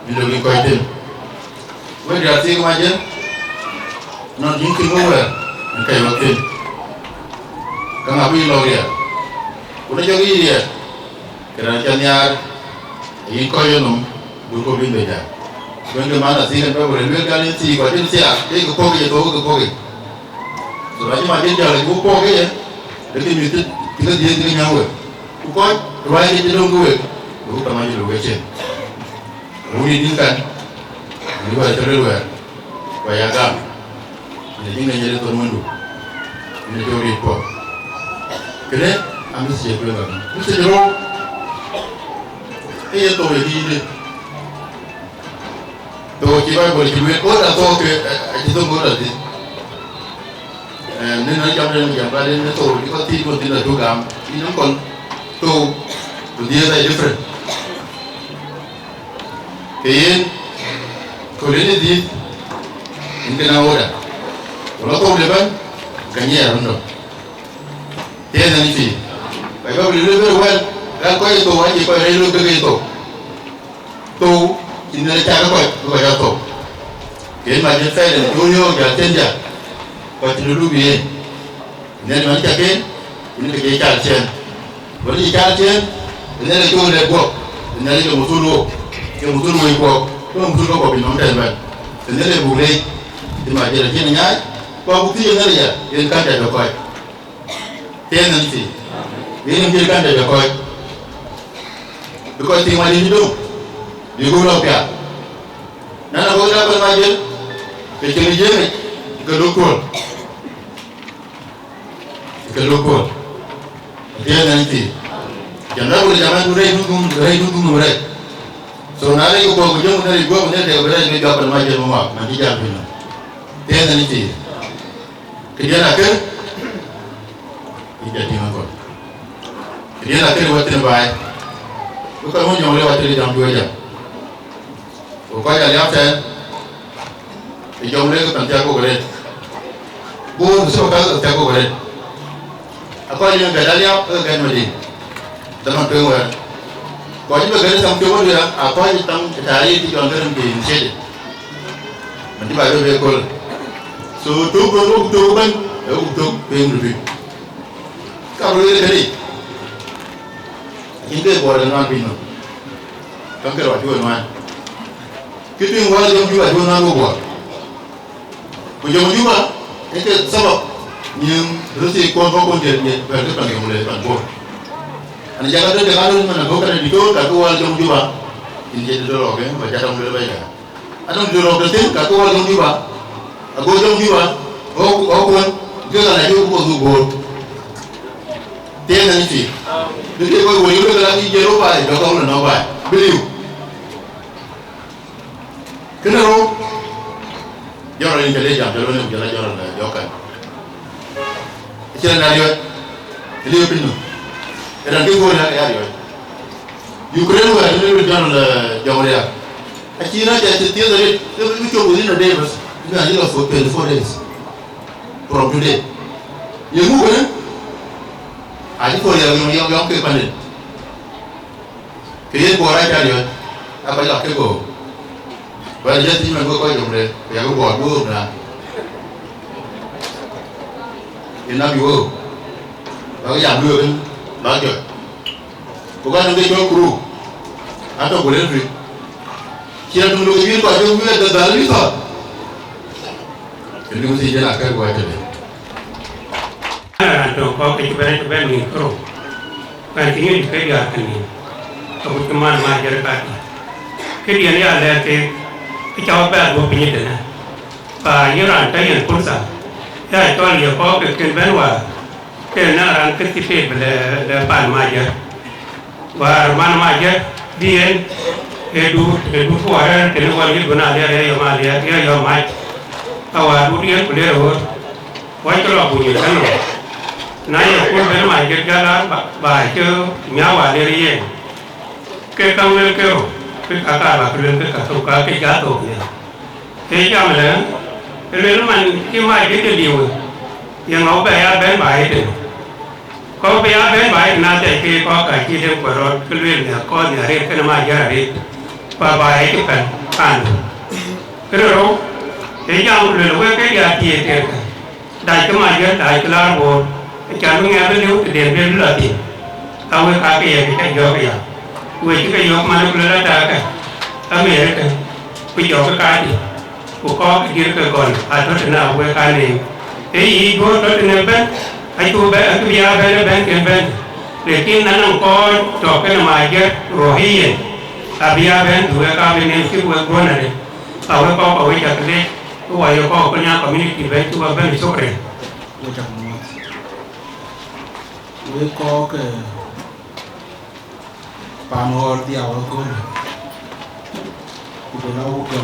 Bila kita kau itu. Wajib hati Majier. Non jingkir kau kai waktu kang abi lo dia udah jogi dia kerana nyar ini kau yang nom buku bin beja bukan mana sih kan baru lebih kali sih kau jadi siap jadi kau pergi soalnya Majier jalan kau pergi ya jadi mesti kita dia nyawa kau ruai dia dong kau lu tamanya lu kecil lu ini kan ini baca dulu ya bayangkan Ini jinga nyere to mundu. Ini to report. Kede am si je ko ngam. Ni se ro. E to ye di. To ki ba bo ki we ko da to ke a ti to go da di. Nên nói trong đây là ba đến tổ thì có tin một tin là tôi cảm thì nó còn tổ dia là different thì có đến gì những cái nào đó nó tổ được không cái gì là nó thế là như gì phải có lý do very well đang có tổ anh chỉ có lý do cái tổ chỉ là cha nó gọi là tổ cái mà những cái là tôi nhớ cả trên giờ có chuyện lưu ý nên mà chắc cái cái trả tiền vẫn đi trả tiền nên là tôi để buộc nên là một số cái một số người buộc có một số có bị nóng tiền vậy nên là buộc đi thì mà chỉ là chuyện nhái có một cái gì nữa là can để được coi tiền là gì nên là can để được coi được coi tiền mà đi đâu đi đâu đâu cả nên là có ra bên ngoài chứ cái chuyện gì này cái đồ cuốn kelokon dia nanti jangan boleh jangan durai dukung mereka so nari ko ko jom dari gua benar dia benar ni dapat Majier Manguak nanti jangan pina dia nanti kerja nak tidak tinggal kerja nak buat terbaik bukan mau jom lewat di dalam 2 jam bukan jadi apa jom lewat nanti aku boleh bu semua kalau aku boleh apa yang gadalnya kan mesti teman pengen kau juga gadal sama cuma dia apa yang tang cari di jangan di sini nanti baru bekol so tu kan tu pengen lebih kalau dia tadi ini boleh nak pino kan kerja juga nak kita yang boleh juga nak buat ujung itu sebab nhưng rất là con tiền về cái bằng cái này bằng bộ anh chắc là được ăn mà có cái này đi cả cô trong chú bà thì chỉ được rồi cái mà cha trong đây bây giờ anh không được rồi cái cả cô trong chú bà cô trong chú bà có quân cái này chú có dùng bột tiền là gì được cái coi quỷ cái là đi chơi đâu bài đó không là nó bài biết điều cái nào do là những cái đấy giảm cho nó nên cho là do cái Kira nariyo, liyo pinu. Eran kiko na yariyo. Ukraine wa liyo jano la jamhuriya. China ja tiyo dare, we go within a day, but we are here for 24 days from today. You move in? Aji ko ya yung ke panin. Kaya ko ra yariyo. Apa la ke ko. Ba ja ti man ko jamhuriya. Ya ko bo na. Nó bị vô, nó giảm đưa lên, nói chuyện, có cái nó đi cho crew, anh tôi lên rồi, khi anh tôi nói chuyện qua cho người ta đỡ lý thôi, cái này thì là cái quan trọng đấy. Anh tôi có cái bên mình crew, cái tiếng cái gì cái này, tôi cũng mang Majier cái điều này là cái cháu bé của mình thế này, và như là cái hiện quân sựได้ตอนเดียวก็เกิดเป็นว่าเป็นน่ารังขึ้นที่เป็นเลยผ่านMajierว่ามันMajierดีเองดูผู้ว่าเป็นวันที่บุญอะไรอะไรมาเลยอะไรยอมไม่เอาว่าดูดีคนเดียวไว้ตลอดบุญอยู่ทั้งหมดนายคนเป็นMajierจะละบ่ายเจอเงาว่าเรื่องนี้เกี่ยวกับเรื่องเกี่ยวกับการแบบเรื่องกับสุขกับยาตัวเนี่ยที่จำเลยเรื่องมันที่ไม่คิดจะดีเลยยังเอาไปอาเป็นใบเดียวเขาไปอาเป็นใบน่าจะเกี่ยวกับการที่เรื่องปวดร้อนเรื่องเนี่ยก็เนี่ยเรื่องกันมาเยอะเลยป่าใบที่เป็นผ่านก็รู้ที่ยังเรื่องว่าแค่ยาที่เกี่ยวกันได้ก็มาเยอะได้ก็ลาโบจะรู้งานเรื่องเด่นเรื่องละทีเอาไว้ขายไปยังแค่เยอะไปยังเว้ยที่ก็ยกมาแล้วก็ละตากันอเมริกันไปยกก็ขายดิก็คิดกันก่อนอาจจะน่าเวกันเองแต่อีกคนตัวนึงเป็นไอ้ตัวแบบตัวยาเป็นเป็นแต่ที่นั่นก็จบกันMajierโรฮีอาบิยาเป็นตัวกันเป็นที่ว่าคนอะไรเอาไว้ก็เอาไว้จัดเลย ko wa yo ko nya community be tu ba ben sokre we chak mo we ko ke panor dia wa ko ku na u ko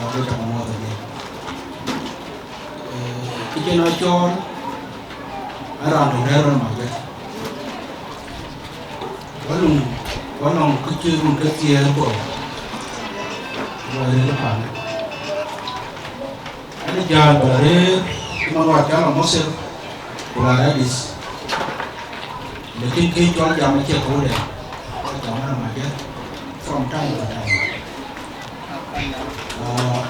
wa we chak mo de ke na chon ara do ne ro ma ge walong ku chi run ke tie ko wa le pa ini jalan barir mengeluarkan Mesir bulan habis lekin kecuali jam macam tu deh jangan macam from time to time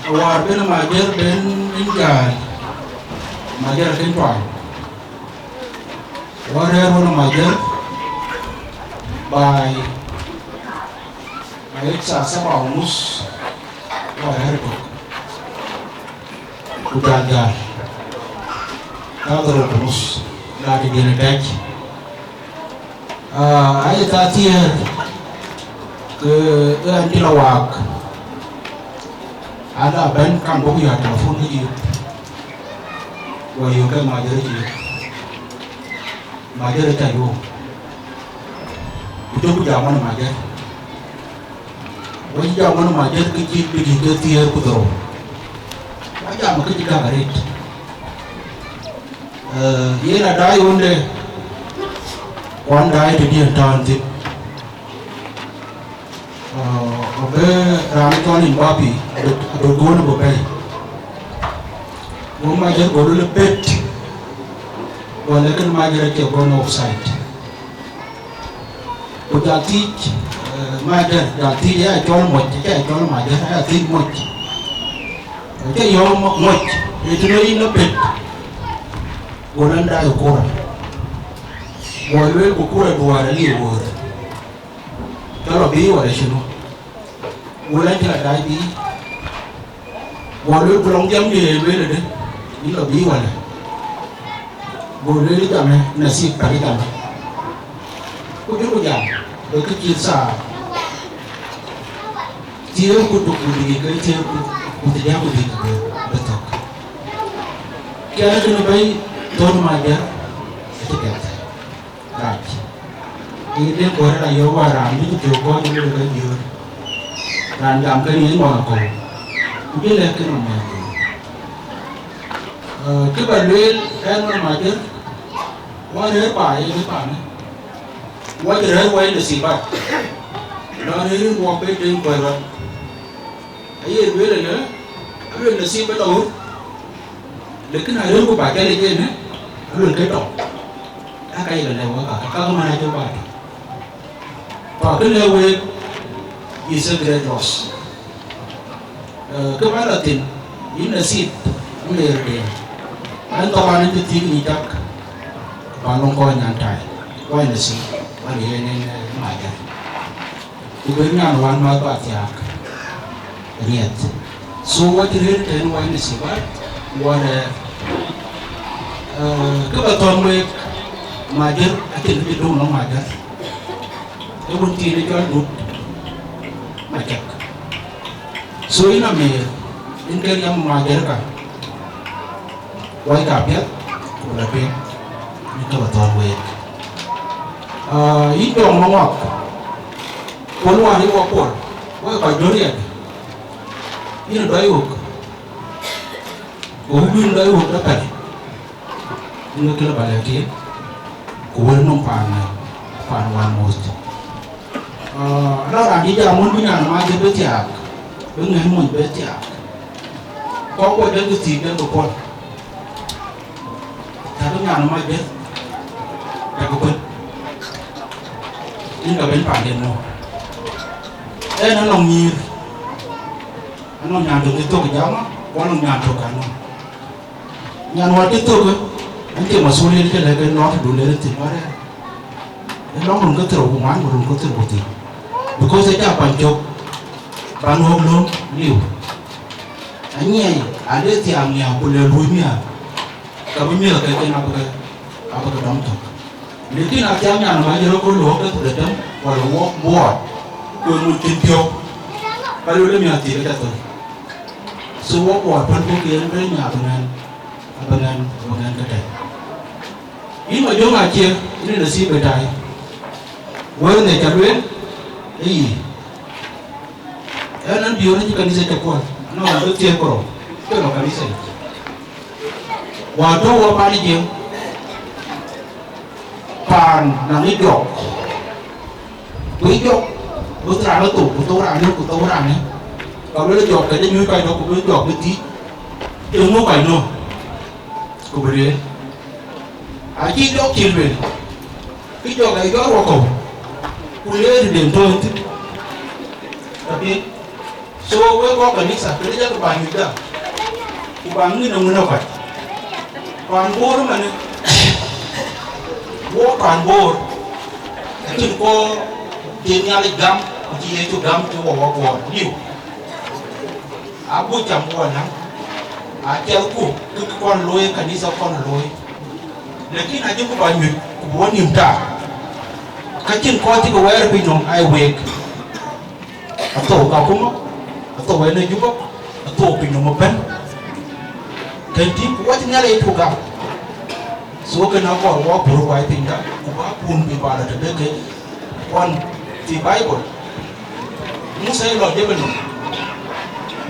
awal ben Majier ben injal Majier kecuali warer mana Majier by sa mus warer tu Udah kalau terus dari dia naik, ayat tadi ke anti lawak, ada band kan buku ya telepon lagi, wah yo kan Majier lagi, Majier caju, itu zaman Majier, wah zaman Majier kecil begitu tiar putro. Aja mungkin kita garit. Ia nak dai onde, one dai di dia tanti. Oke, ramai tuan ini babi, ada guna babai. Gua Majier gua lepet, walaupun Majier ke guna offside. Gua jati, Majier jati dia jual moj, dia jual Majier, dia jati moj. Cái yo moj itu ni lepet golan da ukura walwe ukura duara li wor kalau bi wala shinu golan tira dai bi walwe kulong jam ni le de ni lo bi wala golwe li jam nasib kali jam ku ju jam do ke kirsa tiyo ku tu ku di ke tiyo untuk dia aku betul. Kita kena bayi tuan Majier itu kata, right. Ini orang ayo orang itu jauh ni mereka jauh. Dan jam kini mana kau? Mungkin lelaki nama itu. Kebetulan kan Majier, wajah apa ini apa? Wajah wajah sifat. Dan ini buat penting berat. Ayah bela na, abang nasi betul. Lekin ada aku baca lagi na, abang ketok. Tak kaya lelaki wak, kalau mana coba. Pakai lelaki is a great loss. Kebalatin, ini nasi meleleh. Antara itu tinggi tak, balong kau nyantai, kau nasi, bagi ini Majier. Ibunya anuan mahu atiak. Riat. So what you then why the sibat what kebetulan we Majier akhir itu dong Majier. Ebun tiri jual dud macam. So ini namanya ini yang Majier kan. Why kapiat? Berapa? Ini kebetulan we. Ini dong Manguak. Poluan ini wapor. Why kau jurian? Ini dayuk, ubin dayuk dapat. Ini kita balik lagi, kuat nompan mus. Orang di jamun punya nama dia bertiak, dengan mun bertiak. Kau buat dia ketiga berpon. Tapi nama dia, dia berpon. Ini dah berpan dia no. Nanti ngir. Ano nyanto itu kejama, orang nyanto kanu. Nyanwa itu kan, nanti masukin dia lagi not dulu itu mana? Long belum keterukuman, belum keterukuti. Because saya pancok, panuh belum liu. Ani ada tiangnya boleh lumia. Kami mila kerja apa ke dalam tu. Lekin tiangnya nama je rokok luar ke datang, walau buat, kemudian tiok, kalau dia mati kerja tu. so wo ko pan ko ke be nya bangan ka dai in ma jonga che ni na si be dai wo ne ka luen nan biyo ni kanisa cha kwa no ndo tie ko no kanisa wa to wa pa ni je pan na ni dok bữa ra nó tụ của tôi ra này còn nó dọc cái như cái đó của nó dọc cái tí đừng có phải nó của mình đấy chỉ dọc chiều về cái dọc này đó vào cổ của lên điểm thôi chứ đặc biệt số với có cái nick sạch cái chắc bài người ta của bạn người nào phải toàn bộ đó mà này bộ toàn bộ chỉ có tiền nhà lịch gam chỉ cho gam cho vào nhiều abu chăm quan nắng treo cụ cái con lôi cái đi sau con lôi để khi nào chúng có bao nhiêu của niềm trả cái chuyện coi thì có vẻ là bình ai về tổ cao cũng tổ về nơi giúp tổ bình một bên cái gì của chúng nhà đây thuộc gặp số cái nào có quá buru vài tình đó quá buồn bị bà là được cái con thì Bible muốn xây lo cho mình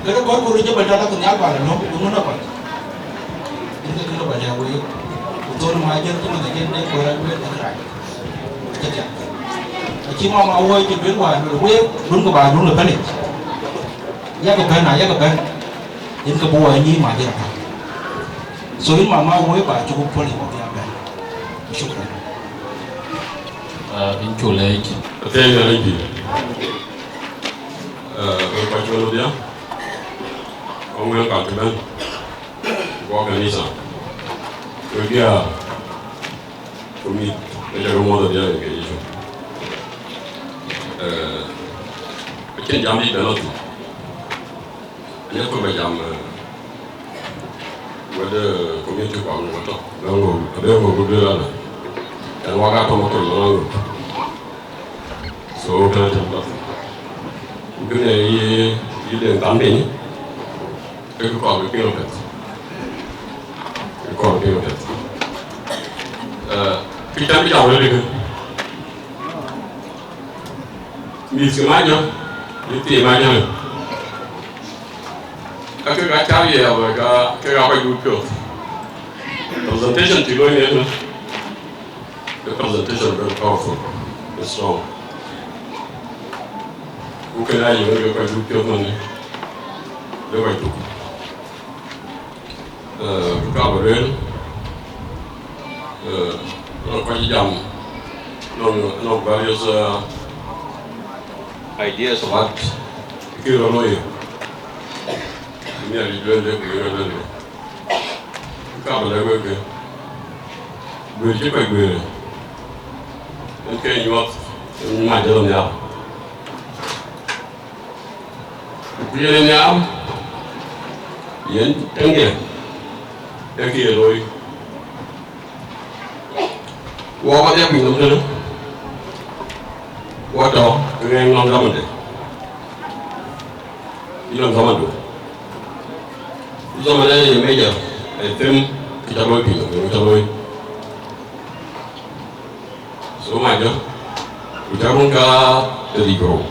cái đó có cô cho mình ra nó còn nhát vào là nó cũng nó vậy những cái nó phải là quý tôi mà dân chúng mình dân đây của anh biết cái này chắc chắn chỉ mong ông ơi chuyện biến ngoài rồi quý đúng của bà đúng là cái này giá cái bên những cái bùa như mà vậy rồi mà mau quý bà chụp phơi một cái bên chụp in chủ lệ tên là gì qua chỗ nào đấy ông đang搞这边我跟你讲有个我们那个我的这样一个艺术跟讲的别了你会不会讲我的我们就搞我做然后我不知道了但我刚他们做了số cái này ý định tán đỉnh cái còn cái kêu thật cái chân cái đầu đấy được mình sử mai nhá mình tìm mai nhá cái cháu gì rồi cái gạo cái group kiểu presentation chỉ đôi nữa the presentation very powerful it's strong cái này những cái quay chụp cho mình để quay chụp các bạn đến nó quay dòng nó various ideas about cái đó nói mình đi lên các bạn lại quay cái người chỉ quay người cái như mà cho làm nhau Vì nhau Yến trắng nhẹ Cái kia rồi Qua bắt ép mình làm thế đó Qua đó Cái anh làm ra mình đấy Đi làm ra mình được Ra mình đây thì bây giờ Để thêm Cái trả lôi bình Cái trả lôi Số mai đó Cái trả lôi cả Để đi cầu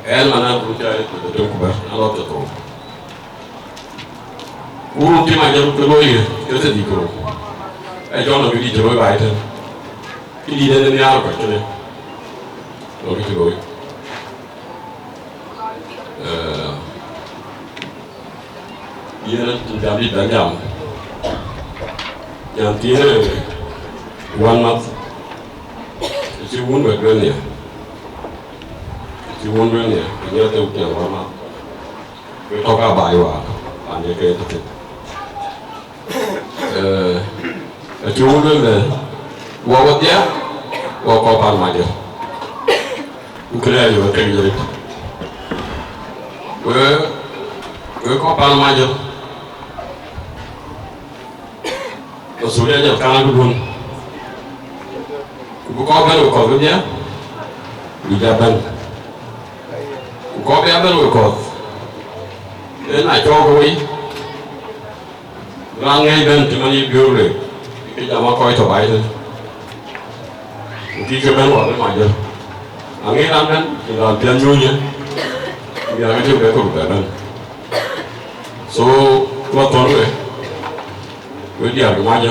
El mana percaya itu kubar, Allah tahu. Ulu ti mana jarum terloi, kita dikau. Jangan lagi di terloi baik tu. Ini dia ni apa tu ni? Lagi terloi. Ia jadi dajam. Yang tiada one month. Jadi one berbulan ni. Chỉ muốn nói này, nhớ tiêu tiền quá mà, cái thao cả bài quá, anh ấy kêu thật. Chỉ muốn nói là, qua vật giá, qua có bàn mà chứ, cái này là cái gì? Với có bàn mà chứ, nó số lượng nhiều càng luôn, có cái đồ có cái giá, đi ra bên. Có bé bên rồi còn đến là cho cái ngang ngay bên thì mình biểu rồi cái nhà mà coi thổi bài thôi khi cái bên vào cái ngoài giờ anh ấy làm đến thì làm tiền nhuận nhé bây giờ cái chuyện đấy cũng phải đơn số qua tuần rồi với điểm của mai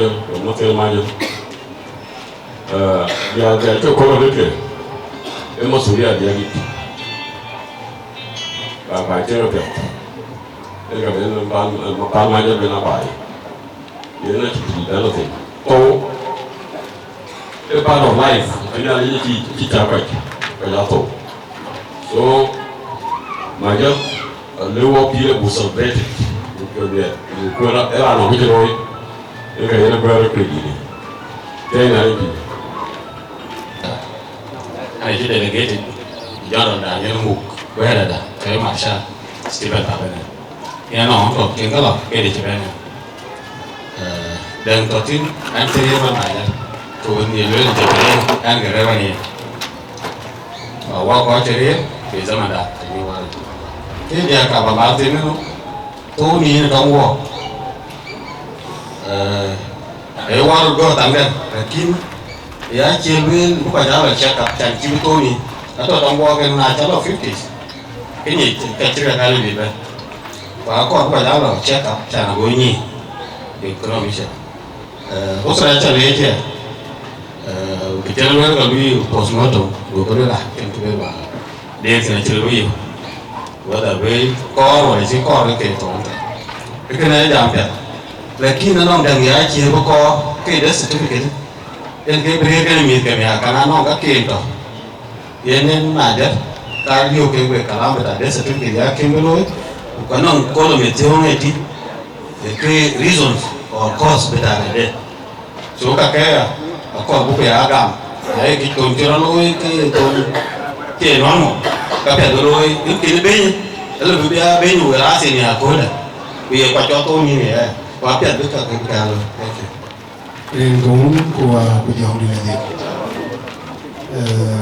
giờ nó kêu mai giờ giờ cái chỗ có được kìa em một số điểm gì và bài chơi được đây là bên ban mai giờ bên nào bài vậy là chỉ đó là gì tô cái part of life cái này là chỉ trả cái giá tô so mai giờ lưu học đi là bù sầu bệt cái này cái là nó cái rồi cái này là cái gì cái này gì này chỉ delegate do đó là những mục về là cái mặt sa Stephen Taben này nó không có chuyện đó là cái gì vậy dan tổ chức anh thấy như vậy này tụi nhiều người thì anh cái này vậy qua có chơi thì giờ mà đã thì như vậy cái giờ cả bà báo tin nó tôi nghĩ là trong qua để qua rồi tạm biệt kim ya chia bên lúc bây giờ là check up chẳng chịu tôi nhỉ nó tôi trong qua cái này chắc là 50 cái gì cái chuyện là cái gì vậy và còn bây giờ là check up chẳng là cái gì thì cái nó mới sẽ lúc sau cho lấy chứ cái chuyện đó là lui postmortem rồi có là cái mà để cái chuyện lui và là với có rồi chỉ có cái tổn cái này giảm biệt lakini nó đang giải chỉ có cái death certificate nên cái bề cái mình cái nhà cái nó có kiện đó nên mà đấy ta điều cái về cả làm về death certificate cái lối có nó có là mình theo này thì cái reasons or cause về đấy số các cái có bố phải agam đấy cái tồn cho nó lối cái nó các cái lối những cái bên là bây giờ bên người ta xin nhà coi này bây giờ qua cho tôi như này qua tiền với cả cái rồi nên cũng của dòng đi là gì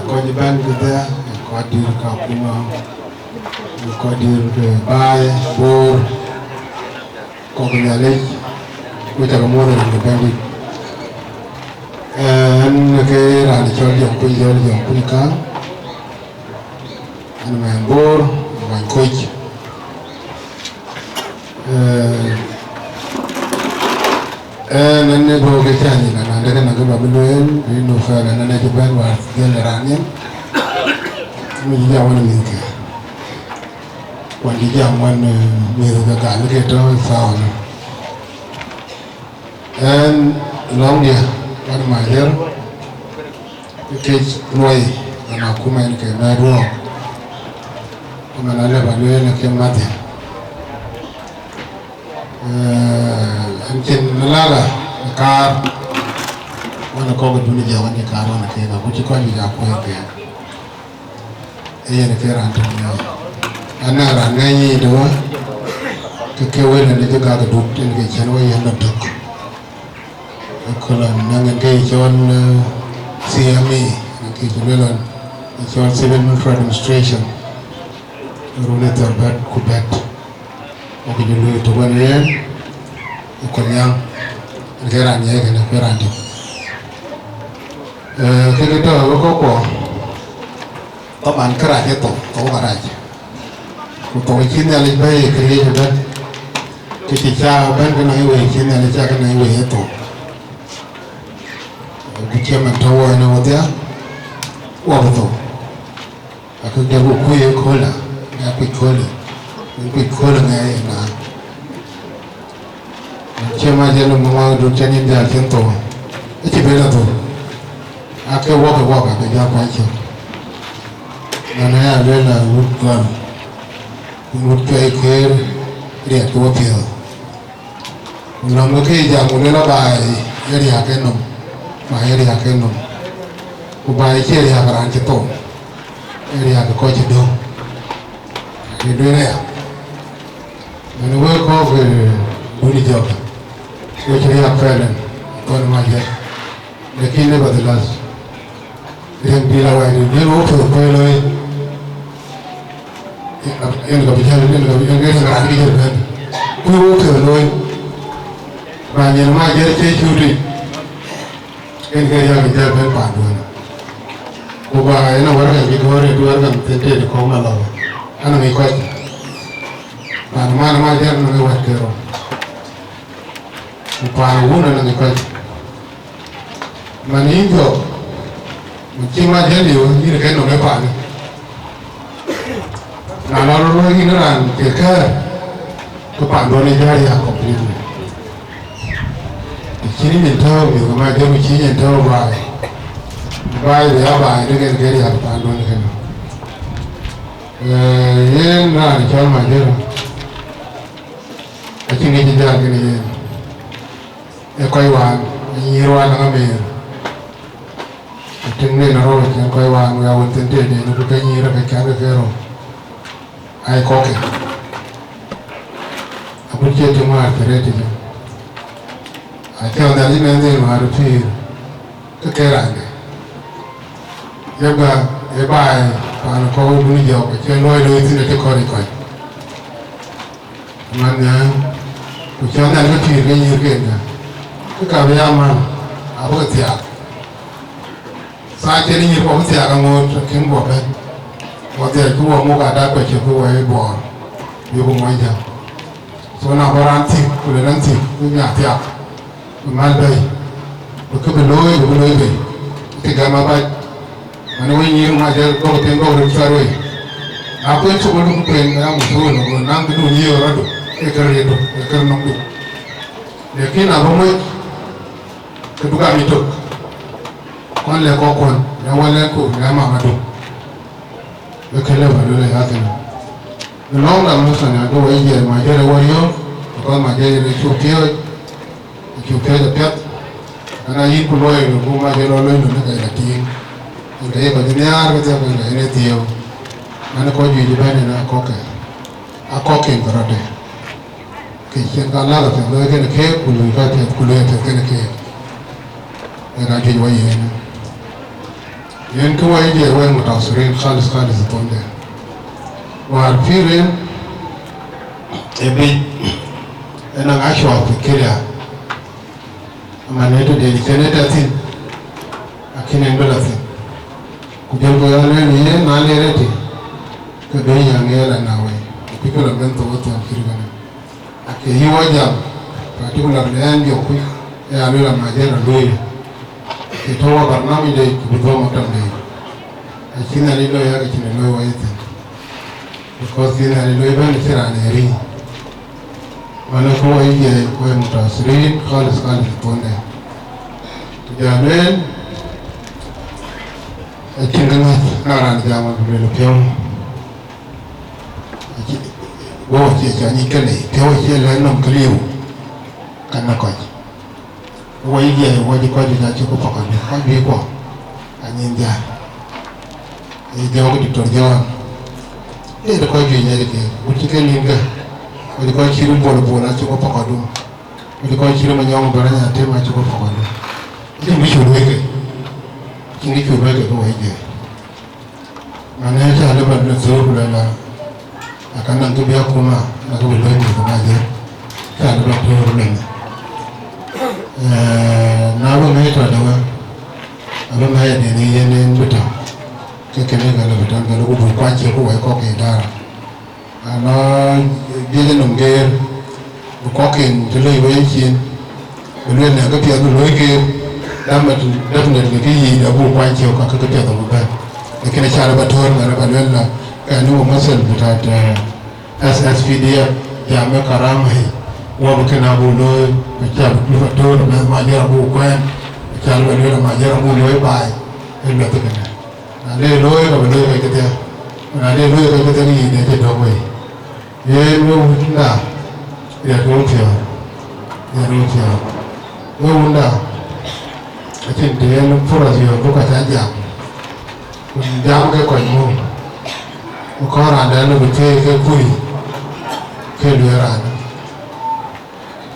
coi như ban người ta coi đi học cũng coi đi về bài bor coi cái nhà lên người ta có mua được người ban đi anh cái là cho dòng coi dòng coi cá anh mà bor anh coi nane go ke chani na nande kana go babuluen no fa na nane ke ban wa de ranye mi ya wona mi ke wandi jam wan mi ga ga ke to fa na en long dia wan Majier ke roi na kuma ni ke na ro kuma na le baluen ke mate anchen nalaga kar wana ko duni ja wani kar wana ke ga kuchi ko ni ja ko ke e ne ke ran tan ya ana ra ngai do ke wena ne ga ga duk ten ke chen wa yan dok ko la nangen ke chon CME ke julelan chon civil administration rune tarbat kubet ko julu to wani ko nyang geran ye kana geran di ke to ko man kara ke to kara ko chin ya le bai kriye ba ke ti cha ban kana i we chin ya le cha kana i we to ku che man to wa na wa dia wa to aku ke ku ye ko la ya ku ko la ngai na cema jelo mama do chani da kento iti bela to ake waka be ja kwa cho na ya le na utlan mut ke ri to pio na mo ke ja mo le la bai ri ha ke no ma ri ha ke no ku bai che ri ha ran che to ri ha ko che do ri do ya na we ko ve buri job which we have fallen on Majier. The king nevertheless, they have been away. They go for the Polo. em gặp nhau em nghe thằng bạn đi chơi bên cô thừa luôn và nhìn mai chơi chơi chú đi em nghe nhau chơi bên bản luôn cô bà ấy nó vẫn cái đua gần tên tên để không là lâu anh ấy quay và mai chơi nó quay cái rồi và uống nó quay mà nín rồi chỉ mai chơi điều như cái nó cái bản là nó lagi ngeran kira kepak dua ni jari yang komplit ni. Di sini nyentau, di rumah dia mesti nyentau baik dia baik dengan kiri yang kepak dua ni kan. Yang nak jual Majier, macam ni jenjang ni yang kaiwan, nyiruan dengan mer. Macam ni naruh yang kaiwan, yang unten dia ni, nak pakai nyirah pakai apa kero. Ai có cái aku chơi cuma akhirnya itu akhirnya dari nanti baru sih kekeran ya baik kalau kau dulu jauh kecil loi itu nanti kori mana kecil nanti kecil kan nyirken tu kau yaman apa ketiak saat ini nyirko ketiak kamu terkini bukan Majier tu orang muka ada kerja tu orang buat, dia pun macam, so nak beranti, boleh nanti, tu nak tiap, mandai, berkebeloi be, tiga mabat, mana orang ni Majier kau tengok orang sarui, apa yang cuba lu kepeng, yang musuh lu, nang tu ni orang tu, ekor nong tu, lekin apa mai, kebuka itu, kon le kokon, yang wala ko, yang mama tu. Lekala baru le hati. Long dah masa ni aku aje Majier warrior, kalau Majier cukai dapat. Karena ini puloi, aku Majier loloi lu nak kaya ting. Kaya bajunya kita kaya ini tiaw. Mana kau jadi bani na aku ken kerade. Kian kalau kita lagi kena kek puloi kena kek. Era jadi warrior. Yang kedua ini orang mutasirin khalis itu pun deh. Warfirin, enang aswa fikirnya. Mana itu dari sana datin, akhirnya beratin. Kujian kuyalan ini nali reti, kedua yang ia lanawai. Pikir orang tu betul kirikan. Akhirnya wajib, partikular lain dia kuy, anu lah Majier lalu. Itu apa nama ini kebetulan macam ni. Akhirnya ni loh ya kecil loh itu. Because kita ni loh iban cerah ni. Mana kau ini kau mutasirin khalis pun deh. Kemudian, akhirnya naran zaman dulu pion. Wah jadi kali, pion jadi nom keliu, karena kau. Wajib dia cukup pakai, kau dia kau, anjing dia. Dia aku ditorjang. Dia kau jualnya dia, bukan lingga. Dia kau cium bola cukup pakai dulu. Dia kau cium menyong barangnya, dia macam cukup pakai dulu. Dia mesti cuci ke tu wajib. Mana saya ada benda seru lah. Akan nanti biar aku boleh ni Majier. Saya ada benda seru lah. Nawa mai to dawa aba mai de ne yene buta ke kene ga buta ga lu bu kwache ko wai ko ke dara ana gele nom ger bu ko ke de le wai chin bu le na ga pia du lo ke da ma tu definitely ke yi da bu kwache ko ka pia da bu ba de kene chara ba tor ga ba le la ka nu masal buta ta SSPD ya me karamai wa bukan abu loy, macam betul dengan Majier abu kuan, macam betul Majier abu loy baik, ini betul kan? Nanti loy kalau loy kita, nanti loy kalau kita ni dia jadi apa? Dia loy unda, dia loy siapa, loy unda, macam dia loy pura siapa, bukan saja, jam ke kayu, bukan ada loy ke kui, ke luaran.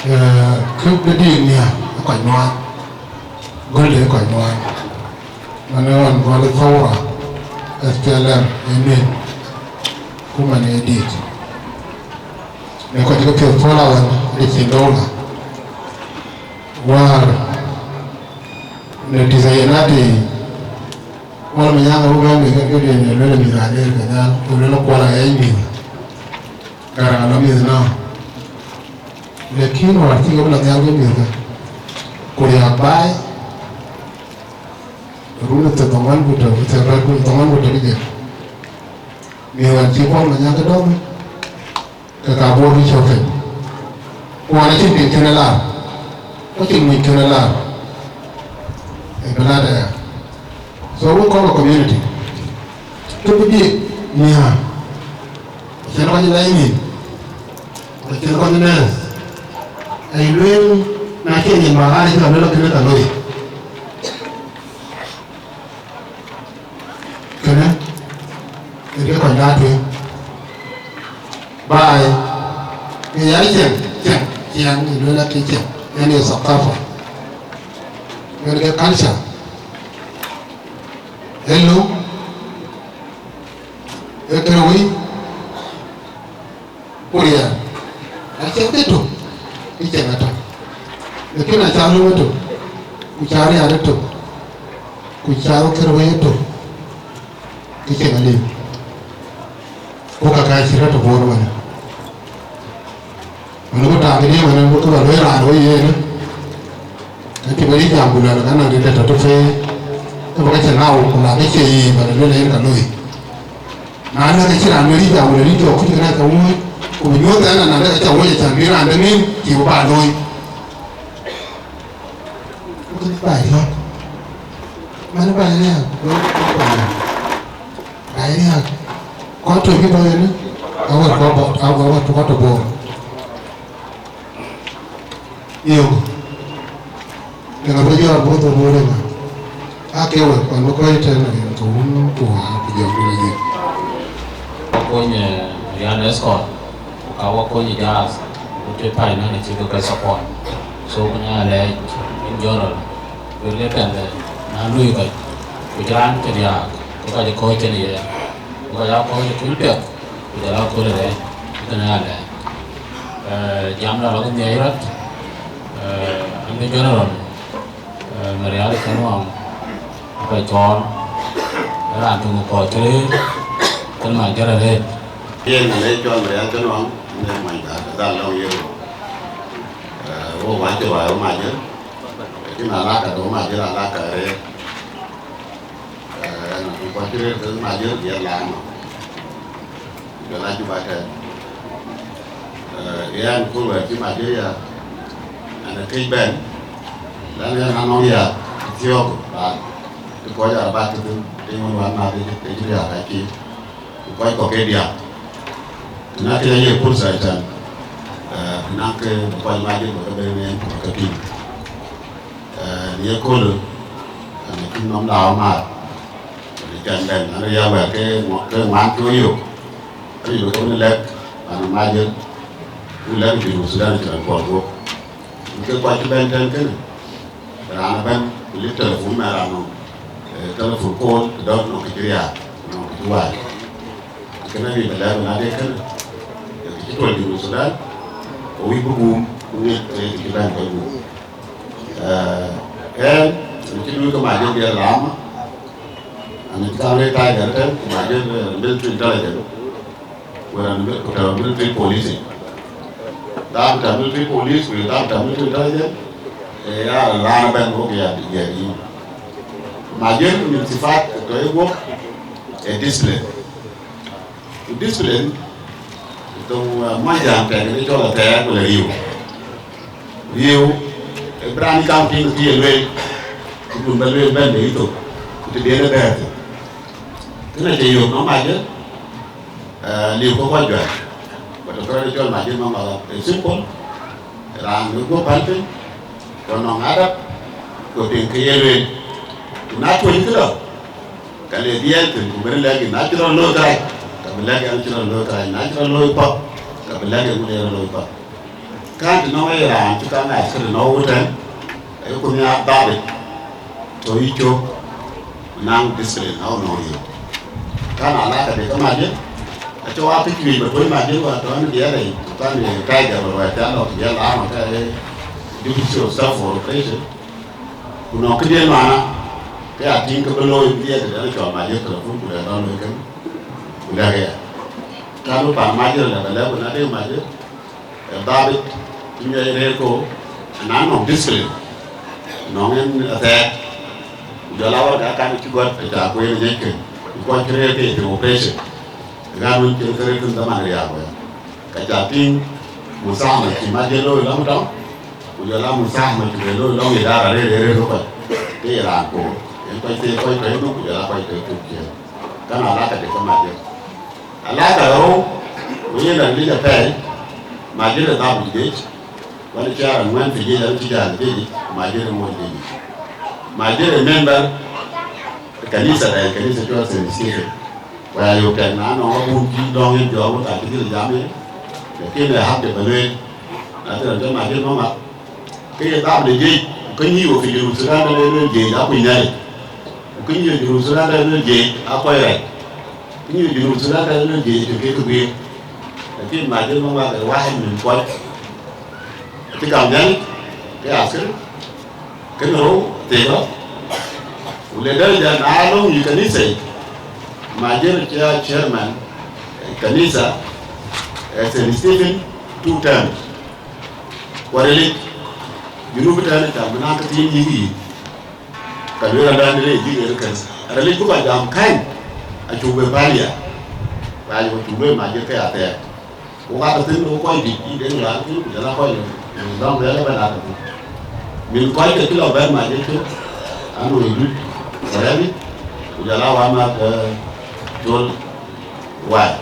Khúc cái đi nè quạnh ngoan gửi để quạnh ngoan mà nó còn có được khâu à SPLM đến nên kuma ne dit ne ko tiga pio pola wan ne kindola war ne designati wala me nyanga uga me ga gede ne lele mi rade ga dal ko lele ko la ay mi gara la mi na lekin war tiga bla ga mi ga ko ya bai runa ta taman buta ta ragu taman buta dige mi war ti ko la nyanga do ka bo bi chofe ko na tin tin tenala ko tin mi tenala e belada so we call a community to be near sen ko la yini ko sen ko na ay luen na ke ni ma ari ka lo ke ta loy kana e ko na te bye e ya chen ni lo la ke chen yani sakafa yani ke culture. Hello, ekewi, kuliah. Asyik itu, ikan ada. Lekin acara itu, kucari ada tu, kucari kerja itu, ikan ada. Kuka kaya sirah tu bodoh mana. Mana pun tak ini mana pun tu baru raro ye. Nanti beri jam bulan kan nanti dah tu fe. Kalau kita tahu kalau kita ini pada lelah kalau ini, mana kita nak beri jauh dari jauh kita nak tahu, kemudian kita nak ada jauh je cari anda ni jiwa baloi, kita baik lah, mana baik ni? Baik ni, kau tu kita ni, awak tu kau tu boh, iyo, dengan berjuang boh tu boleh lah. Akewe quando coi tena to un tua pidiamo lagi konye yana escort kawa konye jazz uche pai na ni chico ka support so kunya le in general wele pende na lui ka kujan ke dia ko ka ko che ni ko ya ko ni kulpe ko ya ko le kana le jam la ko ni irat in general mariale kanwa phải chọn làm từ một cỏ chơi chân mày cho là lên yên lấy cho người ăn cho nó nên mày đã ra lâu nhiều vô quán chơi bài mà chứ cái nào lá cả đồ mà chứ là lá cả đấy có chơi thứ mà chứ việc làm rồi là chụp bài thế yên cũng về chứ mà chứ anh cây bền là nên ăn ngon gì à thiếu và có giờ ba thứ cái món ăn nào để chúng ta phải kỹ có cái điểm nó cái này cũng sai chân nó cái quan mai cái của bên này của cái tim nhiều cô được cái nón đào mà cái chân đèn nó ra về cái máng chuối nhiều cái đồ cái lép và nó mai dân cái lép thì đồ Sudan thì còn còn cái quan cái bên trên cái này là nó bên lít telefon mà là nó telefon call đó nó cái kia nó cái ngoài cái này là làm cái kan cái tuần di Sudan oi bugum ni cái ban cái bugum cái nuôi cái mà dia lama anh ta lấy tay cái đó mà dia military intelligence where military police đam ta military police với đam ta military intelligence ya lana ban ko ya di Majier mình sifat cái work discipline discipline trong mai giảng cái này cho là thế của là nhiều brand cao tin kia lên cũng bên lên bên đấy tụ thì đến là bè cái này thì nhiều nó mai chứ liều có quan trọng và tôi cho mai chứ mà simple là người có bản tính còn nó ngã đất của tiền kia lên natural itu loh kalau dia tu kemudian lagi natural low try kemudian lagi natural low try natural low pop kemudian lagi kemudian low pop kan tu nama era tu kan ada sekarang no hutan ayo punya babi to hijau nang display no no kan ala ada kemarin cho ai thích gì mà tôi mà chứ mà tôi nó địa này ta này cái giờ rồi ta nó địa lá mà cái judicial stuff for operation nó cái địa mà cái à chính cái lôi địa thì nó chọn mà nhất là phút của nó lôi cái udah cái ta nó bằng mà chứ là cái level nó đều mà chứ ta biết chúng ta đây cô anh nó discipline nó nên attack udah lawan cái cái gọi phải trả quên như thế coi cái cái operation ganon kere tun zaman ya ko kajating musama ki majelo lam dong ujala musama ki belo long idara re ko ke ra ko en ko te ko du ujala ko te tu ke kana la ka de ko maje ala ka ro uye na li da pe majelo da bu de wani chara ngwan te je da ti da de majelo mo de majelo member kanisa cho sen và điều kiện nó buôn chi đo nhân cho của tại cái giảm ấy cái này hấp được lên là tức là cho mà cái nó mặt cái ta để gì cái nhiều cái điều Sudan đây lên gì đã quỳ này cái nhiều điều Sudan đây lên gì đã quay lại cái nhiều điều Sudan đây lên gì thì cái thực hiện cái mà cái nó mà cái quá mình quay cái cảm nhận cái ảo cái nó thì đó lên đây là nó luôn như cái nít gì Majier chairman kanisa St. Stephen 2 terms. Wareli junubu tane ta munaka tin yi kalura dan le yi kan arali ko ba jam kan a chube balia bali ko chube Majier ka ate ko ga tin ko di de la ki ko la ko ni dong le ba la ko min ko ke kilo ba Majier ko anu yi wareli ko la wa ma Jol why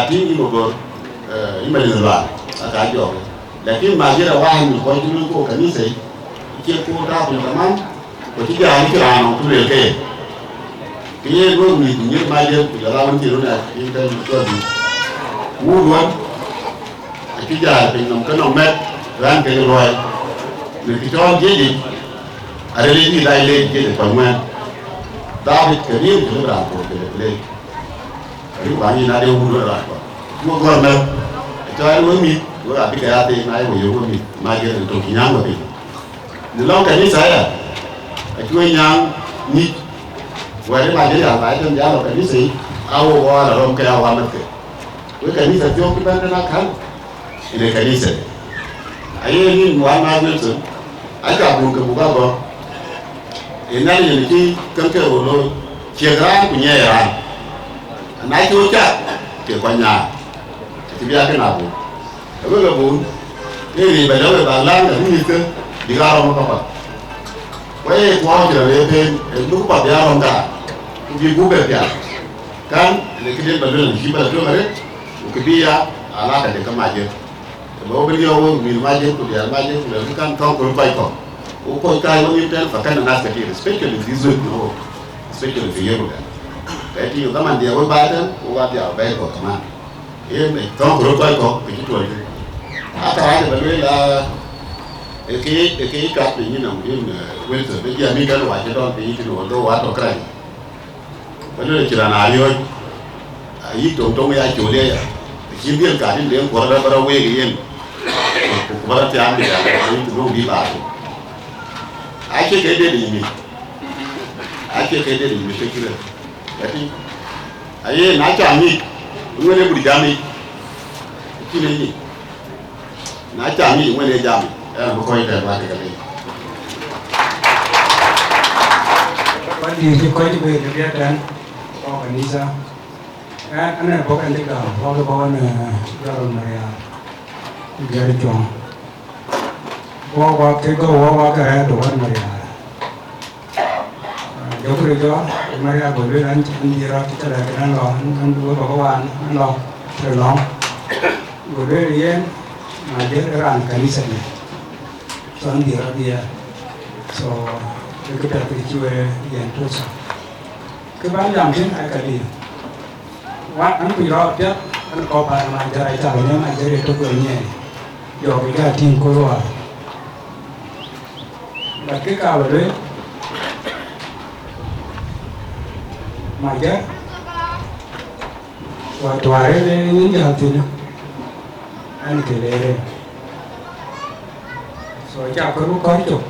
tin ni mo imali la aka jo lakini Majier wa ni ko tin ko kanisa ke ko ta ko tamam ko ti ja ni kira no tu le ke ke go ni ni Majier ko la man ti ro na in ta ko di wu don ti ja pe no ka no met ran ke roi ni ti cho je ji are le ni dai le ke ko ma David Karim ke berang ko ke le ari wani na de wuro ra ko mo go na to ai wo mi wo a bi ka ate na ai wo yo mi Majier to kinyang ko bi ni long ka ni sa ya a chu nyang ni wa de Majier ya ba de ya lo ka ni si awo wa la rom ka wa ma ke wo ka ni sa jo ki ban na kan ile ka ni sa ai ni wa Majier so ai ka bu ke bu ga bo ina ni ki kan ke wo che gran ku nye ran na chu cha ke kwa nya ti bia ke na bu e ga bu e ri ba lo ba la na ni ke di ga ro ma pa we kwa je le pe e lu pa bia ro ga ku bi bu be bia kan le ke ba lo ni ba lo mare ku bi ya ala ka de ka Majier bo bi yo wo mi Majier ku ya Majier ku le kan ton ko pa ko ko kai lo yuten fa kana nas ka especially this week no especially the year that you come and the way by them who are the bay ko kama me ton ko ko ki to ni ata ra de be la e ka ni na mu wel to be ya mi ka wa je don be yi no do wa to krai ba le kira na yo yi to ya chole ya ki bi ka ni le ko ra we ge yen ko ba ta am ya ni to bi ba ake kai da ni ake kai da ni sai kira tapi aye na ta mi ngone buri jami kini ni na ta mi ngone jami ko ko ita ba ta kai Padi di ko di be dia dan organisa ana ko kan diga ko na garon na ya gari jong wa ke go wa ka ha do na ya yo kre jo Maria go le ran di ra ki tara kan lo kan du ba wan lo tre lo go le yen Majier ran kanisa ni so di ra dia so kita terjual yang terus. Kebanyakan sih agak di. Wah, an piro dia an kau pada Majier itu caranya Majier itu punya. Yo kita tinggal luar. Lagi kalau deh Majier waktu hari ini jatuhnya, ani kelere. So jak perlu kocok.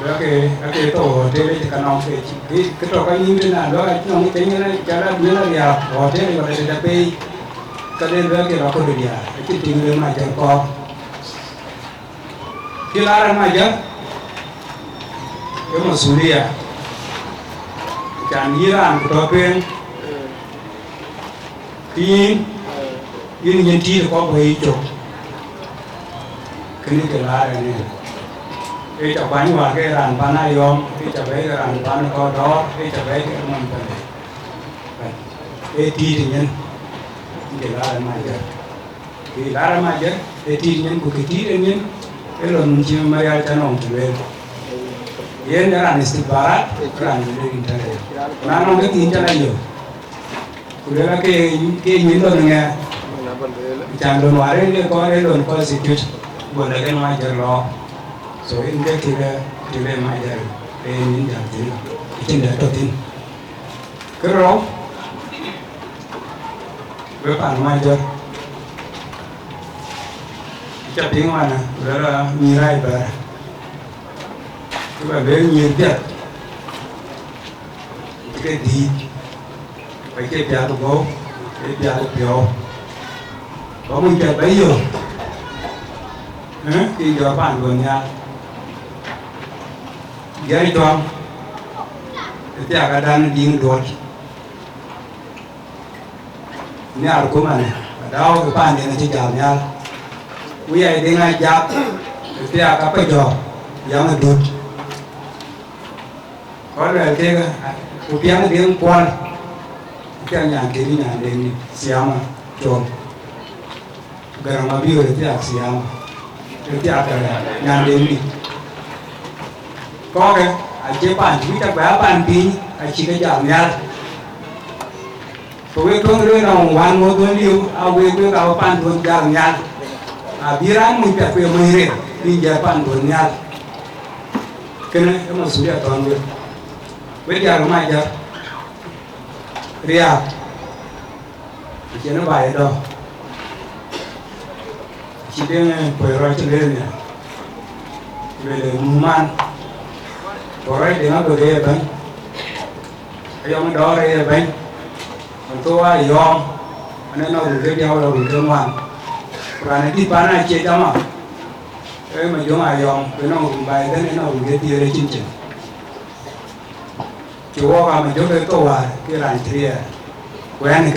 Lagi itu hotel itu kan orang kecil. Kita kan ini na, lagi orang kecil ni cara dia dia hotel itu ada tapi kadang lagi aku dia. Itu tinggal macam kau. Kilaran macam, itu Suria. Jangan ketopen, ini nyentir kau berhijau. Kini kelar ini. Kita banyak warga ran panayom, kita baik ran pan kodor, kita baik rumah pandai. Tiringan, kelar macam, kelar macam, tiringan bukit tiringan, elon mencium Majier canong tulen. Yen ran istibarat, ran jadi interaksi. Nanong ke tinggal ayo. Kuda ke nyendo dengan jangan luar ini kau elon konstitusi. Boleh kan Majier lo. So ini kita Majier. Ini jadi itu dah tahu. Kerana bepan Majier. Kita bingung mana, berapa mirai ber. Kita bingung dia. Kita di, pakai biar tu bau, biar tu biar. Kamu jadi bayu. Khi jawapan dunia, jadi tuang, itu akan dingin dot. Ini argumen, ada orang yang nanti jalannya, uya dengan jap, itu akan pejoh, yang dot. Kalau itu, upiang dia kuat, itu yang kiri yang dia siapa, jom. Garam abiu itu siapa. Itu ada yang demi. Có cái chế bản chúng ta bé bản pin, chỉ cái giảm nhát. Tôi không biết nào hoàn một tuần liu, tôi biết nào bản tuần giảm nhát. Biran mình phải phải mới rẻ, đi giờ bản tuần nhát. Cái này em mà sudah toàn biết. Bây giờ nó mai giờ, ria, chỉ nó bài đâu. Chỉ đến quay rồi cho lên nè, về để man, rồi để nó được cái bánh, cái ông đó đây bánh, còn tôi ai yom, anh nó được cái nhau là được cái ngoan, và này đi bán ai chơi đâu mà, cái mà giống ai yom, cái nó cũng bài thế này nó được cái tiền để chinh chỉnh, chúa vào mình giống cái câu à, cái làn thề, quen này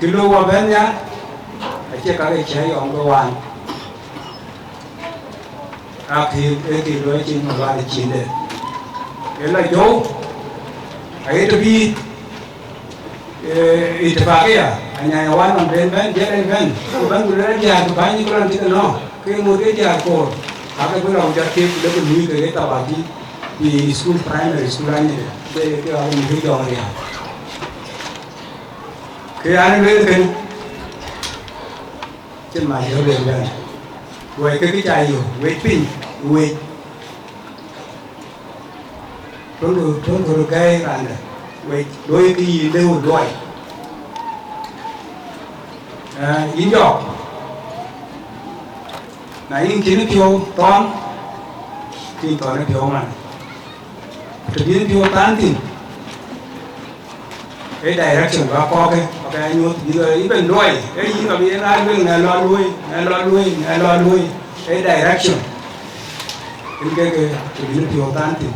cái lúa vào bên nhá. Chỉ có cái chế ông cơ quan, khi đối trên một vài chuyện đấy, cái là chỗ, cái đó bị, ít phá cái à, anh nhà quan làm bên chế bên, cái bên người ta già, cái bán như cái làm gì đó, cái một cái già cổ, cái bữa đầu già kia nó cũng nuôi cái tao bảo đi school primary school anh ấy, cái ông nuôi cho người à, cái anh ấy cái trên mà hiểu được rồi, vậy cái trái nhiều, vậy pin, vậy, trốn được cái là này, vậy đôi khi đều đuổi, yến giọt, này những cái nước phiêu toán, khi toán nước phiêu mà, thực biến phiêu tán thì cái direction và có cái anh nuôi như ý bên đuôi cái gì mà bị ai bên này lo nuôi cái direction cái biến phiêu tan thì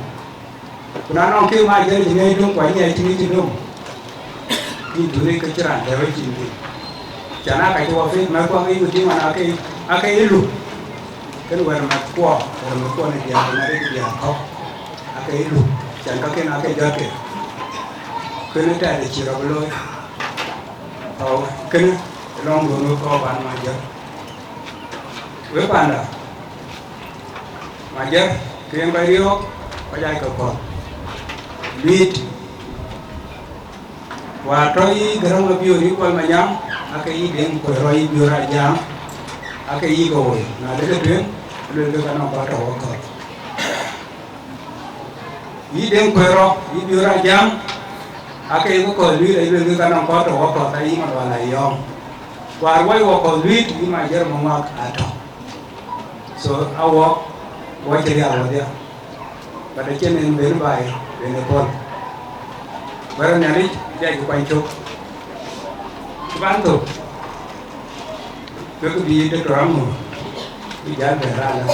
nó kêu mai chơi thì ngay trong quái nhảy thì đúng đi từ đây cái chuyện để với chị thì chả na cái chỗ phết mà qua cái gì mà cái lục cái người mà qua này thì nó cái gì không cái lục chẳng có cái nào cái giật kìa cái này để chỉ ra lôi, cái này long đồ nó có bán Majier, với bạn là Majier, cái em bay điêu, có dài cỡ còn, bít, và trôi cái rong biêu đi qua mà nhám, cái gì đến quay rồi biêu ra nhám, cái gì rồi, là để cái tuyến cái nào có trâu còn, gì đến quay rồi, biêu ra nhám. ake ko ko lui le lui kana ko to ko ta yi ma wala yo war wai ko lui yi ma jer mo ma ato so awo wo ke ya wo dia ba de chen en ben bai ben ko bara nyari dia ko pan chok ban to ko bi de ram bi ja be ra la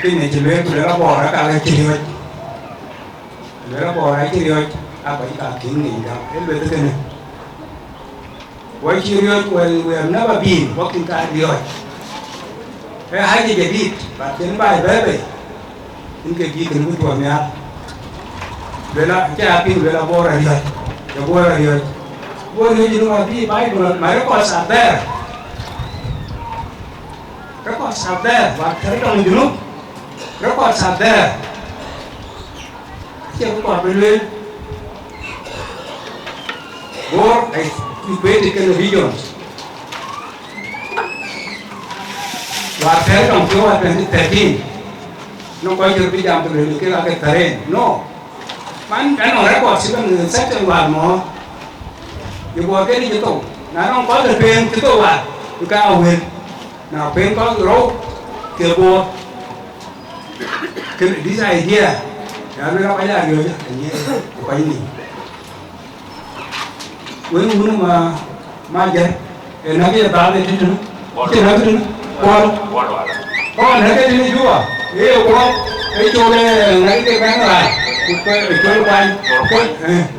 cái này chỉ luyện để nó bỏ ra cả cái chi rồi để nó bỏ ra chi rồi phải cả kiến nghị đó cái luyện cái này quay chi rồi we have never been working cả rồi cái hai cái gì đi và trên bài bé vậy những cái gì cần của tôi nha để là cái pin để là bỏ ra rồi để bỏ ra rồi gì nó đi bài mà nó còn sạt there nó còn sạt there và thấy trong gì lúc nó còn sạt there chưa có còn bên lên bố ấy quên thì cái video và thấy trong chỗ là 2013 nó có nhiều video từ được cái terrain no man cái nó record chỉ cần người sách cho bạn mà nhiều bữa cái gì chỗ nó có được tiền cái chỗ bạn cái cao hơn nào bên có rau kia bùa cái this idea ya nó phải là người chứ như phải gì với muốn mà Majier nó cái bảo vệ thế nữa cái nó cái con nó cái gì chú à yêu con cái chỗ này lấy cái bán lại cái chỗ quanh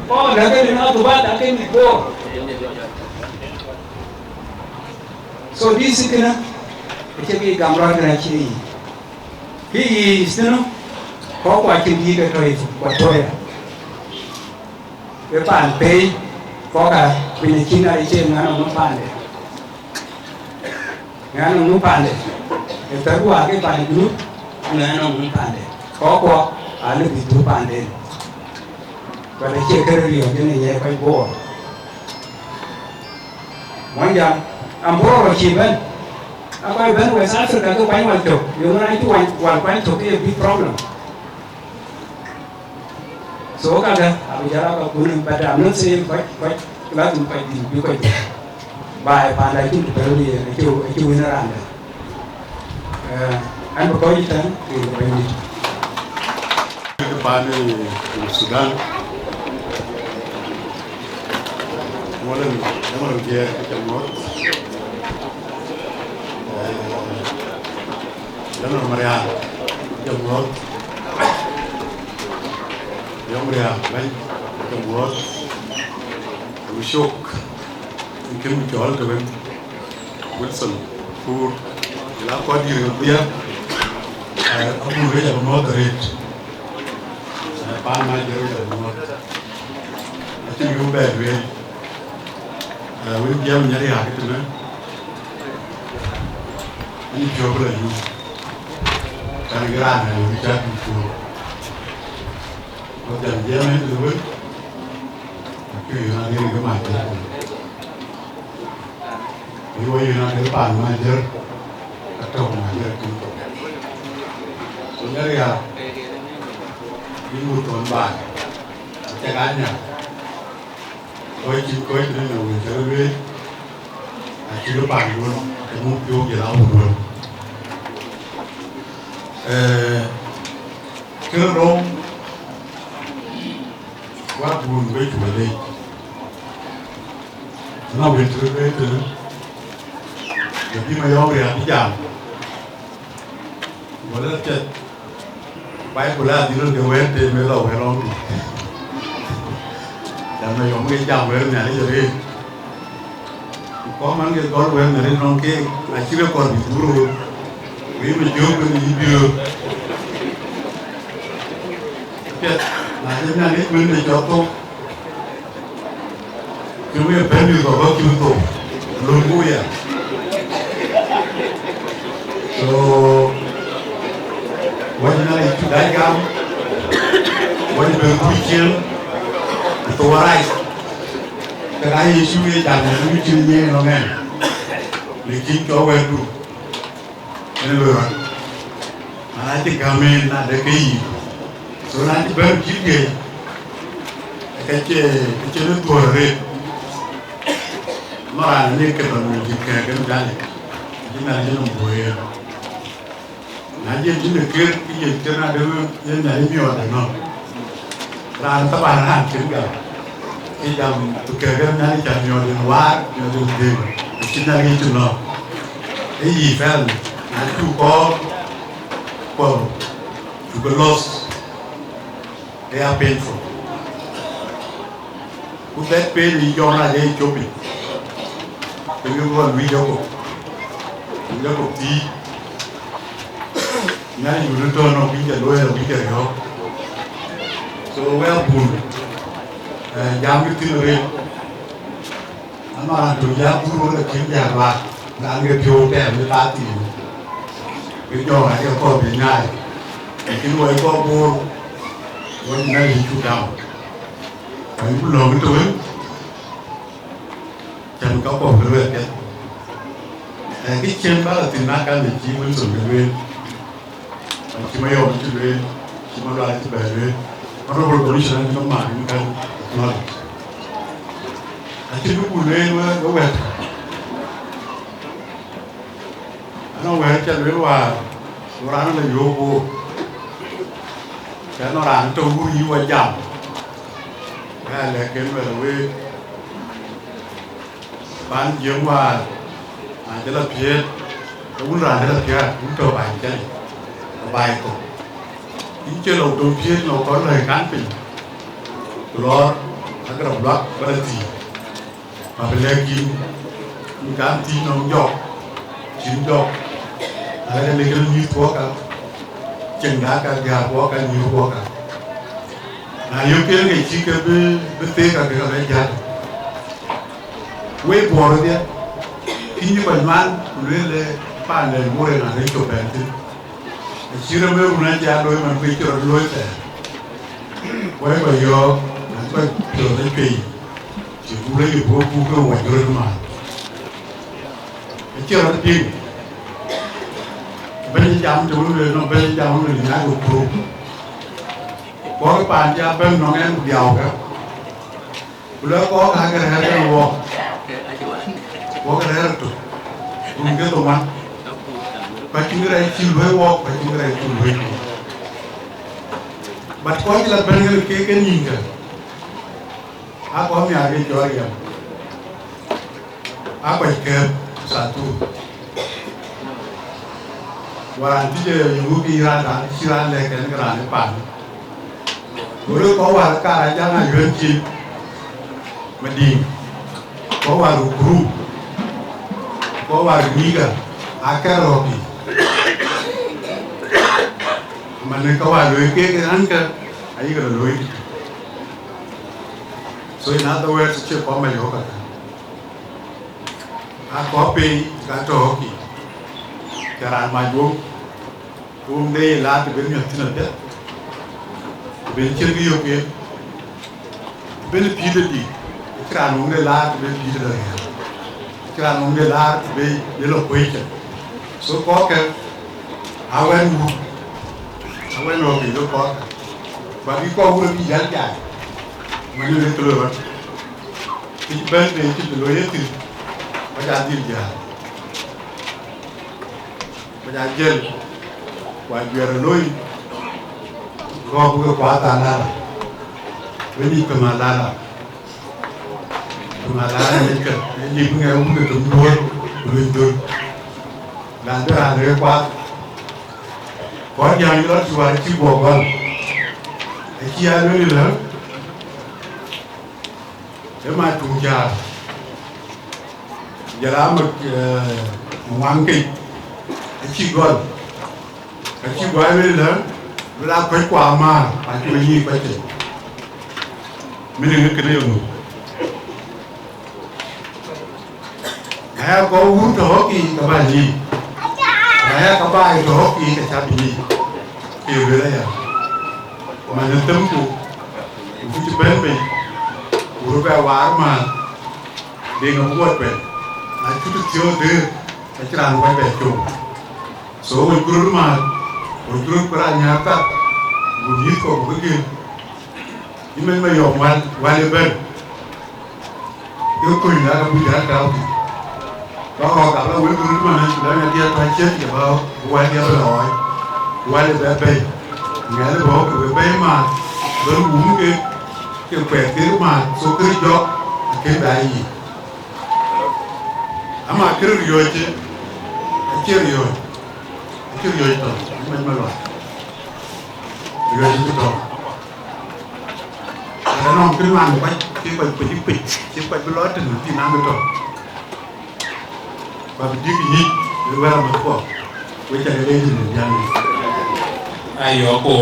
con nó cái nó tụi bạn đã cái gì cô so this is cái cái camera cái này chỉ cái gì nữa có quá trình gì cái thời của tôi cái bản pay có cả bên kia này trên nó bản đấy nó bản đấy cái tới qua cái bản group nó bản đấy có qua nó bị tụ bản đấy và để chơi cái điều cái này phải bỏ mọi người ăn bữa rồi chỉ bên apa even West Africa tu banyak macam, yang mana itu one tu dia big problem. So kada, aku jalan ke gunung pada ambil sih, baik kelas empat di bukit itu. Baik pandai itu baru dia, itu beneran dah. An berkau itu kan, itu ini. Kepada Sudan, malam dia ketemu. Jangan meriah, jemur, baik jemur, usuk, mungkin jual ke ben, Wilson, Pur, lapor diri dia, aku boleh jemur dari, pan Majier jemur, itu juga berdua, dia mencari hak itu kan, ini job lagi. Karena geran yang bicara itu, kalau dia main itu pun, tapi nanti dia Majier. Ini nanti pan Majier atau Majier itu. Sebenarnya ya, ini bukan ban, cekannya. Kau itu yang bicara lebih, akhirnya pan pun, kamu piu kita pun. Cái rong quá buồn với chủ đề nó bị từ cái từ giờ khi mà do việc đi làm mà nó chết bay của la thì nó đều quen thì mới lâu hay lâu làm này có cái chào với nhà đi rồi có mấy cái con quen này nó kia là chỉ có còn bị thú rồi vì mình chưa cái gì chưa là những nhà nước bên này cho tôi chúng mình bên này có bao nhiêu tổ luôn vui à soวันนี้chúng đại camวันนี้เป็นcuối chiếnตัวไรcái này isu ini jangan lebih cirinya nongen lekin kau itu ini luar nanti kami ada kei so nanti baru juga cái chế nó tua rồi mà là nên cái phần mình chỉ kể cái nó này cái này nó bùi nãy giờ chỉ được kia cái gì cho nó được như này nhiều là nó làm các bạn làm chứng cả cái dòng tôi kể cái này chẳng nhiều đến quá nhiều đến gì chỉ là cái chuyện đó cái gì phải là chú có chú có loss they are painful put that pain in your life they chop it cái con video của tí ngayอยู่ในตัวเราพิจารณาเราพิจารณาso well pun jam ituเลยอันนั้นตัวจามผู้รู้คิดอย่างว่างานเกี่ยวกับแต่เวลาตีเป็นย่ออะไรก็เป็นง่ายคิดว่าก็บูวันนั้นชุดดำไปผู้ลงตัวฉันก็บอกเรื่อยๆแต่ที่เชื่อว่าถึงนักการเมืองที่มันส่งเรื่องที่ไม่ยอมที่เรื่องที่มันอะไรที่แบบเรื่องเพราะเราบริษัทต้องมาเหมือนกันนั่นที่ทุกคนเล่นว่าก็แบบน้องแหวนจะเรียกว่าร้านเลยโยโก้แต่น้องร้านตัวผู้ยิ่งว่าจับแค่เล็กเกินไปเลยบ้านเยอะว่าอาจจะละเพียรแต่วุ้นร้านจะละเพียรวุ้นตัวใบใจใบตัวยิ่งเจอเราตัวเพียรเราก็เลยการเป็นรอถ้ากระดับรักก็เลยทีมาเป็นแรงกินมีการทีน้องหยอกชิ้นหยอกอะไรกันเลยก็มีพวกกันจังหวะการยาพวกกันมีพวกกันนายกเองไอ้ชี้กันเป็นเตะกันกับอะไรยันเว้ยบัวเนี่ยที่นี่เป็นมันเรื่องเลยป้านเลยบัวเลยนะที่จบแบบนี้ชี้เราไม่รู้นะจ๊ะโดยมันไปจดรวยแต่ไว้ไปยอนั่นก็เจอได้ปีchỉ cũng lấy được vô cơ hoạch rồi mà cái chưa là tiền bên trong chỗ người nó bên trong người nhá của cô có cái bàn cha bên nó em giàu cả bữa có hai cái này cái nào có cái này là tụt dùng cái đồ ăn và chúng cái này chịu hơi wo và chúng cái này chịu hơi bắt có cái là bên cái nhìn kìa aku hanya ada jual yang apa ikan satu waranti je yang iran dan siran lekan kerana pan guru kau warga jangan genci mending kau waru guru kau waru niga akar roti mana kau waru ke kan ke ayi kalau loy so in other words chưa có mày hiểu cả có pi cả trò hockey cả là mày buông đây là từ bên nhật thế nào đấy bên trên cái yêu kia bên pi đây đi cả là đây là từ bên pi đây cả là đây là từ bên đây là quay chứ số có cái áo anh rồi thì nó có và cái con nó bị gián dài mà như thế tôi thì bên này chỉ từ lối thì bây giờ đi giờ bây giờ dân và giờ lối có cái quá tàn là với đi cầm là những cái gì cũng nghe cũng được đúng luôn luôn là cái là cái quá có nhiều những đó chùa chỉ buộc con cái kia nữa là để mà trùng trà giờ là một ngoan kịch cái chi gọi lên lớn là phải quả mà phải chịu gì phải chịu mình đừng cái điều này có uống thổ kỳ các bạn gì các bạn thổ kỳ cái sao gì kiểu đấy à mà nó tấm của cái bên mình guru bewar mah dia ngebuat be, nah itu tuh dia, ajaran gue betul, so guru mah, guru pernah nyata, guru kok begini, Imen ma yo wale ben. Yo ko ina ga bu da ta ku. Ba ko ga la we ku ma na su da na dia ta che ke ba wa dia ba oi. Wale ba be. Ngale bo ku be ma. Ba wu mu ke pe ti ma so ke jo ke ba yi. Ama ke yo che. Ke yo. Ke yo to. Imen ma lo. Yo ji to. Nó non cái làm quay cái quay cái quay cái lót trên thì nam được rồi và bị cái gì được vào một cuộc với chạy lên thì được nhanh ayo ko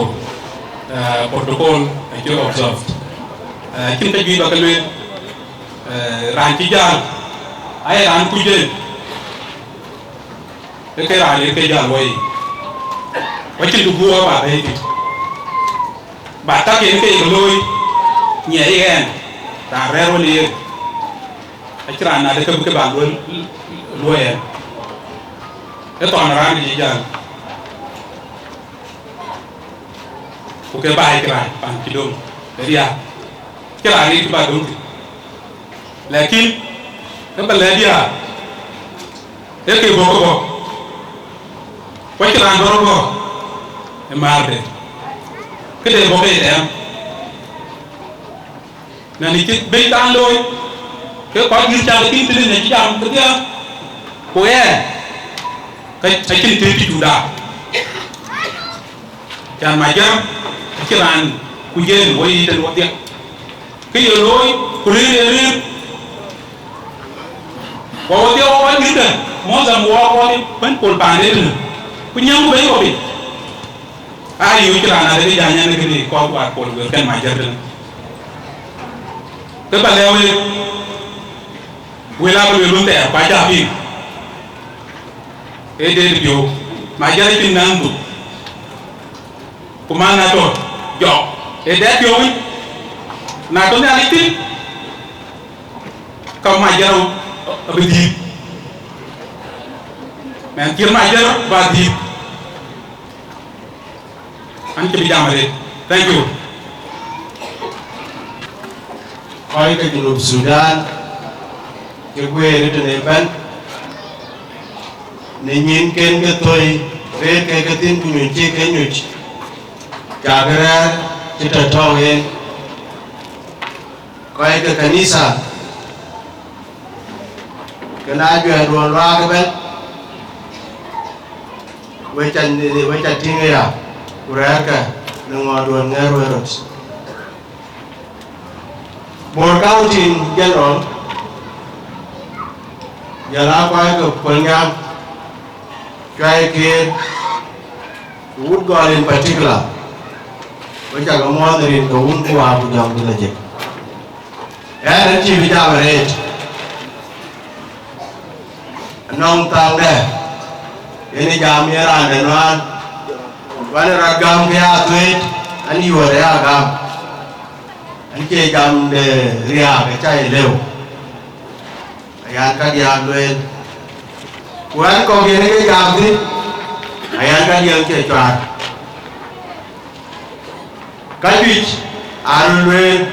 protocol chưa observed chúng ta ghi vào cái luyện ran chỉ gian ai ran quy định cái ran này cái gian vậy vậy chỉ được vua bà đây thì bà ta kiến cái lôi nhẹ igen ta rero li akira na de ke ba lo en e to na ran ji jan ko ke ba ikra pan kidom dia kira ni ba dum lakin ke ba le dia e ke bo ko kira bo e marde ke de bo ke em là đi chết bê tan lôi cái có như cha cái tin này chỉ làm cái kia cô em cái kinh tế chủ đạo cha mày chứ cái bàn quy dân với tên what cái giờ lôi cô đi có tiêu có như thế mỗi giờ mua có đi vẫn còn bàn đấy nữa cô nhắm với cô bị ai yêu cái bàn này cái nhà này cái gì có quạt còn người cái mày chứ cái bà leo lên quê la bơi luôn tẻ quá chả bị cái đây điều mà giờ cái tin năng tụ cũng mang na thôi dọ cái đấy điều ấy na tôi đang đi tiếp còn mà giờ ở bên gì mà kia mà giờ và gì anh chỉ bị giảm rồi thank you. Coi cái vùng Sudan cái quê nó trên này bên nên nhìn cái tôi về cái tin của mình chỉ cái nhụt cả cái ra chỉ trở thâu lên coi cái kanisa cái nào chuyện ruộng loa cái bên với chân thiên ấy à ra cái đừng ngồi ruộng nghe rồi một cao trình dân ổn giờ đã quay cực quần ngam try kia wood god in particular với cả có món thì có un qua của dòng như là gì đến chi bây giờ về nông tăng đây ini jam ya ran dan wan wan ragam kia tuit anh yêu đấy agam anh chơi jam de ria cái chai leo ayan ka diam lên wan có cái jam đi ayan ka diam chơi choat cái gì ăn lên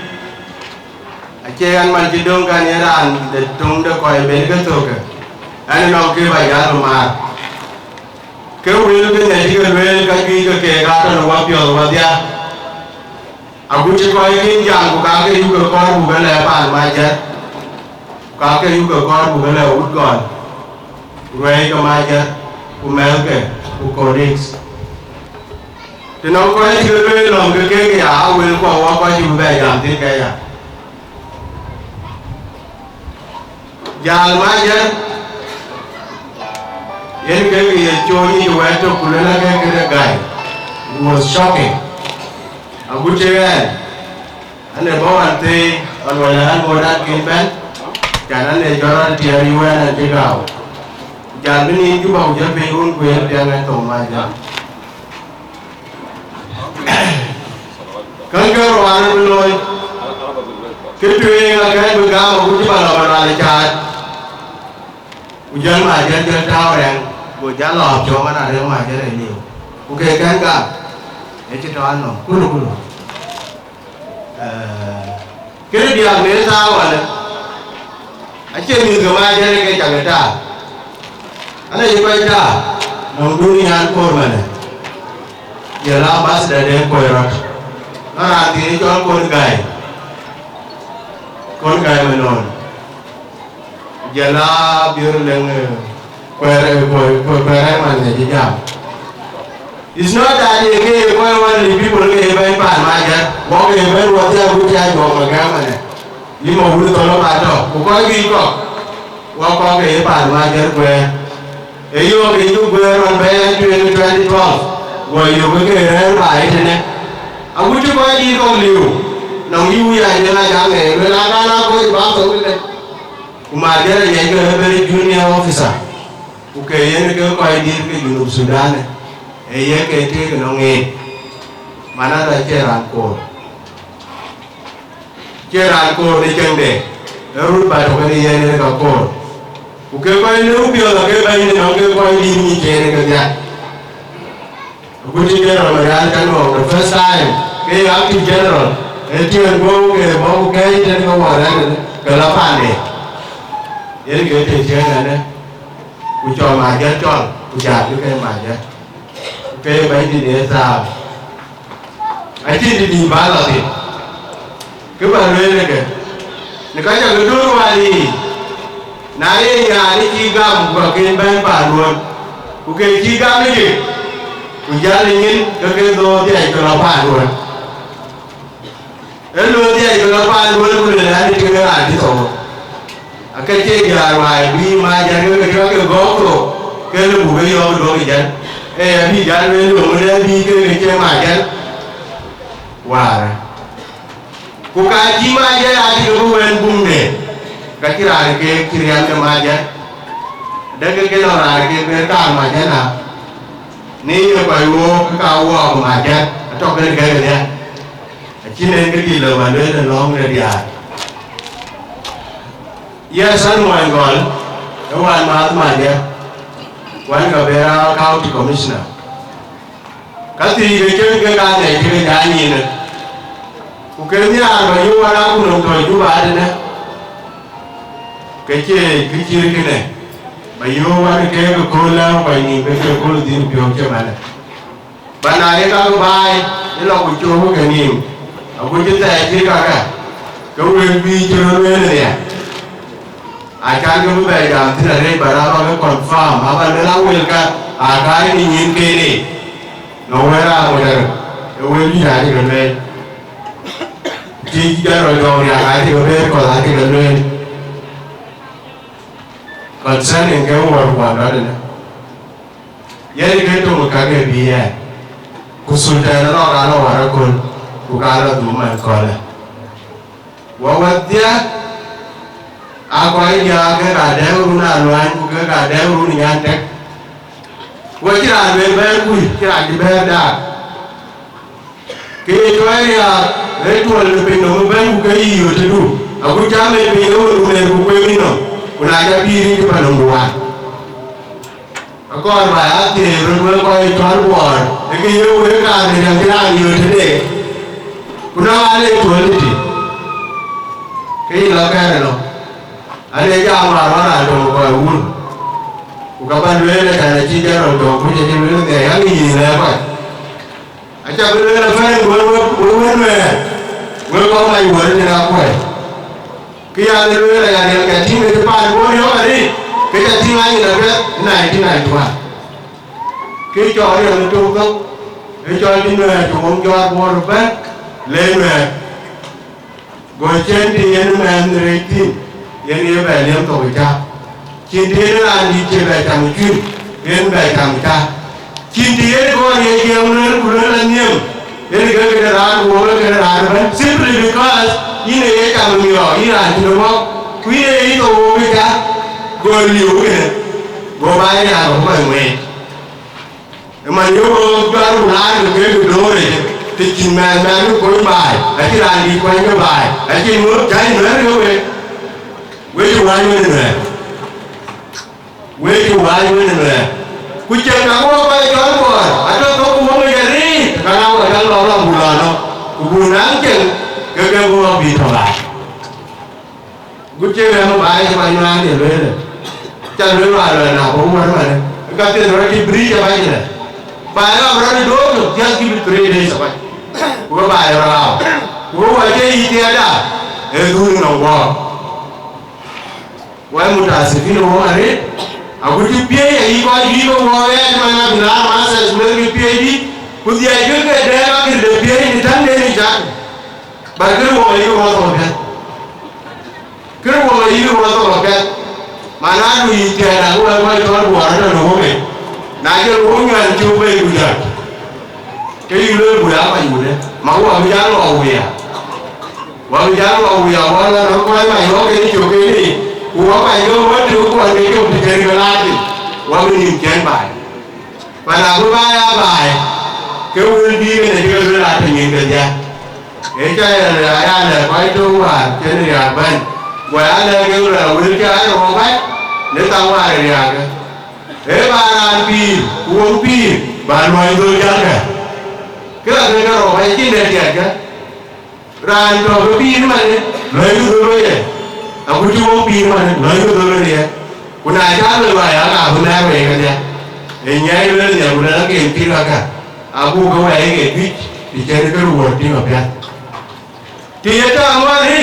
chơi ăn mà chỉ đông cái này ran để tung để coi bên cái chỗ cái anh nói cái bài giá mà cái will cái này cái will cái gì cái kẻ gạt nó vào biểu vào dia aku chỉ coi cái dạng của các cái yêu cầu con của cái này bạn mai chết các cái yêu cầu con của cái này út còn rồi cái mai chết của mẹ cái của colleagues thì nó có cái will làm cái áo will của qua chịu về làm thế cái à dạng mai chết yen ke choni weto kulela ke guy it was shocking aguchegan ane bawante alwala modan kimben kana ne joran tiari wana jigao jalbini juba ujabe un ko yer tianga to maja kangero wan loy ketwe ga buga ujiba la bana cha ujian mà dân tao rằng buổi giá lò cho cái nào mà cái này nhiều ok cái cả để cho ăn rồi cút luôn cái điều này sao vậy anh chưa nhìn cái mai cái chẳng ta anh ấy quay ta nó đúng như anh cô mà này giờ là bác sĩ để quay rồi nó làm thì cho con gái mà non giờ là biểu lên quay mà này chỉ giảm it's not that you get one people get by mà giờ bỏ cái bên qua theo cái cha cho mà cái mà này nhưng mà vui tôi nó bắt đầu có gì có cái mà giờ quay ấy vô cái chú quay rồi bé 2012 rồi vô cái bài thế này aku tu kau di kau liu, nang ibu yang jangan jangan, lelaga nak kau bang tahu ni. Majier yang ke very junior officer, okay yang ke kau di ke Junub Sudan, yang ke tu nang mana ada ceran ko ni cende, erut baru kau ni yang ke ko, okay kau ni upio lagi bayi ni nang ke kau di ni cende ke dia. Aku general Majier the first time cái active general cái chuyện bố cái trên câu hỏi đấy cái là phản này những cái chuyện này đấy tôi cho Majier cho tôi trả cái Majier cái mấy gì để sao anh chỉ đi bán là gì cái bạn lên này kìa người ta chẳng có đôi mà đi nãy nhà đi chi gam và cái bên bản luôn ok chi gam cái gì gia đình cái đồ thì anh cho phản luôn Elu dia juga apa dulu boleh ada juga ada tu. Akan cek jalan bi Majier ke gokro ke lu bukan yo dong ijan. Bi jalan lu mana bi ke cek Majier. Wah. Kukaji Majier ada ke bukan bumde. Kira ke kirian ke Majier. Dah ke orang ke berkah Majier na. Ni apa yo ke kau Majier atau ke dia. Chỉ nên cái gì là mà nói là nó người đi à? Yes, anh ngoài gọi, đúng anh mà nhé. Quán cà phê ra county commissioner. Cái gì cái này cái nhà nhìn này. Cái nhà mà yêu anh cũng đồng thời chú bà đây nè. Cái này. Mà yêu anh cái cô lao phải nhìn cái cô đi biểu cho bạn này. Bạn này các bài, cái lòng của chú cái nhìn. Aku cerita kakak, kau lebih jauh ni ya. Akan kau berjam tidak ada barang confirm. Apa dalam wilka, akan ini nyimpi ni. Nawara modal, kau lebih jadi kerana. Jika orang yang ada kau berkau ada kerana. Concern yang kau buat ada. Jadi kau tu muka biaya. Kusultan orang warakun. Bukala duma kola wawatia akwai ya ke kada uruna luan ke kada urun nyante wa kira be ku kira di be da ke to ya to le pe no be ku ke yo te du aku jame be no ne ku ko mi no kuna ja biri ke pa no wa aku ba ya te ru ko ai to war ke yo we ka ne ja kira yo te de kuna wale tualiti kei la kare lo ale ja ma do ko wul ku ka ban le le kana chi ja ro do ku je je le ne ya ni le ba a cha le le fa wo we ko mai wo ni na ko ki ya le le ya ne ka ti me pa wo yo ba ni ke ja ti mai ni la be nai ti nai tu ha ki cho ri le tu ko e cho ni ne tu mo jo bo ro ba lên về ngồi trên thì yên mà người tin yên yêu về liêm tổ cha chín thì nó ăn đi chơi về thằng chuyên yên về thằng cha chín thì yên có những cái ông nó là nhiều yên cái ra của cái ra bên simply because như này cái thằng nhỏ như là như nó quý này tổ với cha rồi liều cái này rồi bài nhà của mọi người mà nếu có lại được cái đồ này thì chỉ mà nó có bài, cái là đi quay cái bài, cái nước cháy nữa đâu vậy? Quay chụp ai nữa nè? Quay chụp ai nữa nè? Cứ chơi cả quá quay chọn rồi, ở đó có cũng bây giờ đi, cái nào ở đó lo buồn nó, buồn nắng chừng, cái mua bị thằng lại, good chơi em bài cho bài nào thì lên chân lên bài rồi nào cũng muốn mà cái tiền rồi thì bri cho bài này bài nó rồi đi đốt được chân cái bị cười đây sao vậy của bài rồi nào của bài chơi gì thế đó em tôi nào qua quay một đợt thì nó hoa đấy aku tu piye ai ko ji ko wo ya mana bila masa sebenarnya piye di kudia juga daerah ke de piye ni tan de ni jan ba ke wo ai ko to ka ke wo ai ko to ka mana du yi te na ko ko to bo ara no ho me na je wo ngan ju be ku ja ke yu le bu ya ba yu le ma wo bi ja lo wo ya wa la no ko ma yo ke ni ju ke ni của bài vô với điều của anh đi chung thì chơi người la thì qua bên nhìn chén bài và là với bài kêu nguyên đi cái này kêu là thành nhìn được nha để cho là anh là quay chung và trên nhà bên và anh là kêu là nguyên cái rồi không biết để tao qua này nhà để ba làm pi uống pi và nói tôi chắc cái là cái rồi phải chín đẹp đẹp cái ra rồi cái pi mà lấy tôi rồi aku cuma pi mana, lalu tu dia. Kuna aja lu bayar kan, kuna bayar kan dia. Ini lu ni, kuna lagi pi lagi. Aku kau ayah ke pi, dicari ke luar ti apa? Dia tu awal ni,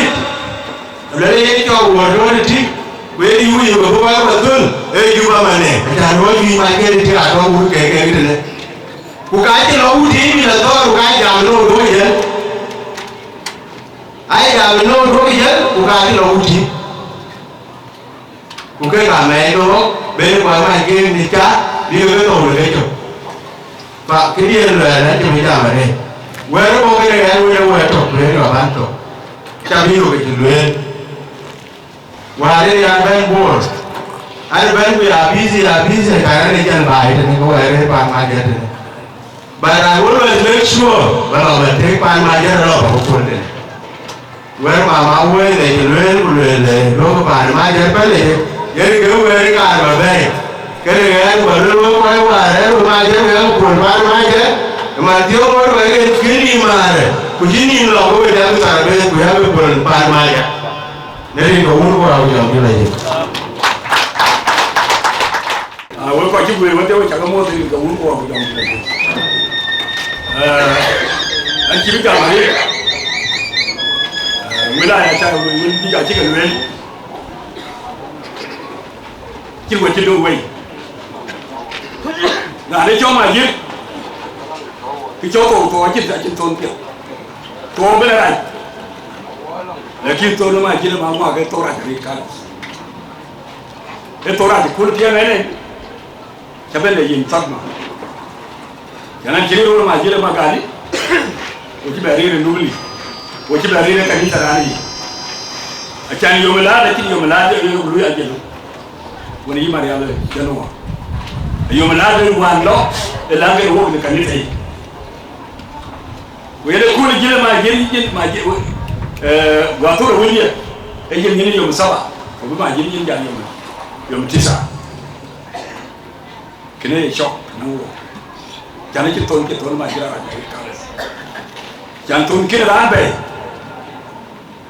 lalu ini kau luar ti, wei you kau bayar betul, juga mana? Jangan wei macam ni dia ada ur kayak gitu ni. Bukan itu lalu ti bila tu, bukan jam lu doi je. Ai jam lu doi je, bukan itu lalu ti. Cái bà mẹ nó bên ngoài ngoài kia thì cá đi cái tổ được đấy chụp và cái điên là nó chụp cái mà đây quay nó có cái này quay chụp lên rồi bán chụp cha đi rồi cái chụp lên và đây là bên buồn anh bên bây giờ busy cái này chân bài thì có ai đấy bàn mai giờ này bài này muốn lên make sure và là mình thấy bàn mai giờ rồi không quên đấy quay mà quay này lên nó có bàn mai giờ bên này jadi kau beri kan bagai, kerana kau baru kau ada rumah je, kau kurban aja, kemudian kau bagai kini mana, begini lah kau dah tu cara beri kau kurban aja, jadi kau urut kau jam ni lagi. Kau kau cuba buat dia cakap mau tu kau urut kau jam ni lagi. Anjir kita ni, wilayah cakap wilayah cakap ni. Chứ quên trên đôi quay là để cho mà giết cái chỗ tổ trên thôn kia tổ bên này là khi tổ nó mà chỉ là bằng ngoài cái tổ ra thì cái tổ ra thì cuốn kia này cho bên này nhìn sắc mà cho nên chỉ nó mà chỉ là bằng cái của chị bé đi là nuôi của chị bé đi là cái gì ta đi à chàng yêu là đấy chỉ yêu là để yêu lui ăn gì Wani yi Maria le januwa. Yo malade wan lo e la ke wo de kanita yi. We de ko le jile ma jeri wa to ro ni e jeli ni yo saba. Ko ma jeri ni jani yo tisa. Kene shock na wo. Jani ki ton ma jira ra ka. Jan ton ki ra be.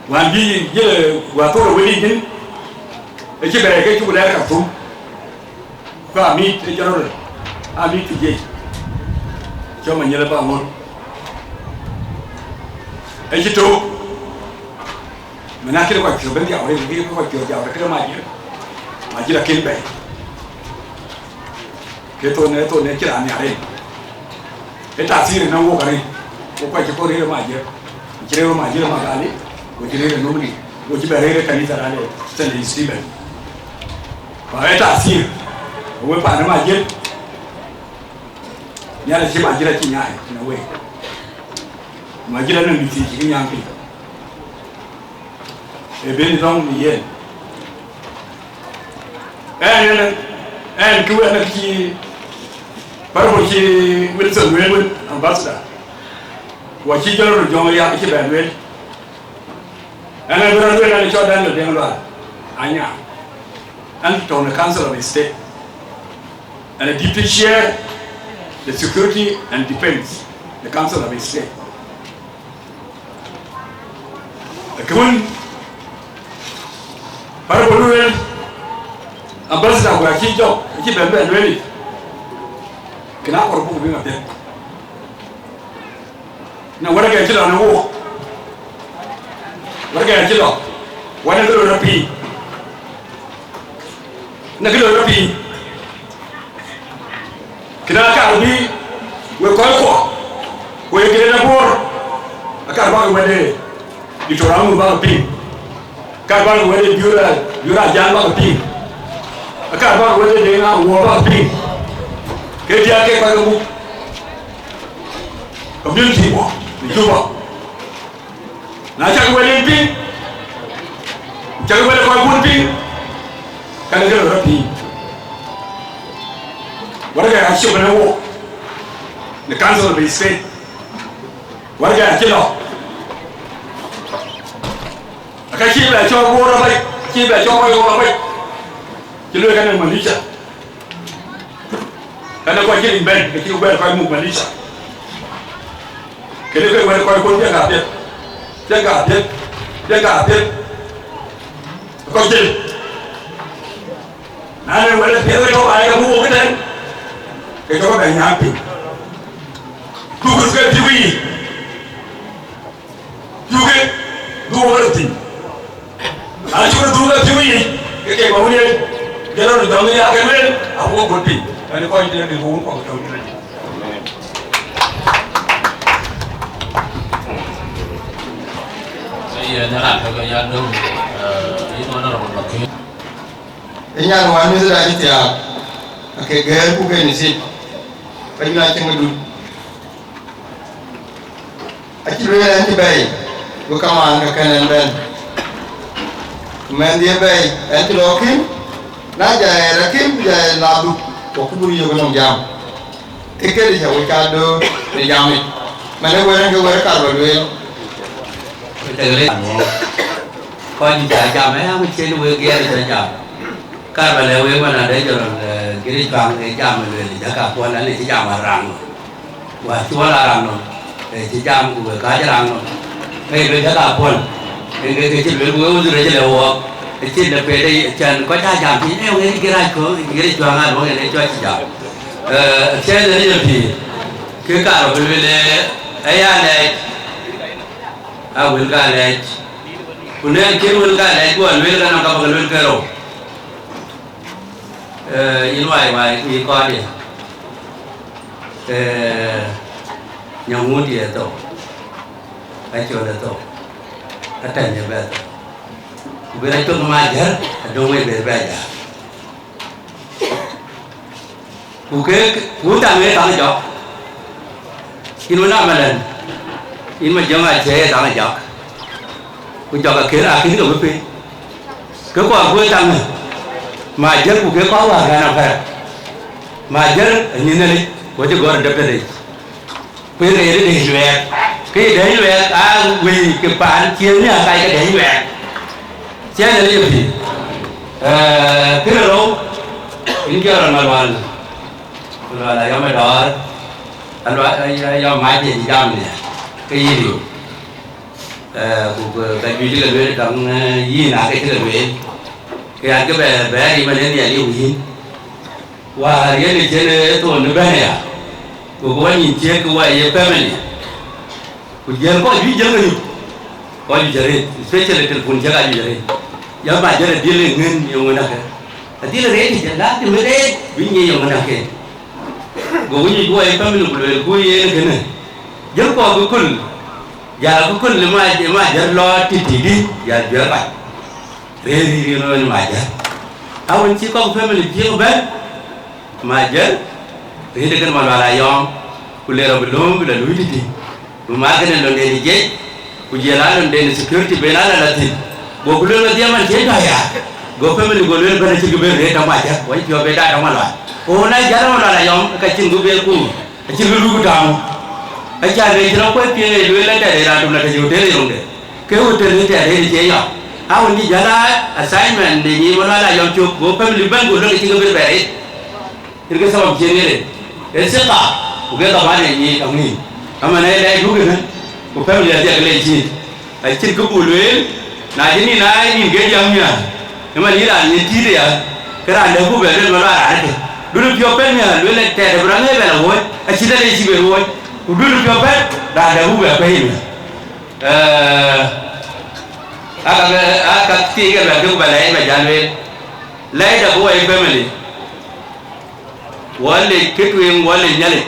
Wan bi jile wa to ro ni e ci bere ke ci bule ka tum ko ami te jaro ami ti je ci ma nyele ba mon e ci to mena ke ko ci ben ya ore bi ko ci ya ore ke ma ji la ken be ke to ne ci la ni are e ta si na wo kare ko ci ko re ma je ci re ma je ma gali ko ci re no mi ko ci bere ka ni tara ne stand Steven và cái trả xin với bạn nó mà giết nhà là chỉ bạn chỉ là chỉ nhảy nó quên mà chỉ là nó bị chỉ cái nhang kia để bên trong thì yên em cứ em khi bắt đầu khi bên sườn bên ambassador và khi cho nó dùng cái cái bản bên anh em bên anh cho đang được đem loạn anh nhá and on the Council of State, and a deputy chair, the Security and Defense, the Council of State. The luôn ambassador của khi cho khi bèn bèn luôn cái nào còn bụng với ngập tiền na wala cái đó nó wo wala cái đó wala cái đó pi na cái đó pi cái đó cả đi we coi qua we cái đó bor akar ba cái đây di orang ba pi akar ba cái đây yura jan ba pi akar ba cái đây na wo ba pi cái dia cái ba cái community wa di Juba na cha ko le pi cha ko le ko bun pi kana ke ro pi wala ga shi ba wo the council of the state wala ga kilo aka shi ba cho go ra bai shi ba cho go ra bai kilo kana malisha kana ko ki ben ke ki ba ko mu malisha cái này phải coi con tiếng gà Việt coi gì này phải là tiếng cho ai cũng mua cái đấy cái cho các bạn nhà thì tu cái TV tu cái tình à chúng ta tu cái TV cái bảo như cái đó được đóng nhà cái bên à mua một tỷ cái này coi như là uống khoảng đầu như này Jangan kalau yang dulu ini mana orang lagi. Ini yang wani sudah kita, akhir gaya bukan ni sih, penjualan cemadu. Akhirnya nanti baik, bukan mana kanan dan, kemudian dia baik, nanti lokin, nak jaya rakim jaya labu, waktu buri juga nong jam. Ikan dia jauh kado di jamit, mana orang ke orang karbo duel. coi như chạy chậm ấy không trên nuôi kia thì chạy chậm các bạn leo với mình là đấy rồi cái đi chọn cái chậm rồi thì tất cả quan là chỉ chậm mà răng và chúa là răng rồi để chỉ chậm của cá cho răng rồi cái bên tất cả quan cái chuyện bên của tôi là leo cái chuyện là về đây chân có cha chậm thì em cái này có cái đi chọn ăn mọi người cho chỉ chậm trên đấy thì cái cả rồi bên ấy này wilka lech kunen ke wilka lech ko wilka na ka bagal wilka ro ilwai wai ki ko di nyamu di to ai cho da to atan ya ba ku be to Majier do me be ba ja ku ke ku ta me ta jo inu na malan in mà giống ai chế đó là giọt, tôi cho cái kia kín rồi quý cứ qua cuối tăng này mà dân của cái có là cái nào phải mà dân như này của cho gọi là đập đây quý này để duyệt cái để duyệt vì cái bản chiến nhà cái để duyệt chế là gì cái là đâu in kia là mà là do mày đó anh nói do máy gì dám này cái gì điều cái gì là về trong gì là cái là về cái anh cái bé đi mà đến nhà đi uống và cái này trên tôi nó bé này à của anh nhìn trên của anh ấy bé này của dân có gì dân này có gì chơi special telephone chơi cái gì chơi giờ mà chơi là đi lên ngân nhiều người nào cái đi là đấy thì chẳng đã thì mới đấy vì nhiều người nào cái của anh của anh bé mình của anh cái này dân có cái kun giờ cái kun là mà giờ lo thì đi giờ giờ vậy thế thì nó mà giờ anh chỉ có family riêng bên mà giờ thế thì cái mà là yom kulera belum bila lui di rumah kan lo dari je kujalan dan security benala latin go kulo na dia man je ya go family go le bana ci be re ta ma ja wai jo be da ta ma la o na jara ma la yom ka cin go be ku ci lu ku tam a ja re jira ko pi le le la da ra dum na ka jo de le yong de ke o de le da re je ya a won ni jara assignment ni ni ma la yom chu go family ban go le ci go be re irke sabab je ne le se ka uge ka bane ni kamni kama na ile duge na ko family ya dia kale chi ai chin ko bulwe na jini na ni ge jamnya nhưng mà đi là nhìn chi đấy à cái là nếu cũng về lên mà là đấy đôi lúc phiêu pet nha đôi lúc tè để bắn hết về là vui chỉ là đây chỉ về vui đôi lúc phiêu pet là nếu cũng về quay mình các tí cái là cũng về lấy về nhà lấy được vui family one day kết quyền one day nhảy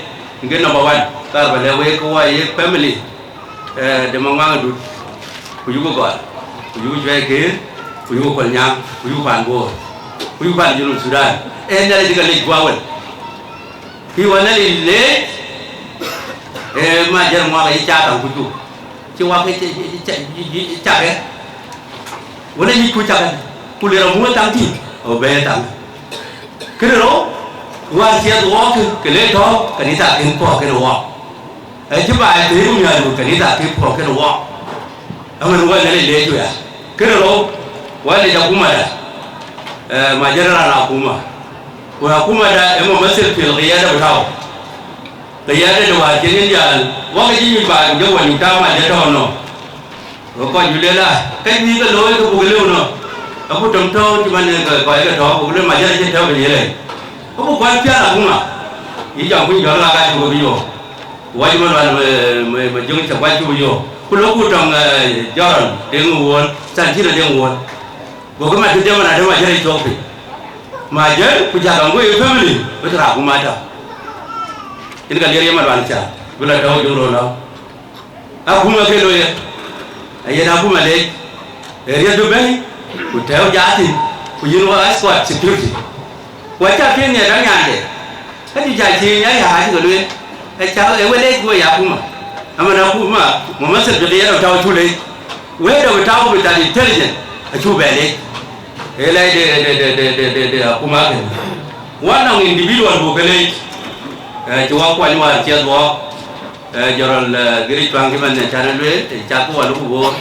cái number one ta phải lấy về cái family để mong mang được kuyu gọi kuyu chơi kia kuyu còn nhang kuyu phản bùa kuyu phản dân Sudan em đây thì cái lịch qua vậy khiวันนั้นlịch mà giờ mà cái cha thằng kuyu chứ qua cái cha cáiวันนั้นมีkuyu cha cái kuyu là mua tăng thì ở bên tăng cái đó quan chia đó cái lễ đó cái này ta kiếm bỏ cái đó chứ bài thế cũng nhờ một cái này ta kiếm bỏ cái đó aman wala le lejo ya kero wala da kuma da majara na kuma wa kuma da imam masir fil qiyada bataw qiyada da wa jinin ya wa ga jini ba da wani ta ma da tono ko yulela kai ni ga loy ko bugale no abu tomto ti man ko ga to bugale majara je taw ni le ko ko kwa pya la kuma yi jang ku yo la ga ko bi yo wa ji man ma jung ta kwa ju yo kulo ku tong joron deng won san chi la deng won go ma tu dema na dema jere chopi ma je ku ja dong go family betra ku ma ta in ga lere ma ban cha bula taw jo ro la a ku ma ke lo ye ay na ku ma le area do be ku taw ja ti ku yin wa squad security wa cha pin ne da nya de ka ti ja chi nya ya ha ti go le ai cha e we le ku ya ku ma amana kuma mamasar da ya dauta tule wai da wata ko da intelligent a tubele elai da kuma kan wannan individual bokale jiwa ko ni wa tia do jorol giri twang kiman ne chana lwe cha ko wa lu bo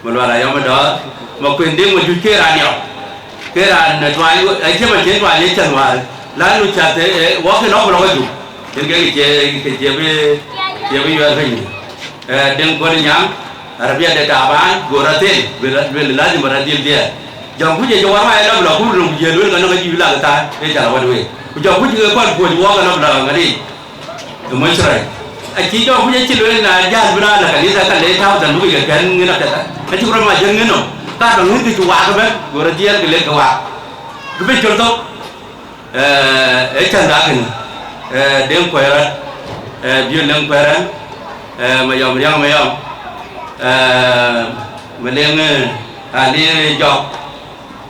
malwala yama da ma kwende mo ju kera ni kera na twa ai ke ma je twa le chanwa la lu cha te wa ke no ko ju ke ke be yo fa dengan kau yang Arabia ada taban, goratin, belazim beradil dia. Jangan punya jawab apa yang berlaku belum dia dulu kerana kaji bilang kata, jalan wadui. Jangan punya kau buat jawab kerana berlaku ngadi. Kemudian, kita punya cilui na jalan berada kan, kita kan leh tahu dan lebih kan ngena kata. Nanti orang macam ngeno, tak bangun itu jawab kan, goratil kelak jawab. Lebih contoh, canda kan, dengan kuaran, dia dengan kuaran. Mayom meleng ali job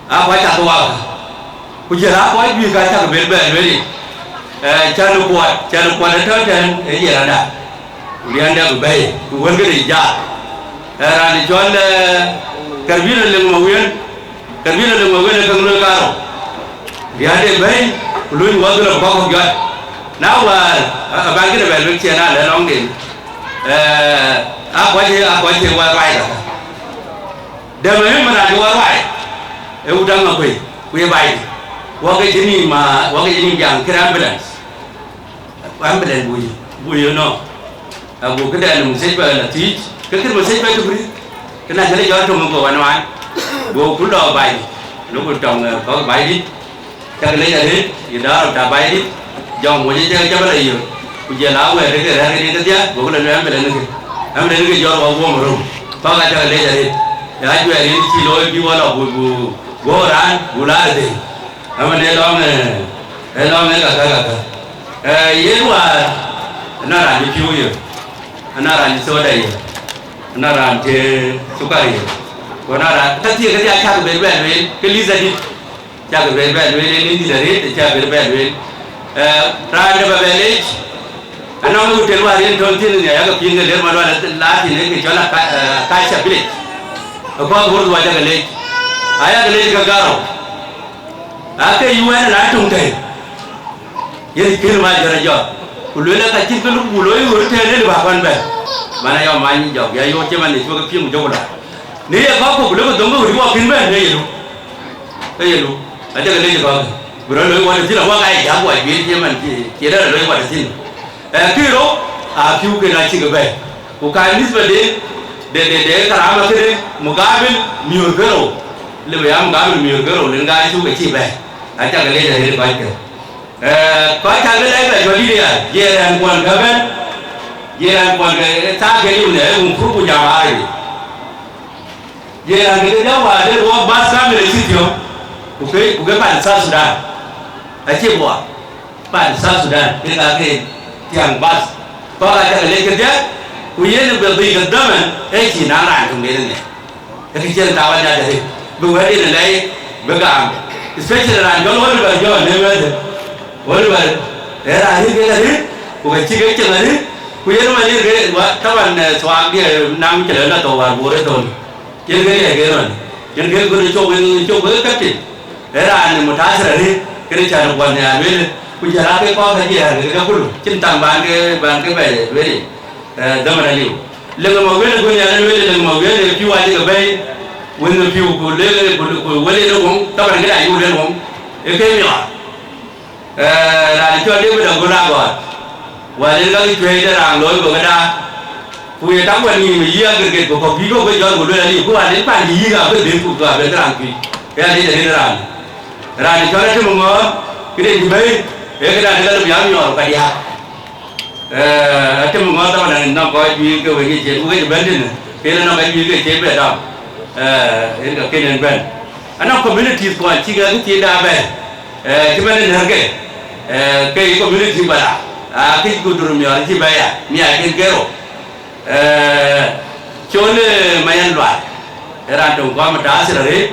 apa catua kujera apa ibu kata berbeda beri canu kuat itu dan ini ada kemudian dia berbaik bukan kerja rani jual karbina leng mawin kanglo karo dia ada baik belum waktu lah bakal jual nawar bangkit ada balik cina ada long din apa je warai dah. Dah memang mana warai. Udah ngapain? Kue baik. Wakai jenis yang kira ambulans bui no. Abu kedai musik ber latih. Kekir musik ber tu beri. Kena jadi jauh tu mungkin wan. Gua kuda baik. Lu kutong kau baik di. Cakap lagi ada. Ida dah baik di. Jauh mungkin cakap lagi. Ujian lawa hari ini kerja, bukan dalam ambil lagi jual uang baru. Kau kata leh jadi, ya jual ini kilo jual bu goran gula ada. Ambil elong kata. Ye luar, naran itu je, naran soda je, naran je sukari. Kau naran, tapi kerja cakap berbeza, kelis jadi cakap berbeza, ini jadi cakap berbeza. Rada berbeza. Anak itu terluar yang tontin ni, agak pinggir dia malu ada latih ni, kecuali kaisa pilih. Aku urut wajah gelek, ayah gelek kagaro. Aku iuan latung teh. Jadi firman jeraja. Ululah kacil tu uloi urut ni lebakan ber. Mana yang main jauh, ya yo cuma ni cuma keping jauh dah. Ni aku uloi donggo ribu firman ni lu. Ada gelek kau. Beroloi wajah sini, awak ayah jago ayah biar cuma kira oloi wajah sini. Kiro aku kena cakap baik. Bukan ni sebenarnya de kerana kiri mukabil miur kero. le be am ga mi ga ro le ga su ke chi be a cha ga le de ba ke ko cha ga le be jo di ya ye ran kon ga ben ye ran kon ga ta ke yu ne un fu ku ja ma ai ye ran ke da wa de ro ba sa me le chi tyo ku ke ba sa Sudan a chi bo ba sa Sudan ke ga ke tiang bas ko ga cha ga le ke ja ku ye ne be bi ga da man e chi na ran ku me ne cái chuyện tao bây giờ thì bây giờ đi này bây giờ especially là có lối bây giờ nên bây giờ lối bây để là những cái này của cái chi cái chuyện này bây giờ mà như cái các bạn xóa cái năm trở lên là tổ vào bố đấy thôi những cái này cái rồi những cái cái với cách gì để là một tháng sẽ đi cái này chờ được quần nhà bây giờ là cái con cái gì là cái cuốn trên tầng bàn cái về về đó mà là nhiều lần mà biết là nhà nó biết lần mà biết là phiêu ai cái bay when the phiêu của lên của lên nó cũng các bạn cái này cũng lên cũng cái nhỏ là cho đến bây giờ có ra rồi và đến các cái thuê ra làm lối của người ta bây giờ tám quan gì mà gì cái của phí của bây giờ của lên là gì của đến bàn gì cả cái đến của cả bên cái làm gì cái này để làm ra để cho nó thêm một ngó cái này thì mấy cái này thì nó giảm nhỏ cái gì cái một ngón tay này nó có duy cái về cái chế của cái bên này cái nó có duy cái chế về đó cái nền bên anh nó community của anh chỉ cái chế đa về cái bên này cái community bà cái cụ đường nhỏ chỉ bây à nhà cái kero cho nên mấy anh loại ra trồng qua mà đá sẽ là đấy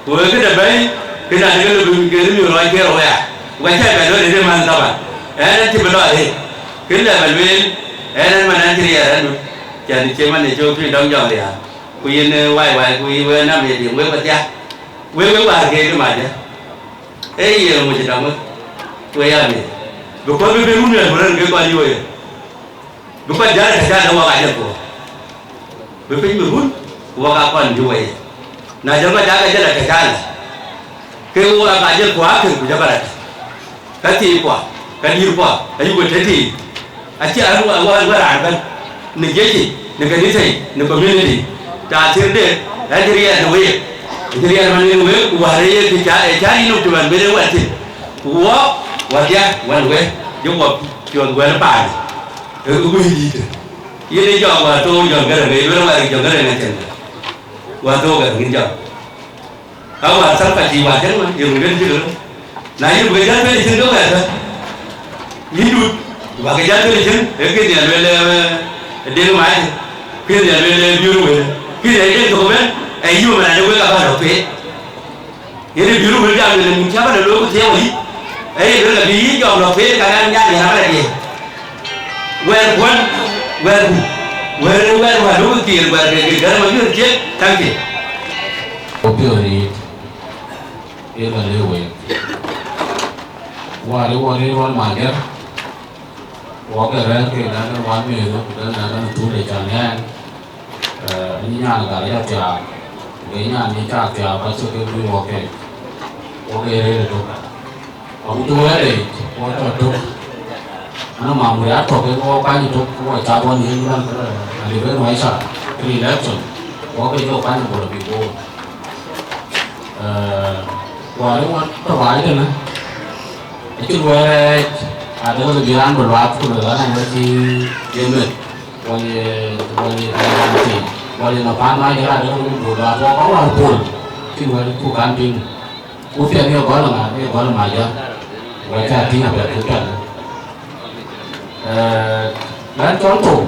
với cái đợt đấy cái này cái nhiều loại kero à quay chạy về đó để mà sao mà nó chỉ bên đó thì cái này mình bên em mà đang kia đó chả đi chơi mà để cho phi đông giàu thì à quy quay quy bên năm về điểm với bác cha với bà kia cái mà chứ ấy giờ một chuyện đâu quy em này bữa qua bên bên muốn nhận một lần cái quan gì vậy bữa qua giá là giá đâu mà cái của bữa bên mình muốn qua cái quan gì vậy này giống như giá cái là cái giá cái qua cái giá quá thì cũng giá vậy cái gì quá cái gì quá cái gì cũng thế thì aci anu orang kan negeri negeri ni community dah cerita negeri anu mana ni wahai kita cari nuk tuan beri wajib wajah wajah jumpa tuan gue lepas gue hidup ini jauh waktu jauh kerana ini orang jauh kerana macam waktu kerana jauh awak sampai jiwa jangan yang kan juga nah ini bukan jangan di sini kan hidup và cái giá cái chính cái tiền về điện máy cái tiền về biêu về cái này cái đồ bên ai yêu mà nó với các bạn đầu phế cái này biêu về ra mình chắc là lối của theo ý ấy đó là bí cho đầu phế cả anh nhát thì nó là gì quen và đúng cái tiền và cái mà biết chết thằng gì biêu thì cái là lưu về qua đi mà nhớ có cái rang cái là nó bán mì nó là nó thu để trả ngang như nhà là cái trả cái nhà như trả bắt cho cái mì ok đây là đúng ông tôi đấy có cho đúng nó mà người ăn thuộc cái có cái gì đúng có trả bao nhiêu lần là đi với máy sạc cái election có cái chỗ cái của bị cô và nếu mà nó vãi rồi nè cái chuyện về ada kebiasaan berlaku dalam energi jenis wali napana ya ada berlaku orang pun kita wali kantin usia ni orang Majier mereka tinggal berkutan dan contoh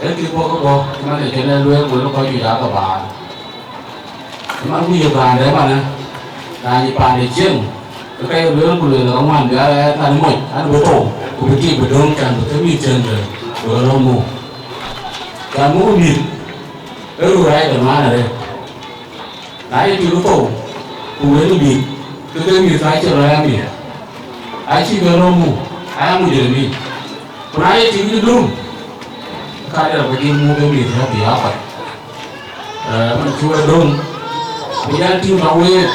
kita bawa mana jenis luar boleh kau juga ke bahan memang punya bahan dari mana dari pandai jeng cái lứa của lứa ông ăn đã ăn mồi ăn bữa tổ của cái kia bữa đông càng bữa cái mì chân rồi bữa lâu mù càng mũ mì cái đồ này ở ngoài này đấy thì bữa tổ của cái mì cái mì phải chờ rồi ăn mì ai chỉ bữa lâu mù ai ăn mù gì mì còn ai chỉ cái đúng cái là cái mua cái mì theo bị áp phải mình chua đông bây giờ thì nó quên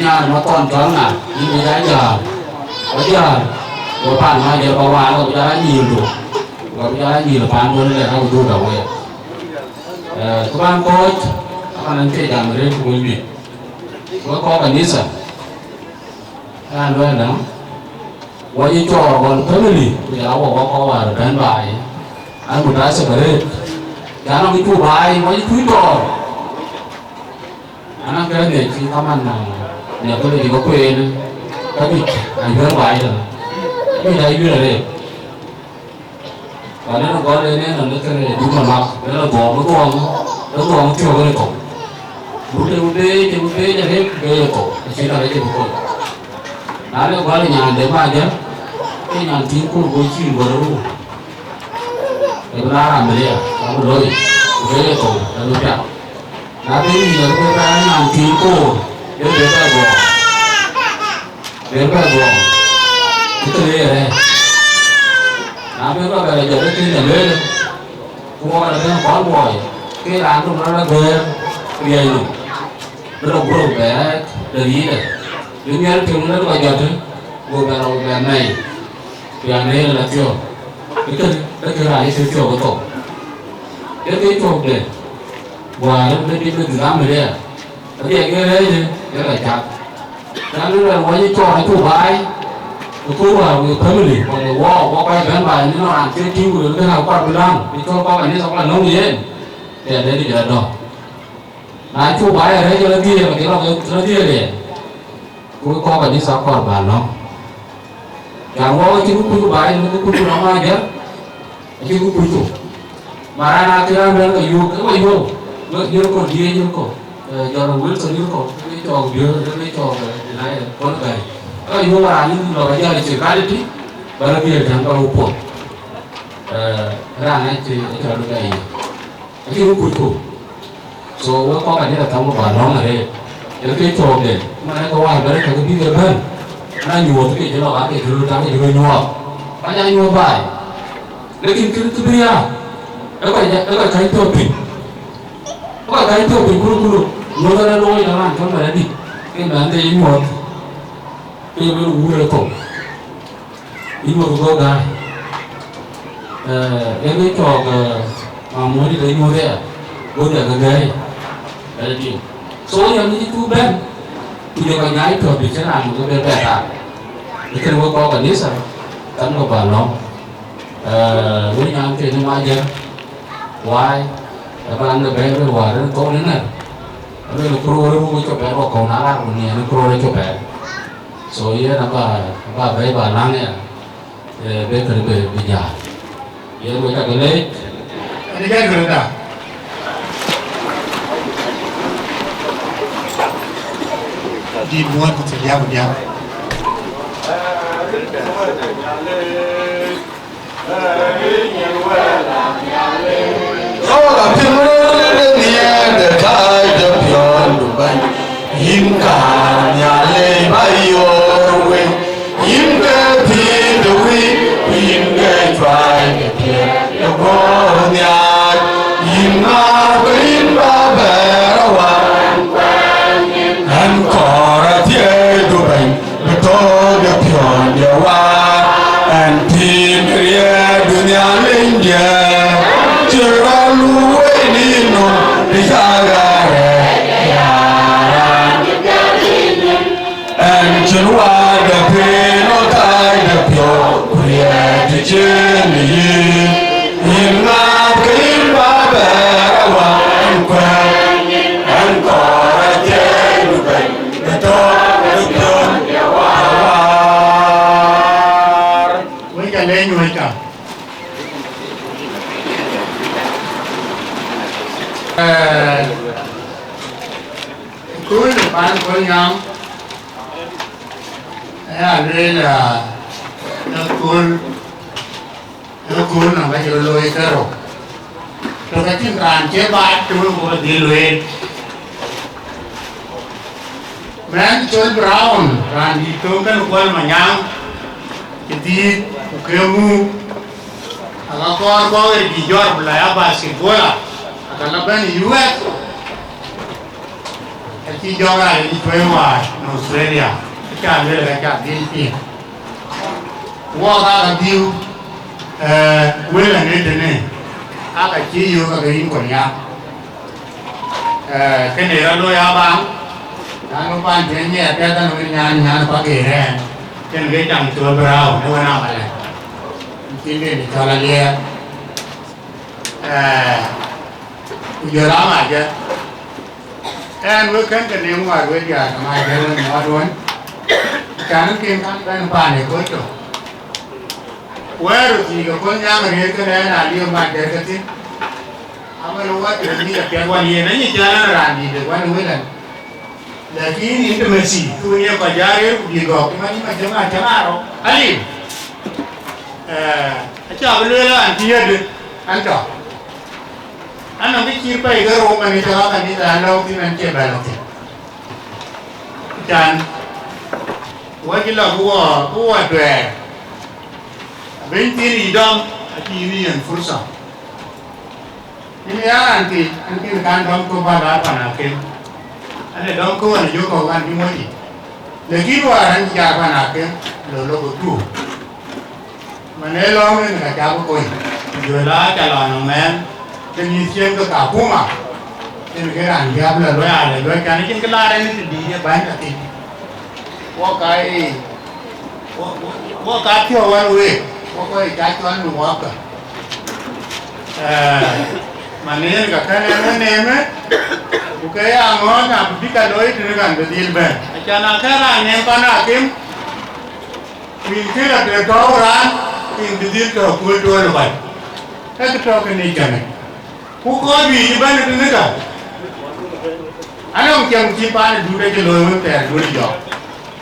nhà nó còn trống à nhưng bây giờ bây giờ của bạn mà giờ bảo quản bây giờ nhiều rồi bây giờ nhiều là bạn luôn là không đủ đâu vậy các bạn coi kanan ke jamre ko bi ko kanisa lo na wani cho gon family ya ko wa dan bai an mu da separate ya no tu bai wani tu to ana cái này chỉ có mình nhà tôi thì có quên cái gì anh nhớ bài rồi cái này như là đây và nó có đây nên là nó cái này đúng mà mặc nó là bỏ nó còn chưa cái này cổ bút đây cho hết cái cổ chỉ là cái gì cổ đó nó có là nhà để mà chứ cái nhà chính cũng có chi vào đâu cái đó làm gì à làm rồi cái cổ nó chặt tapi yang kita nanti itu dia berbuat, itu dia. Tapi kalau belajar itu dia, semua ada yang boy, kita anu mana dia itu, berubah banyak dari itu. Dunia film itu belajar tu, berubah naik, yang ni lah tu, itu kira itu betul. Dia itu deh. Và nó đi từ lắm rồi đấy, cái đấy cái là chặt, nó là quay cho nó thu bài, thu vào family, còn wow quay bán bài nó làm chơi chiêu rồi cái nào qua bên đó, thì cho qua cái này xong là nông gì đấy, thì đấy thì là đó, nói thu bài ở đấy cho nó kia mà cái nó kia đấy, cũng qua cái này sao qua bàn nó, càng wow chứ cũng thu bài nó cũng thu nó mai chứ, chứ cũng thu, mà ra nào thì ăn cái yêu cái gì yêu dia ko dia je ko jangan Wilson dia ko ni cho dia ni cho này con cái yêu là những lo cái gì chỉ cái đi baru dia jangan kalau pun ra này thì cho được cái cũng cuối so có cái này là thằng bà nó này cái cho để mà nó có ai đấy cái biết được hơn nó nhiều cái nó bán cái thứ cái nhiều cái này nhiều bài lekin cái bia cái thôi có cái thôi mình cũng nó ra lôi nó làm cho mà đi cái bán thì một cái mới uống được không ít một cái gai cái trò mà muốn đi lấy mua đấy à muốn được cái gai đấy gì số nhiều những chú bên thì được cái nhái thường thì sẽ làm một cái bên bè tạ cái nó có cái nít sao tấm của bà nó với nhau chuyện nó Majier why apa anda bayar luar dan kau ni nak, ada lekor orang tu coba bawa kau nalar ni, lekor orang coba, so ia apa bayar barang ya, bayar kerja bija, ia mereka gelap, ini kan kerja, dibuat untuk dia. All of them in the end, the tide of beyond the bank. In Kanya, by your way, in the way, in the try to get the boneyard, in our Barbara, and Cora, the bank, the dog upon your wire, and Pimria, Dunya India. Jeralu ini no disagare and Junwa the pino tai the pure create chini in na kimba berawa and kora jenu ben the dog the pure war we can learn we can cuối được bán của nhóm đây là nó cuốn là phải chịu lôi cái rồi cái chiếc ràn chế bát chúng nó đi luyện men choi brown ràn đi tôi cái cuốn mà nhang cái đi cái mu agak kau cái đi jual belaya basketball kalau ben US cái do là đi thuê ngoài Australia cái này là cái đi qua cái deal quên là nên thế này cái chỉ yêu cái gì của nhà cái này là đôi áo bám nó quan thế nhẹ cái ta nó nhàn có kể ra trên cái chẳng chùa brau nó nào mà lại chính cái cho là lia giờ đó mà chứ em với cái này ngoài với giờ mà giờ nó nói cái nó kim khăn bên bàn này có chỗ quay rồi thì có nhà mà cái này là lia mà để cái gì ama lo wa ke ni ke wa ni na ni jana ra ni de wa ni la lakini intimacy tu ni ko jare di go ma ni ma jama ro ali acha bele la an ti yede an to an no ki kir pai ga ro ma ni ta ma ni la lo ti man ke ba lo ti dan wa ki la ko dwe ben ti ri dom ati ni en fursa ini ya anti kan dom ko ba da pana ke ane dom ko ni yo ko kan ni mo ni le ki wa ran ja pana ke lo ko tu mane lo ni ka ja ko yo la ka lo no men ke ni siem ko ka pu ma ni ke ran ja la lo ya le lo ka ni ke la ran ni di ne ba ka ti wo ka thio wa we wo ko ja chuan nu wa ka Manir ka kana neme ukaya ngon na bika loi dengan bedil ben acana kara nem pana kim min kira de doran in bedil to kul to lo bai ka to ka ni jane ku ko bi ban de ka anong chang chi pa du de loi won te du jo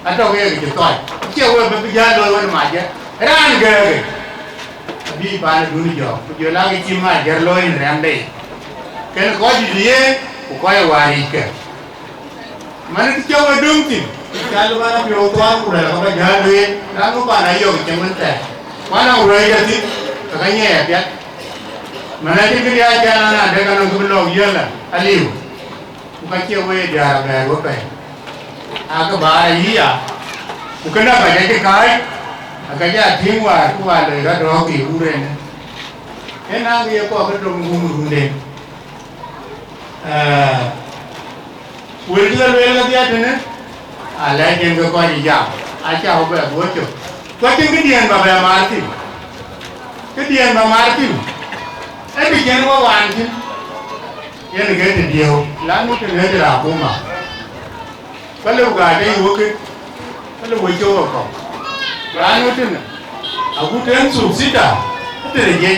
ato ke ke to che wo be ja loi won ma je ran ge bi pa du jo jo la ke chi ma ger loi ram dei cái có gì vậy cũng có ai hoài kìa mà nó cho vào đúng thì cái lúc đó biểu toán của là có nhà luyện nó có bạn ấy dùng chẳng vấn đề quá nào rồi giờ thì cái nhẹ biết mà này cái dia cha là để cái nó cũng lâu giờ là aliu cũng phải chiều về nhà về của bạn cái bà ấy à cũng cái nào phải cái nhà thiên hòa của bà lời ra đó kiểu rồi cái nào bây giờ có cái đồng vùng đen Wilda Vela dia tene ala jen ko ni jam acha ho ba bocho ko tin ke dien ba ba martin ke dien ba martin e bi jen wa wan tin yen ge te dio la nu te ne ra ko ma ba lu ga de wo ke ba lu wo jo ko la nu tin a ku ten su sita te je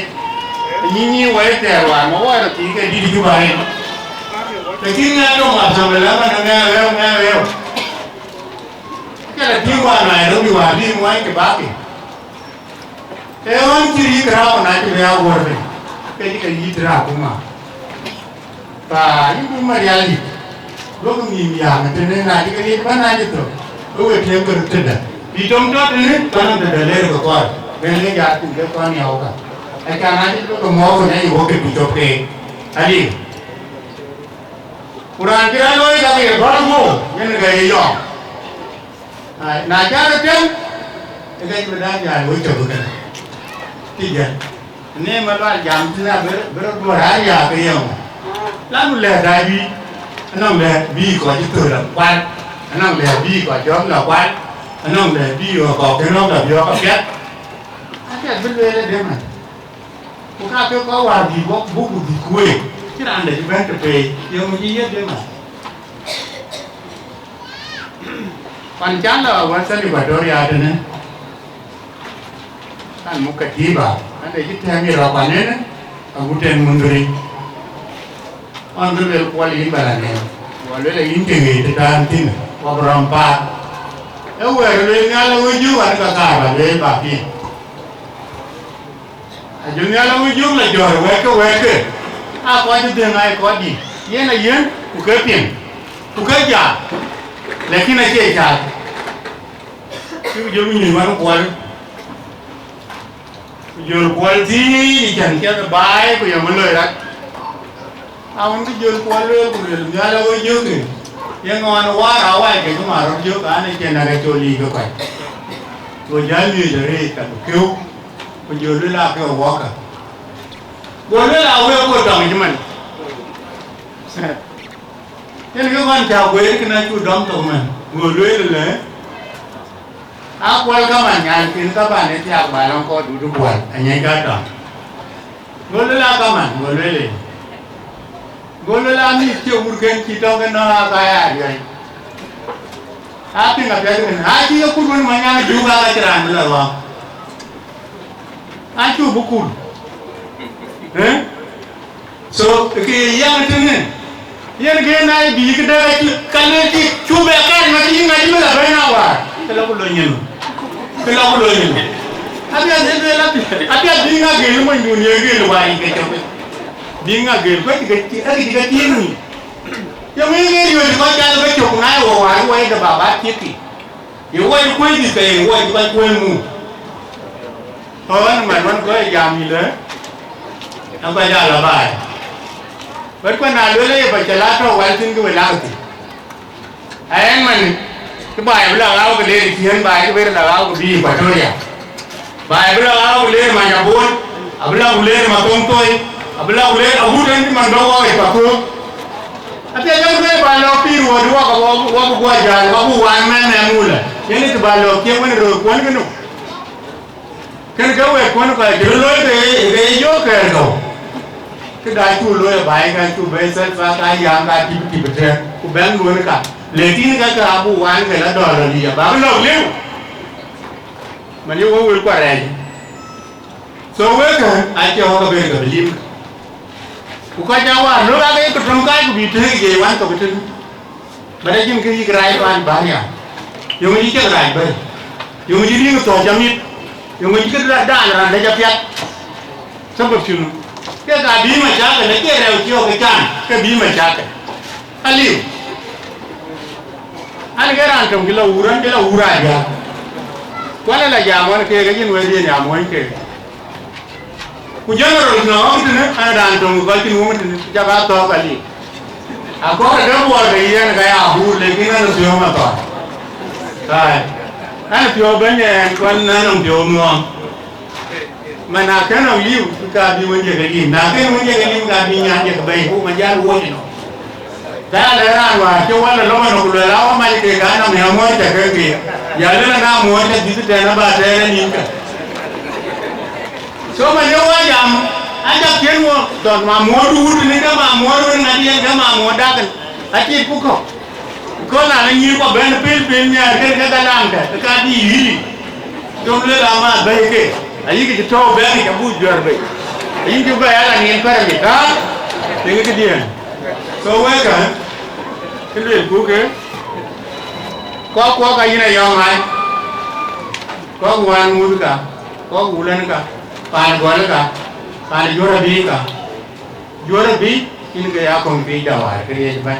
ni wa te wa ma wa ti ke di di ba ni lakini ndio mapambano na leo kila timu Nairobi wadi mwai kibaki ewan kiri krao na ti ya gorbe ke ti yi tra kuma pa ibu mariali logo mi ya ngene na ti ke ba na ji to o we tem ko tada di tom to ni kana de le ko ko ben ne ya ti ke ko ni auka ai kana ti ko mo ko ne yo ke bi to ke ali Kurang kira loi kami bermu, yang gaya yo. Nak cara tem, gaya berdangan loi coba. Tiga. Ini malah jam sana berharga kaya. Lalu leh dari, anong leh bi kau itu lakukan, anong leh bi kau jom lakukan, anong leh bi kau kenal dah biar kau kiat. Kiat berbeza dengan. Bukan kau wajib buku di kue. Kira anda juga terpilih, yang menjadi dia mah. Panjang lah, wanita di Badori ada ni. Kan muka tiba, anda kita ambil rapannya ni, aku ten munduri. Anda bel kuali imbalannya, kuali le inti tekan tin, waberampat. Ewe le ngala uju anda kakak le baki. Ajunya ngala uju le jor weke. Aku aja dengar kau di, ye na ye, ukepin, ukeja, lekin aja ikat. Ibu jual ni mana kual, jual kual di ikan kita baik, kau yang mana rak. Awak tu jual kual le, kau jual ni ada kau jual ni. Yang orang war awak ke tu marah jual kan ikan nak coli kau kai. Kau jual ni jadi tak kau, kau jual ni lah kau waka. Boleh lah, awak kau tahu macam mana? nên cái con chào quê cái này chú đóng tàu mình vừa lưới lưới áo quay các bạn nhàn thì các bạn ấy theo bài long co đủ buồn anh ấy cái đó vừa lưới là các bạn vừa lưới liền vừa lưới là mi chiều buồn khen chỉ trong cái nó cái gì vậy tiếng gặp cái gì ai chỉ có cuốn mà nhà chú ba cái tràn là không ai chú bút cuốn so cái yang itu ni yang cái này bị cái đó cái này thì chú bé cái mà cái ngay mới là phải nào à cái lâu lâu nhiều Abia dinga gelu mo dunia gelu wai ke chope dinga gelu ko cái tienu yang ini yo di kota ke chok na wo wai da baba tiki yo wai ko di ke wai ko mu on man ko yam ni le ang ba da la bai bớt qua nào lưỡi lấy phải trả lá cho quán xin cái bài lao thì anh mình cái bài bây giờ lao cái lên thì hiện bài cái bây giờ lao cái gì phải thôi à bài bây giờ lao cái lên mà nhà buôn bây giờ lên mà tôm tôi bây giờ lên ở bút đến mà đâu có cái bạc cua anh thấy cái bài lao pi rồi đúng không có qua giờ có bu vàng men này mua là những cái bài lao kia vẫn rồi cuốn cái nụ cái về cuốn cái chữ lối cái vô cái đâu cái đại chú lôi bài cái chú bé sẽ phát cái giang cái chim bự thế, cô bé nuôi nó cả, lấy tin cái abu vàng cái là đòi là gì à, bảo nó liêu, mà liêu có người qua đây, so với cái ai cho họ cái cái lim, cô cái cháu à, nó cái trong cái bị thế gì ván cái bị thế, mà đây chính cái gì cái ván bài à, dùng cái gì cái bài bài, dùng cái gì cái tổ chấm ít, dùng cái gì cái đàn là để chấp nhận, xong rồi chịu cái bí mà chắc cái này đều chiêu cái chăn cái bí mà chắc cái liu anh cái rằng trong cái là ura ya quan là già mà cái gì người đi nhà mới cái cũng nhớ rồi nó cái này anh đang trong cái chuyện mà chắc là to cái gì à có cái đó buồn thì cái abu lekin nó siêu mà to rồi anh siêu bên nhà quan nó siêu ngon mà na cái nào liu cái gì vấn đề cái gì na cái vấn đề cái gì cái gì nhà cái bài cũng mà giá uống nó cái là ra ngoài chứ không là lúc mà nó lừa đảo mà cái nó mèo mới chạy cái gì giờ nó ra mua cái gì cái nó ba thế nó nhìn cả số mà nếu ai làm anh chắc kiến mua toàn mà mua đủ thì cái mà mua rồi này đi cái mà mua đa cái anh chỉ phụ không có là nó nhìn qua bên bên nhà cái làm cái gì trong lừa đảo mà bây cái ayi ke to be ke bu jor be ayi ke ba ala ni ko ra ta de ke dien so we ka ke le ku ke ko ka ina yo ngai ko wan mu ka ko ulan ka pan go ka pan jora bi in ke ya kon bi da wa ke ye ba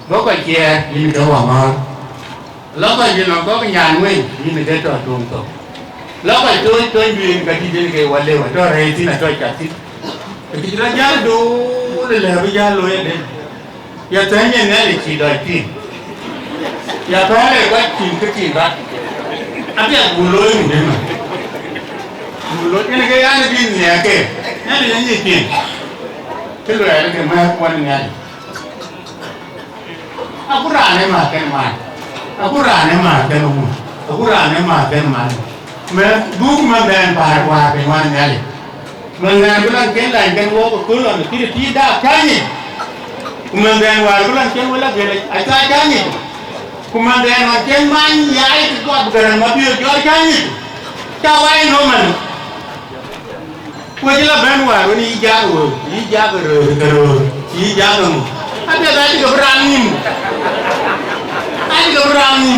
go ka che in do wa ma lo ka ji no ko ka nyan we in de to tum to lo ka tôi duyên cái gì cái quan liêu mà tôi hay tin là tôi cả tin cái gì đó giá đồ là bây giờ lôi đến giờ thấy như này là chỉ đòi tin giờ thấy là có cái gì đó anh biết bù lôi mình đấy mà bù lôi cái anh tin nhẹ cái này là gì tiền cái loại cái mà quan này aku rane mà cái mà mà buộc mà bèn bài qua cái quan này mà ngàn cái lần cái này cái vô cái lần cái gì đã cái gì mà bèn qua cái lần cái vô là cái này cái gì mà bèn qua cái man giải cái con cái mà biểu cái gì cho ai nó mình quay là bèn qua cái gì giá rồi gì giá rồi anh ta cái berani anh cái berani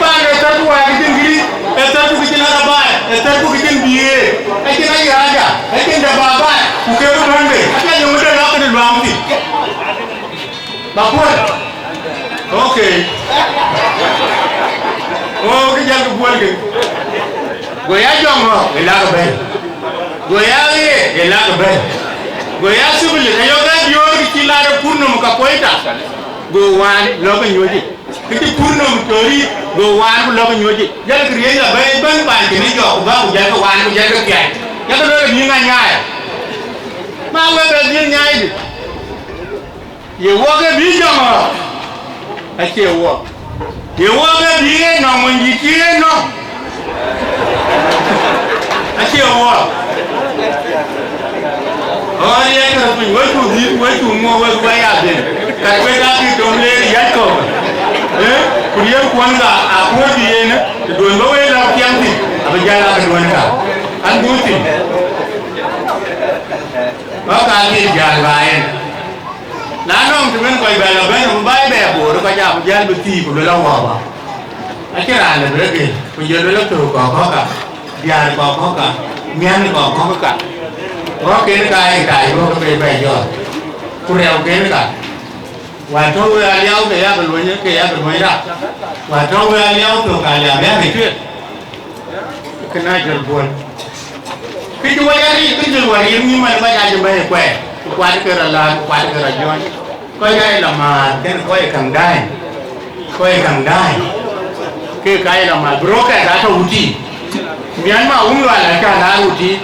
pada satu orang kita gini, satu kita nak baik, satu kita biye, kita nak raja, kita dah babat, bukan bukan deh, kita yang muda nak kena bangkit. Bapak, okay. Oh, kita jangan buat ke. Goya jom lo, elak ke. Goya ni, elak ke. Goya sebelum, ayo kan dia kita ada purna muka poeta. Gowan, lo kan nyuci. Kita purna mencuri gowan lo kan nyuci. Jadi kerja lah baik ban kini jauh bang ujar gowan ujar kiai. Yang kedua ni ngai. Mau kerja nyai. ye wo ke bi jama a che wo ye wo ke bi no mo ndi ti no a che wo o ye ka tu wo tu mo wo ba ya de ka we da ki don le ya ko ku ye ko nga a ko bi ye na do no we la kianti aba jala ka do nga an du ti ba ka ni jal ba en na no tu men ko ba la ba no ba be bo ko ja ba jal bi ti ko la wa ba a ke ra le be ke ko ye le to ko ka dia ko ka mian ko ka có cái cái có cái bài giờ cô đeo cái cả và cho người leo cái ya bên dưới cái ya bên ngoài đó và cho người leo từ cả nhà bé thì chuyện cái này rất buồn cái chú ấy đi cái chú ấy nhưng mà bây giờ chúng mình quẹt qua cái là do coi đây là mà cái coi càng đai cái là mà broker đã thâu chi miễn mà uống loại là cả đã thâu chi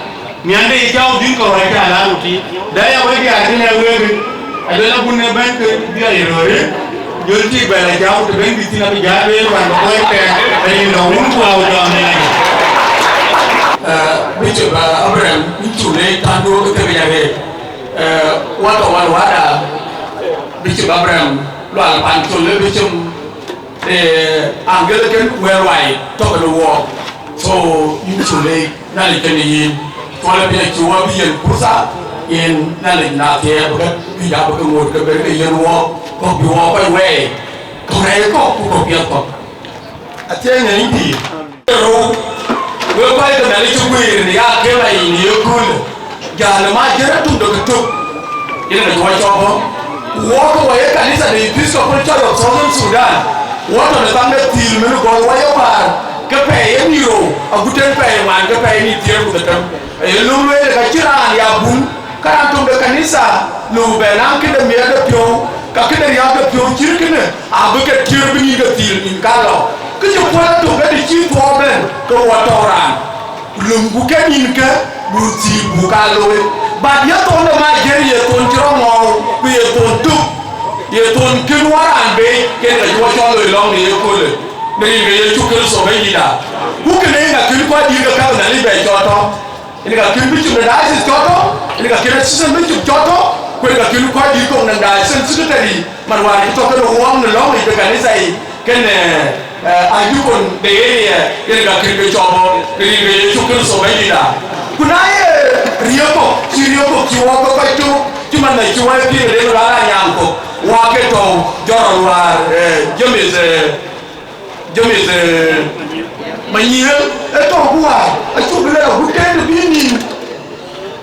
mian de jaw Dinka wa ta la ruti da ya wa dia dina webi adala bunne bank dia irore yolti bala jaw to ben bitina bi jabe wa ko te ay no mun ko aw do ne bicho ba Abraham bicho le tando ko te yabe wa to wa da bicho Abraham lo al pan to le bicho angel ken where why to the war so bicho le na le ken yi wala bi ci wa bi yen kursa in na le na te ba bi ya ba ko ko be yen wo ko bi wo ko we ko re ko bi ko ate ne ndi ro we ba da na le ci gwe ni ya ke la ni yo ko ja le ma jere tu do to ina da wa cho bo wo ko wa ye kanisa de Episcopal Church of Southern Sudan wo to ne bang de til me ko wa yo ba ke pe ye ni ro a guten pe man ke pe ni tier ku da lumwe ka chiran ya bun kana tumbe kanisa lu benam kide me da pyo ka kide ya da pyo chirkine abuke tirbi ni da til in kalo kije pola to be di chi problem ko watoran lumbu ke in ke bu ti bu kalo ba ya to le ma jeri ye ton chiro mo ku ye ton tu ye ton kinwaran be ke da yo cho lo long ni ko le ni ye chukel so be ida ku ke ne na kin kwa di ka na li be cho to ini ka kin bichu na diocese joto ini ka kin assistant bichu joto ko ka kin ko di ko na diocese secretary man wa to ko no wong no lo ni ka ni sai ken aju kon de area ini ka kin bichu bo ini be chu kin so ba ni da kuna ye rioko ki wa ko tu man na ki wa ki de no ra nyam ko wa ke to joro wa jomis Majier itu buat, itu bila bukan begini.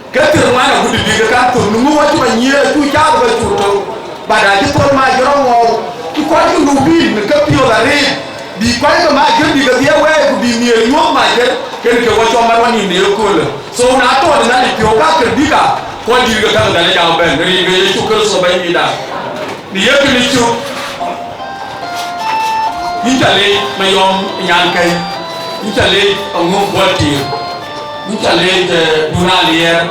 Ketir mana budi diga kantor, nunggu waktu Majier itu jauh betul. Pada itu pun Majier ngau, itu kau itu nubin, kepio lari. Di kau itu Majier diga dia weh, budi niat nyok Majier, kan kau cuma mana ni kul. So nato dengan pio kak kerdiga, kau diga kantor dari jauh ben, dari gaya cukur sebaik ini. Dia kini cuk. Intale mayom nyangkai. Intale ngom bolti intale de dunalier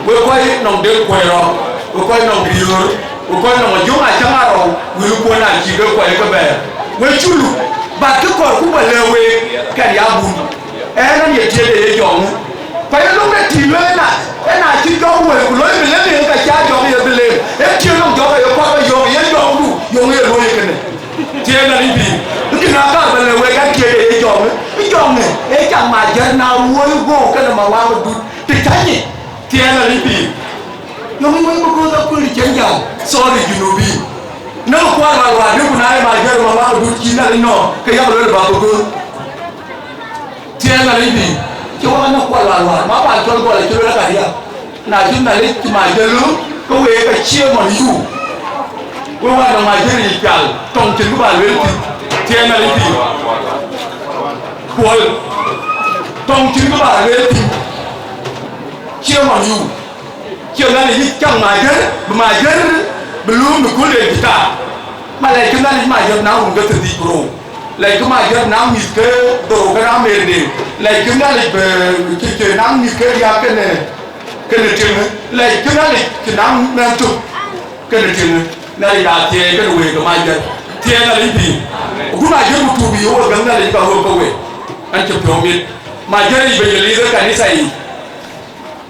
we koy non de koyro we koy non biur we koy non juma chamaro we ko na ci de koy ko be we chulu ba ke ko ku balewe ka ya bu na ye tiele ye jong koy no me ti le na ci do we ku lo me le ka cha jong ye bele e ti no do ye ko yo ye jong du yo ye lo ye kene tie na libi kina ka balewe ka tiele ye jong e chẳng mà dân nào mua vô cái là mà qua một đút thì thấy nhỉ thì anh là đi nó mới có cô ta cứ đi chén dầu sorry you know be nó qua là nếu mà ai mà dân mà qua một đút chín là đi nó cái gì là bảo cô thì anh là đi chứ không nó qua là mà bạn cho gọi là chưa là cái gì là chúng ta lấy mà dân luôn có về cái chia mà đi đủ qua là mà dân thì cả trong chân của bạn lên thì anh là đi Kual, tông chính các bạn lên thì chia mà nhiều, chia ra là chẳng mà chết, belum được để kita, mà lại chúng ta đi mà giờ nào cũng có thể đi pro, lại chúng mà giờ nào mình cái đồ cái nào mình đi, lại chúng ta lại cái nào mình cái gì cái này chuyện, lại chúng ta lại cái nào mình chụp cái này chuyện, na ida tie ka we ka Majier tie na libi ku Majier mutu bi wo ga na ka ho ko we an ce promi Majier evangelize kanisa hii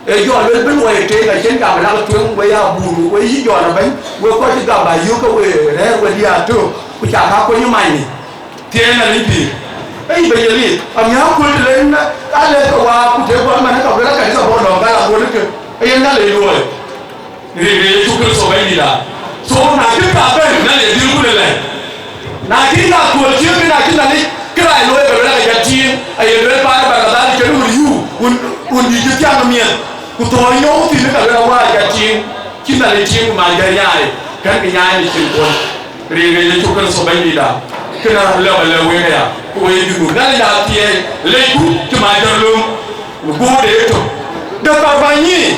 e jo le ben we te ga chen ka la tu we ya bu we yi jo na ben we ko ti ga ba yu ka we re we dia to ku cha ka ko ni mai ni tie na libi e evangelize am ya ku le na ka le ko wa ku te ko ma na ka la kanisa bo do ga la bo ke e na le lo ni tu ko so ba ni la so na ki ka ben na le di ku le na ki na ko ti bi na ki na ni kira lo e ba la ga ti ai lo ba ba ga da ke lu yu un di ti am mi ku to yo ti ka la wa ga ti ki na le ti ma ga yaai kan ki yaai ni ti ko ri ga tu ko so ba ni da kina la ba la we ya ko e di ku na la ti le ku ti ma ga lu go de to da ba ba ni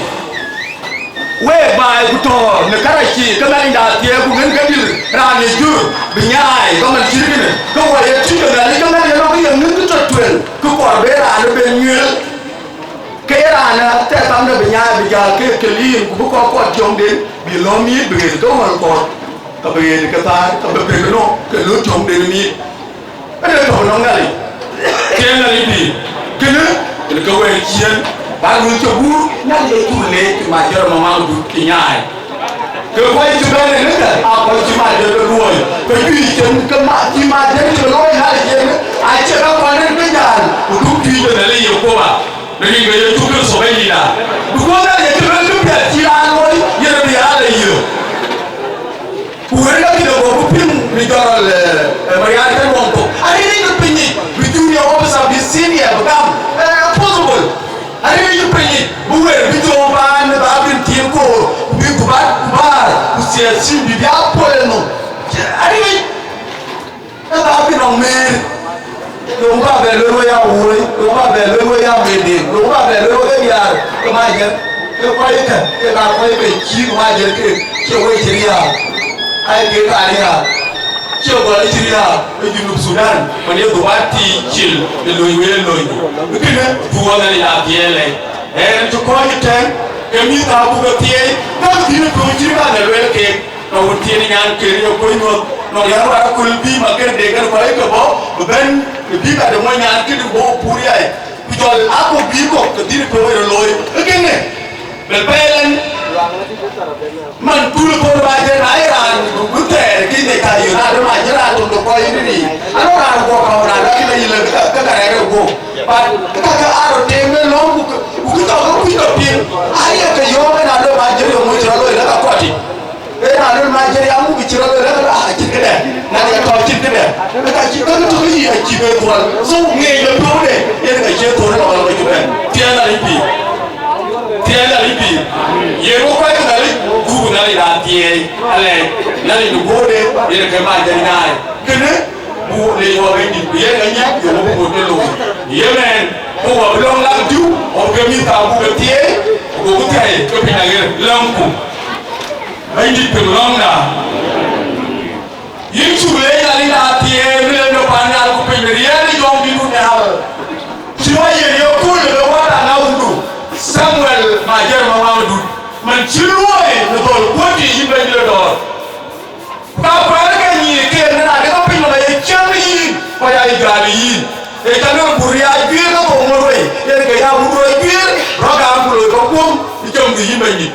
we ba ku to ne karaki kana inda tie ku ngen gadil ra ne jur binyai ko man jirgin ko wa ye ti da ne kana ne no ye ngen to twen ku ko be ra ne be nyel ke ra na te tam ne binyai bi ga ke lin ku ko ko jong den bi lo mi bi ge ko man ko ka be ne ka ta ka be no ke lo jong den mi ane to no ngali ke ngali bi ke ne ko we chien ba lu cho bu na le tu le Majier mama du kinyai ke ko ju ba ne ne a ko ji Majier do lo ko bi chen ke ma ji Majier do lo na le ne a che ba ko ne be jan ku du ji de le ye ko ba ne ni ge tu ke so ba ni da du ko na ye ke be du ya ji a lo ye ne ya le yo ku re ga ki do ko pin ni do le ma ya te won ko ari ni ko pin ni bi du ni o ba sa bi senior ba possible ari yu penyi buwe bito ba ne ba bin tim ko bi kuba ku sia si bi ya pole no ari na ba bin on me lo ba be lo ya wuri lo ba be lo ya mede lo ba be lo ya ko Majier ko ko ita ke ba ko be ki Majier ke we jiriya ai ke ka ya ke ko jiriya e junub Sudan man ye do wati chil de lo we lo kene duwa na ya biele e to ko ite ke mi ta bu ko tie na ti ne ko jiriya na lo ke no tie ni nyan ke yo ko no ya ba ko bi ma ke de ga ko ke bo ben bi ka de mo nyan ke bo puri ai ku jol ako bi ko ke di ko lo kene bel belen man tulu ko ba de na iran ku te ki ne ka yo na de Majier a to ko yi ni ano ra ko ko na la ki le ile ka ka re go ba ka ka aro te me lo ku to ko ku to pin ai ka yo na de Majier yo mo jira lo ile ka ko ti e na de Majier ya mu bi jira lo ile ka a ki ke na de to ki ke ka ki ka to yi a ki be ko so nge yo to de ye ka je to na ba lo ki be ti na ipi tiela lipi ye ko ko na li ku na li da tie ale na li du bode ye ke Majier ngai kene bu le yo be di ye ga nya yo ko de lo ye men ko wa long la du o ke mi ta bu ke tie ko ku tai ko pe na ye long ku ai di pe long na ye chu le na li da tie le no pa na ku pe ye ni jong di ku ne ha si wa ye yo ku le wa na na undu Samuel Majier mama du man chiroi no dol koti yimbe ni do ka pa ga ni ke na ga pin no ye chami pa ya gali yi e ta no buria bi no ko mo roi ye ga ya bu roi bi ro ga bu roi ko kum ni chom di yimbe ni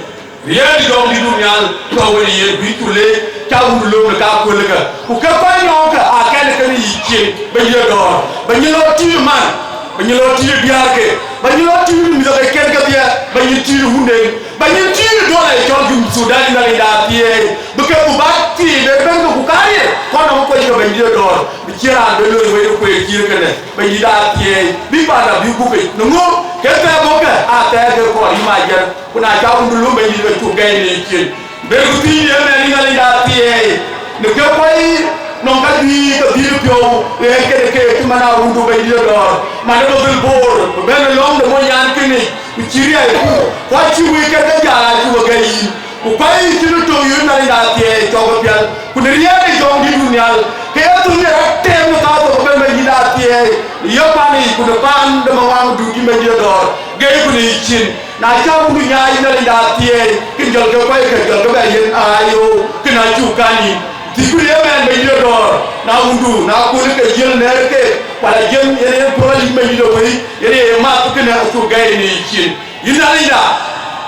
ye di dom di dunyal ko woni ye bi tule ka wu lo ka ko le ka ku ka pa no ka a ka le ka ni yi ba ye do ba ni lo ti man ba ni lo ti biar ke ba ni lo ti mi da ke ka bia ba ni ti hunde ba ni ti do la e jom Sudan na da tie bu ke bu ba ti be ben ku ka ye ko na ko ni ba ni do bi kira do lo we ko e ki ke ne ba ni da tie bi ba na bi ku ke no ngo ke ta bo ka a ta ke ko ni Majier kuna ka undu lo ba ni be ku ga ni ki be ku ti ye me ni na da tie ne ke ko non ka di ka di pyo e ke mana undu be di do mana do bil bor ben long de mo yan kini chiri ai ku wa chi wi ke de ja ku ga yi ku pai ti to yu na da tie to go pya ku ne ria de jong di dunyal ke tu ne te mo ta to be me di da tie yo pa ni ku de pan de mo wang du di me di do ge ku ni chin na cha bu nya ina da tie kin jol ko ba yen ayo kina chu kani ti ku ye men be yo do na undu na ku ne ke jel ne ke wala jem yene pro li me do wi yene ma ku kina chu gai ni chin ina ida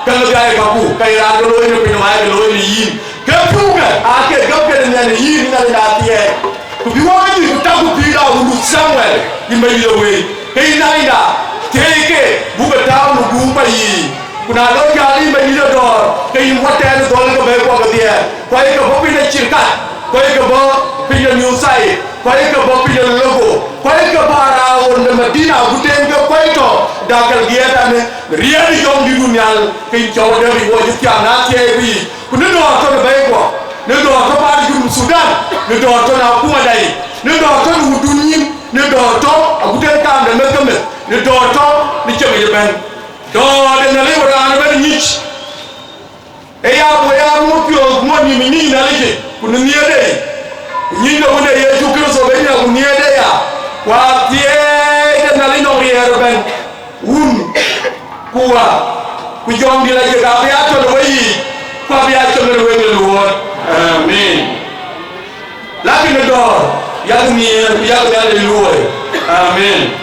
kan ga ga ku kai ra do ne pe ma ga lo ni yin ke pu ga a ke ga ke ne yin ina da tie ku bi wa ni ku ta ku bi da undu somewhere ni me do wi kai ina ida teke buka tahu gumpa yi kuna lo jali me ni do kai hotel do ko be ko dia kai ko bo pina cirka kai ko bo pina new sai kai ko bo pina logo kai ko bara on de medina guten ko kai to dakal dia tane riani jom di dunyal kai jawde ri wo jikya na tie bi kuna do to be ko ne do to ba di Sudan ne do to na kuma dai ne do to udunyin ne do to aguten kam de me ni doto ni cheme ben do de na le wora na ben nyich e ya bo ya mo pio mo ni mi na le ku ni de ni do ne ye ju kristo be na ku ni de ya wa tie de na le no ye ben kuwa ku jom di la je ga ya to do yi ko bi ya to le we le wo amen la ki do ya ni ya le wo amen